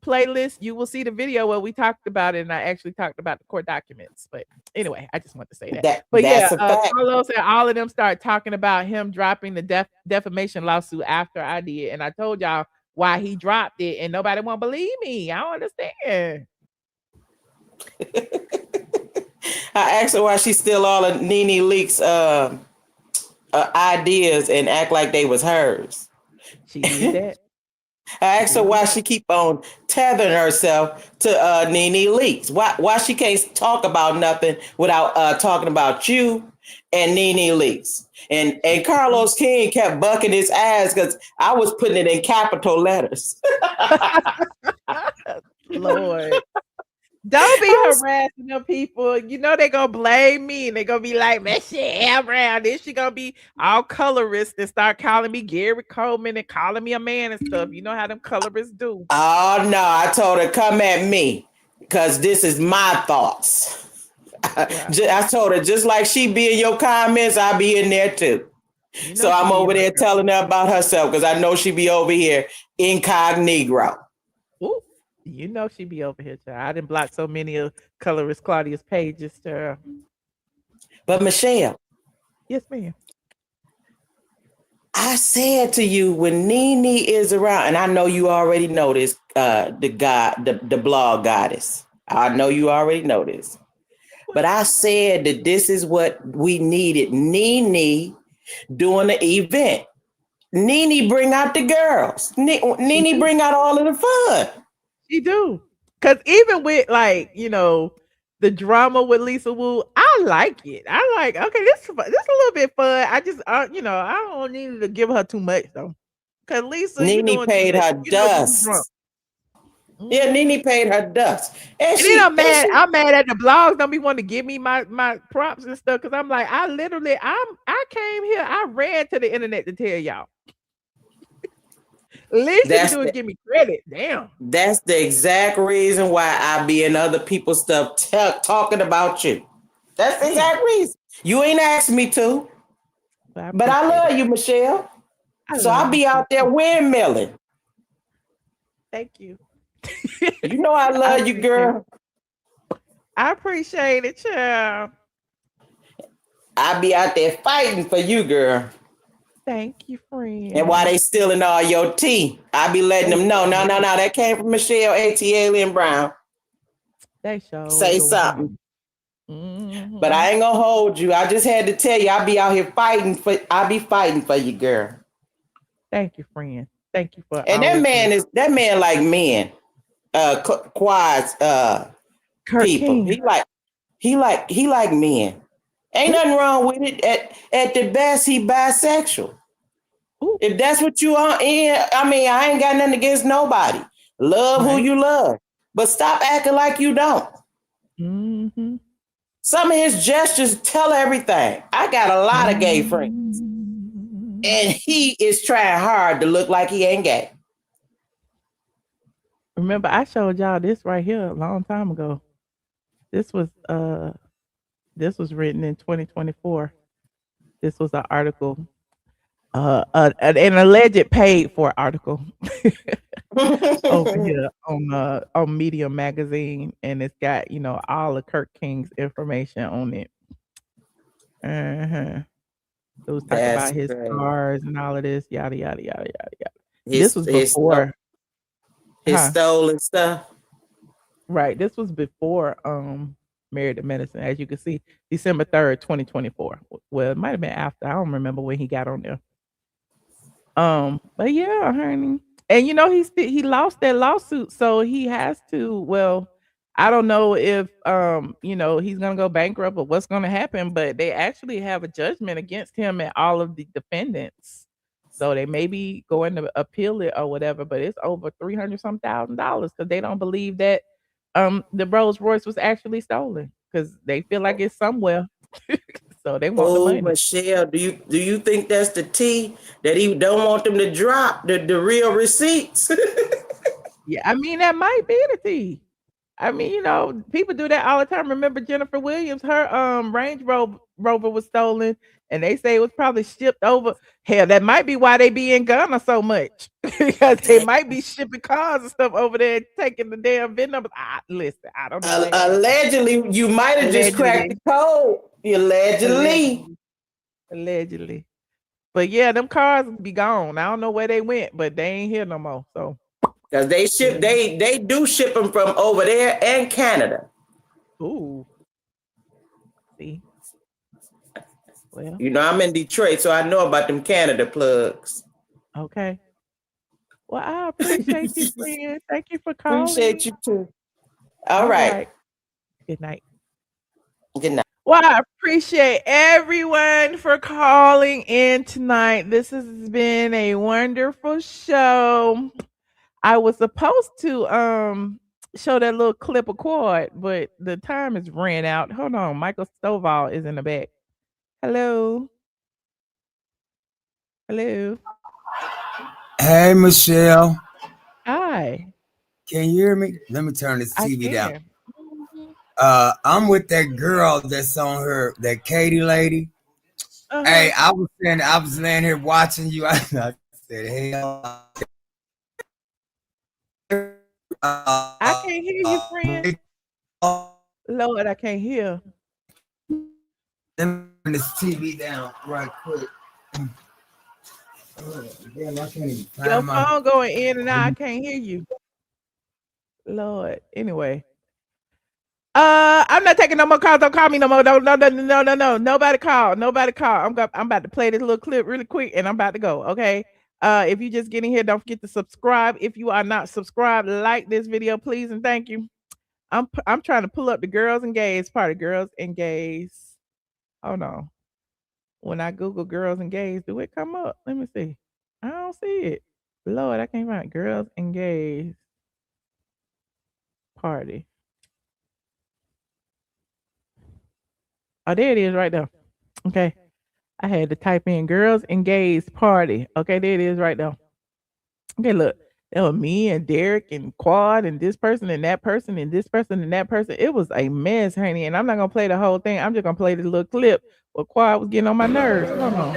playlist, you will see the video where we talked about it, and I actually talked about the court documents. But anyway, I just want to say that. But yeah, Carlos and all of them started talking about him dropping the defamation lawsuit after I did, and I told y'all why he dropped it, and nobody won't believe me. I don't understand. I asked her why she steal all of Nene Leakes ideas and act like they was hers. She did that. I asked her why she keep on tethering herself to Nene Leakes. Why she can't talk about nothing without talking about you and Nene Leakes. And Carlos King kept bucking his ass because I was putting it in capital letters. Lord. Don't be harassing them people. They're going to blame me. And they're going to be like, man, shit, Brown. Then she going to be all colorist and start calling me Gary Coleman and calling me a man and stuff. You know how them colorists do. Oh, no. I told her, come at me because this is my thoughts. Yeah. I told her, just like she be in your comments, I'll be in there too. So I'm over there telling her about herself because I know she be over here incognito. Ooh. You know she be over here, child. I didn't block so many of colorist Claudia's pages, child. But Michelle, Yes, ma'am. I said to you when Nene is around, and I know you already know this, the blog goddess. I know you already know this. But I said that this is what we needed. Nene doing the event. Nene bring out the girls. Nene bring out all of the fun. She do. Cause even with like, the drama with Lisa Wu, I like it. I like, okay, this a little bit fun. I just I don't need to give her too much though. Cause Lisa, Nene paid her dust. Yeah, Nene paid her dust. And then I'm mad at the blogs. Don't be wanting to give me my props and stuff. Cause I'm like, I came here, I ran to the internet to tell y'all. Least you can do is give me credit. Damn. That's the exact reason why I be in other people's stuff talking about you. That's the exact reason. You ain't asked me to. But I love you, Michelle. So I'll be out there windmilling. Thank you. You know I love you, girl. I appreciate it, child. I'll be out there fighting for you, girl. Thank you, friend. And while they stealing all your tea, I be letting them know. No, that came from Michelle ATLien Brown. They show. Say something. But I ain't gonna hold you. I just had to tell you, I'll be out here fighting for you, girl. Thank you, friend. Thank you for. And that man like men. Quad's Kurt people. King. He like men. Ain't nothing wrong with it. At the best, he bisexual. Ooh. If that's what you are in, I ain't got nothing against nobody. Love who you love, but stop acting like you don't. Mm-hmm. Some of his gestures tell everything. I got a lot of gay friends, and he is trying hard to look like he ain't gay. Remember, I showed y'all this right here a long time ago. This was written in 2024. This was an article, an alleged paid for article over here on Medium magazine, and it's got all of Kurt King's information on it. It was talking about his scars and all of this, yada yada yada yada yada. This was before his stolen stuff. Right. This was before Married to Medicine, as you can see, December 3rd, 2024. Well, it might have been after. I don't remember when he got on there. But yeah, honey. And he lost that lawsuit, so he has to. Well, I don't know if he's gonna go bankrupt or what's gonna happen, but they actually have a judgment against him and all of the defendants. So they may be going to appeal it or whatever, but it's over $300,000 because they don't believe that the Rolls Royce was actually stolen because they feel like it's somewhere. So they want the money. Michelle, do you think that's the tea that he don't want them to drop the real receipts? Yeah, that might be the tea. People do that all the time. Remember Jennifer Williams, her Range Rover was stolen, and they say it was probably shipped over. Hell, that might be why they be in Ghana so much because they might be shipping cars and stuff over there, and taking the damn VIN numbers. Listen, I don't know. Allegedly, you might have just cracked the code. Allegedly. But yeah, them cars be gone. I don't know where they went, but they ain't here no more. So. Because they do ship them from over there and Canada. Ooh. See. Well, I'm in Detroit, so I know about them Canada plugs. Okay. Well, I appreciate you, friend. Thank you for calling. Appreciate you too. All right. Good night. Good night. Well, I appreciate everyone for calling in tonight. This has been a wonderful show. I was supposed to show that little clip of Quad, but the time has ran out. Hold on, Michael Stovall is in the back. Hello. Hello. Hey, Michelle. Hi. Can you hear me? Let me turn this TV down. Mm-hmm. I'm with that girl that's on her, that Katie lady. Hey, I was laying here watching you. I said, hell. I can't hear you, friend. Lord, I can't hear. Let me turn this TV down right quick. Damn, I can't even find Your my... phone going in and out. I can't hear you. Lord. Anyway. I'm not taking no more calls. Don't call me no more. No. Nobody call. I'm about to play this little clip really quick and I'm about to go. Okay. If you just get in here, don't forget to subscribe. If you are not subscribed, like this video, please and thank you. I'm trying to pull up the girls and gays party. Girls and gays. Hold on. When I Google girls and gays, do it come up? Let me see. I don't see it. Lord, I can't find girls and gays party. Oh, there it is right there. Okay. I had to type in girls and gays party. Okay, there it is right there. Okay, look. That was me and Derek and Quad and this person and that person and this person and that person. It was a mess, honey. And I'm not going to play the whole thing. I'm just going to play this little clip where Quad was getting on my nerves. Hold on.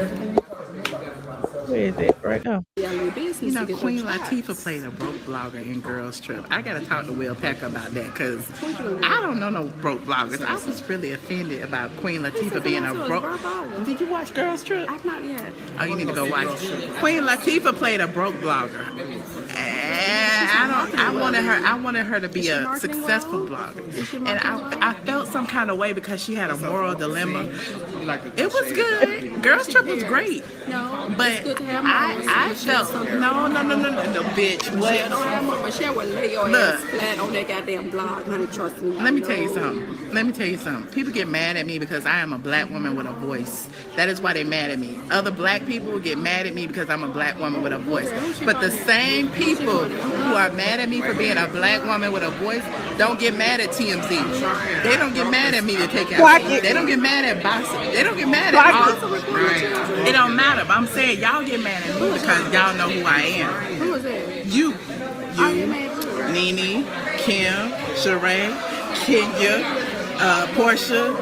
Where is it? Right now. You know, Queen Latifah played a broke blogger in Girls Trip. I gotta talk to Will Peck about that because I don't know no broke bloggers. I was really offended about Queen Latifah being a broke. Did you watch Girls Trip? I've not yet. Oh, you need to go watch it. Queen Latifah played a broke blogger. And I wanted her to be a successful blogger. And I felt some kind of way because she had a moral dilemma. It was good. Girls Trip was great. No, but I felt no, bitch. Michelle would lay your ass flat on that goddamn blog, honey. Trust me. Let me tell you something. People get mad at me because I am a black woman with a voice. That is why they're mad at me. Other black people get mad at me because I'm a black woman with a voice. But the same people who are mad at me for being a black woman with a voice don't get mad at TMZ. They don't get mad at me to take out. They don't get mad at Bossy. They don't get mad at all. It don't matter. But I'm saying y'all get mad at me because y'all know who I am. Who is it? You, Nene, Kim, Sherri, Kenya, Portia,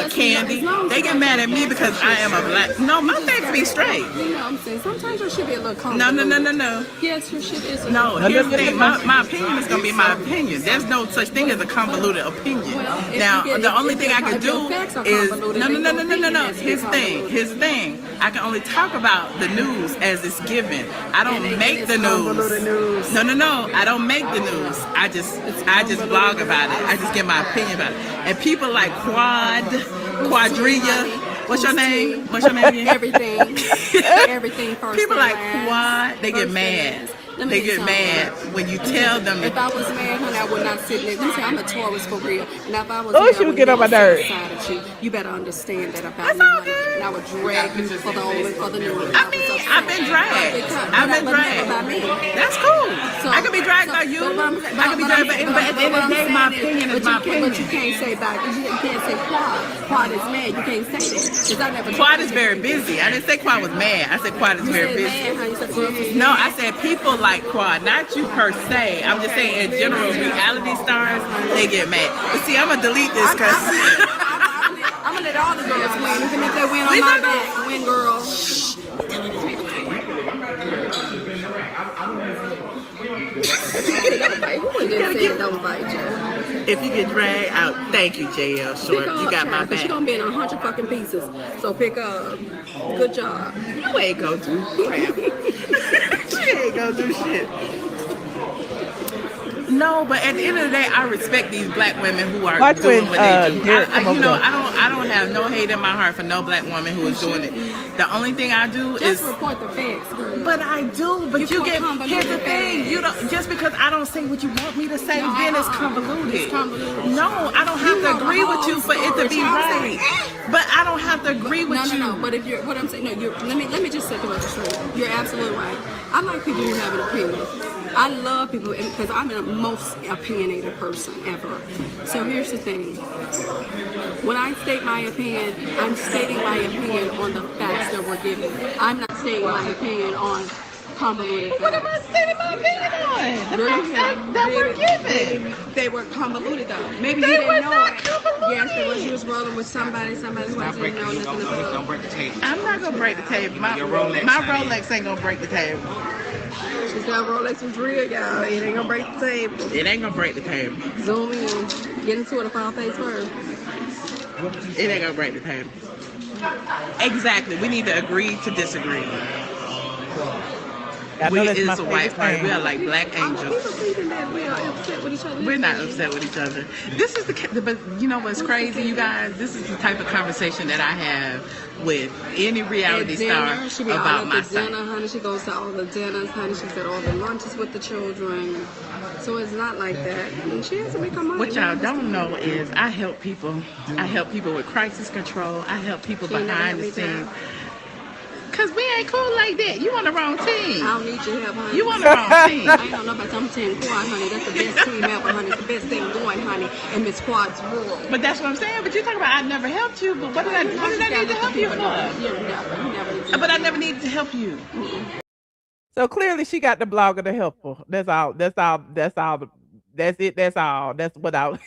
Kandi. They get mad at me because I am a black. No, my facts be straight. You know what I'm saying? Sometimes your shit be a little convoluted. No. Yes, your shit is. No, here's the thing. My opinion is gonna be my opinion. There's no such thing as a convoluted opinion. Now, the only thing I can do is no. Here's the thing. I can only talk about the news as it's given. I don't make the news. No. I don't make the news. I just blog about it. I just give my opinion about it. And people like Quadrilla. What's your name? Again? Everything first. People like Quad, they get mad. They get mad when you tell them. If I was mad, honey, I would not sit there. You say I'm a Taurus for real. Now, if I was mad, she would get on my nerves. You better understand that about me. Honey. And I would drag you for the news. I mean, I've been dragged. That's cool. So, I can be dragged by you. I can be dragged by anybody. But at the end of the day, my opinion is my opinion. But you can't say Quad. Quad is mad. You can't say that. Quad is very busy. I didn't say Quad was mad. I said Quad is very busy. No, I said people like Quad, not you per se. I'm just saying in general, reality stars, they get mad. But see, I'm gonna delete this because I'm gonna let all the girls win, even if they win on my back. Win, girls. If you get dragged out, thank you, JL Short. You got my back. She's gonna be in 100 fucking pieces. So pick up. Good job. You ain't gonna do crap. You ain't gonna do shit. No, but at the end of the day, I respect these black women who are doing what they do. I don't have no hate in my heart for no black woman who is doing it. The only thing I do is report the facts. But I do. But you get. Here's the thing. You don't just because I don't say what you want me to say, then it's convoluted. No, I don't have to agree with you for it to be right. But I don't have to agree with you. No. But if you're what I'm saying, let me just set the record straight. You're absolutely right. I like people who have an opinion. I love people because I'm the most opinionated person ever. So here's the thing. When I state my opinion, I'm stating my opinion on the facts that we're given. I'm not stating my opinion on convoluted facts. What am I stating my opinion on? The facts that were given. They were convoluted though. Maybe you didn't know it. Yes, it was. You was rolling with somebody who didn't know nothing about it. I'm not gonna break the table. My Rolex ain't gonna break the table. She said Rolex was real, y'all. It ain't gonna break the table. It ain't gonna break the table. Zoom in. Get into it and find face first. It ain't gonna break the table. Exactly. We need to agree to disagree. We is a white party. We are like black angels. We're not upset with each other. This is but you know what's crazy, you guys? This is the type of conversation that I have with any reality star She be about all at the myself. dinner, honey. She goes to all the dinners, honey. She's at all the lunches with the children. So it's not like that. And she has to make her money. What y'all don't know is I help people. I help people with crisis control. I help people behind the scenes. Cause we ain't cool like that. You on the wrong team. I don't need your help, honey. You on the wrong team. I ain't know about them 10 quad, honey. That's the best team ever, honey. It's the best thing going, honey. And Miss Quad's rule. But that's what I'm saying. But you're talking about I never helped you. But what did I need to help you for? But I never needed to help you. So clearly she got the blogger to help her. That's all. That's all. That's all. That's it. That's all. That's what I.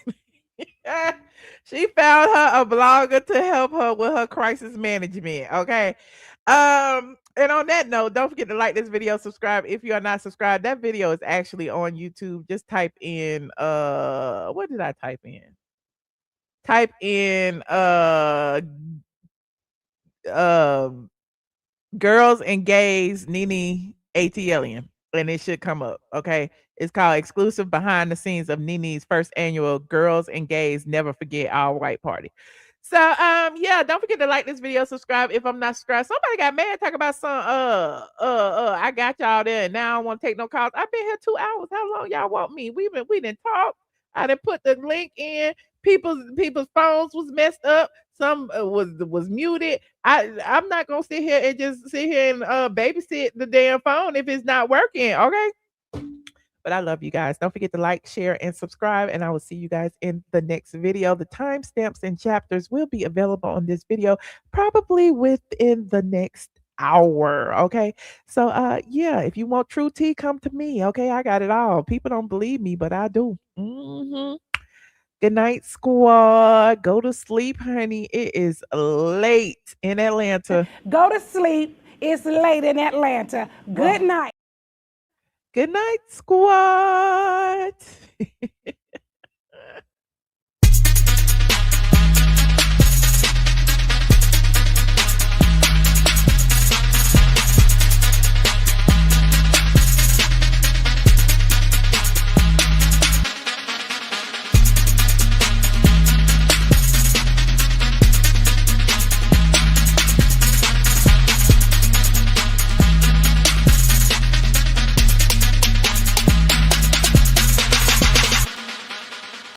She found her a blogger to help her with her crisis management. Okay. And on that note, don't forget to like this video, subscribe if you are not subscribed. That video is actually on YouTube. Just type in what did I type in? Type in girls and gays Nene ATLien and it should come up. Okay. It's called Exclusive Behind the Scenes of Nene's first annual Girls and Gays Never Forget Our White Party. So yeah, don't forget to like this video, subscribe if I'm not subscribed. Somebody got mad talking about some I got y'all there and now I don't want to take no calls. I've been here 2 hours. How long y'all want me? We didn't talk. I didn't put the link in. People's phones was messed up. Some was muted. I'm not gonna sit here and just sit here and babysit the damn phone if it's not working. Okay. But I love you guys. Don't forget to like, share, and subscribe. And I will see you guys in the next video. The timestamps and chapters will be available on this video probably within the next hour. Okay. So yeah, if you want true tea, come to me. Okay. I got it all. People don't believe me, but I do. Good night, squad. Go to sleep, honey. It is late in Atlanta. Go to sleep. It's late in Atlanta. Good night. Good night, squad.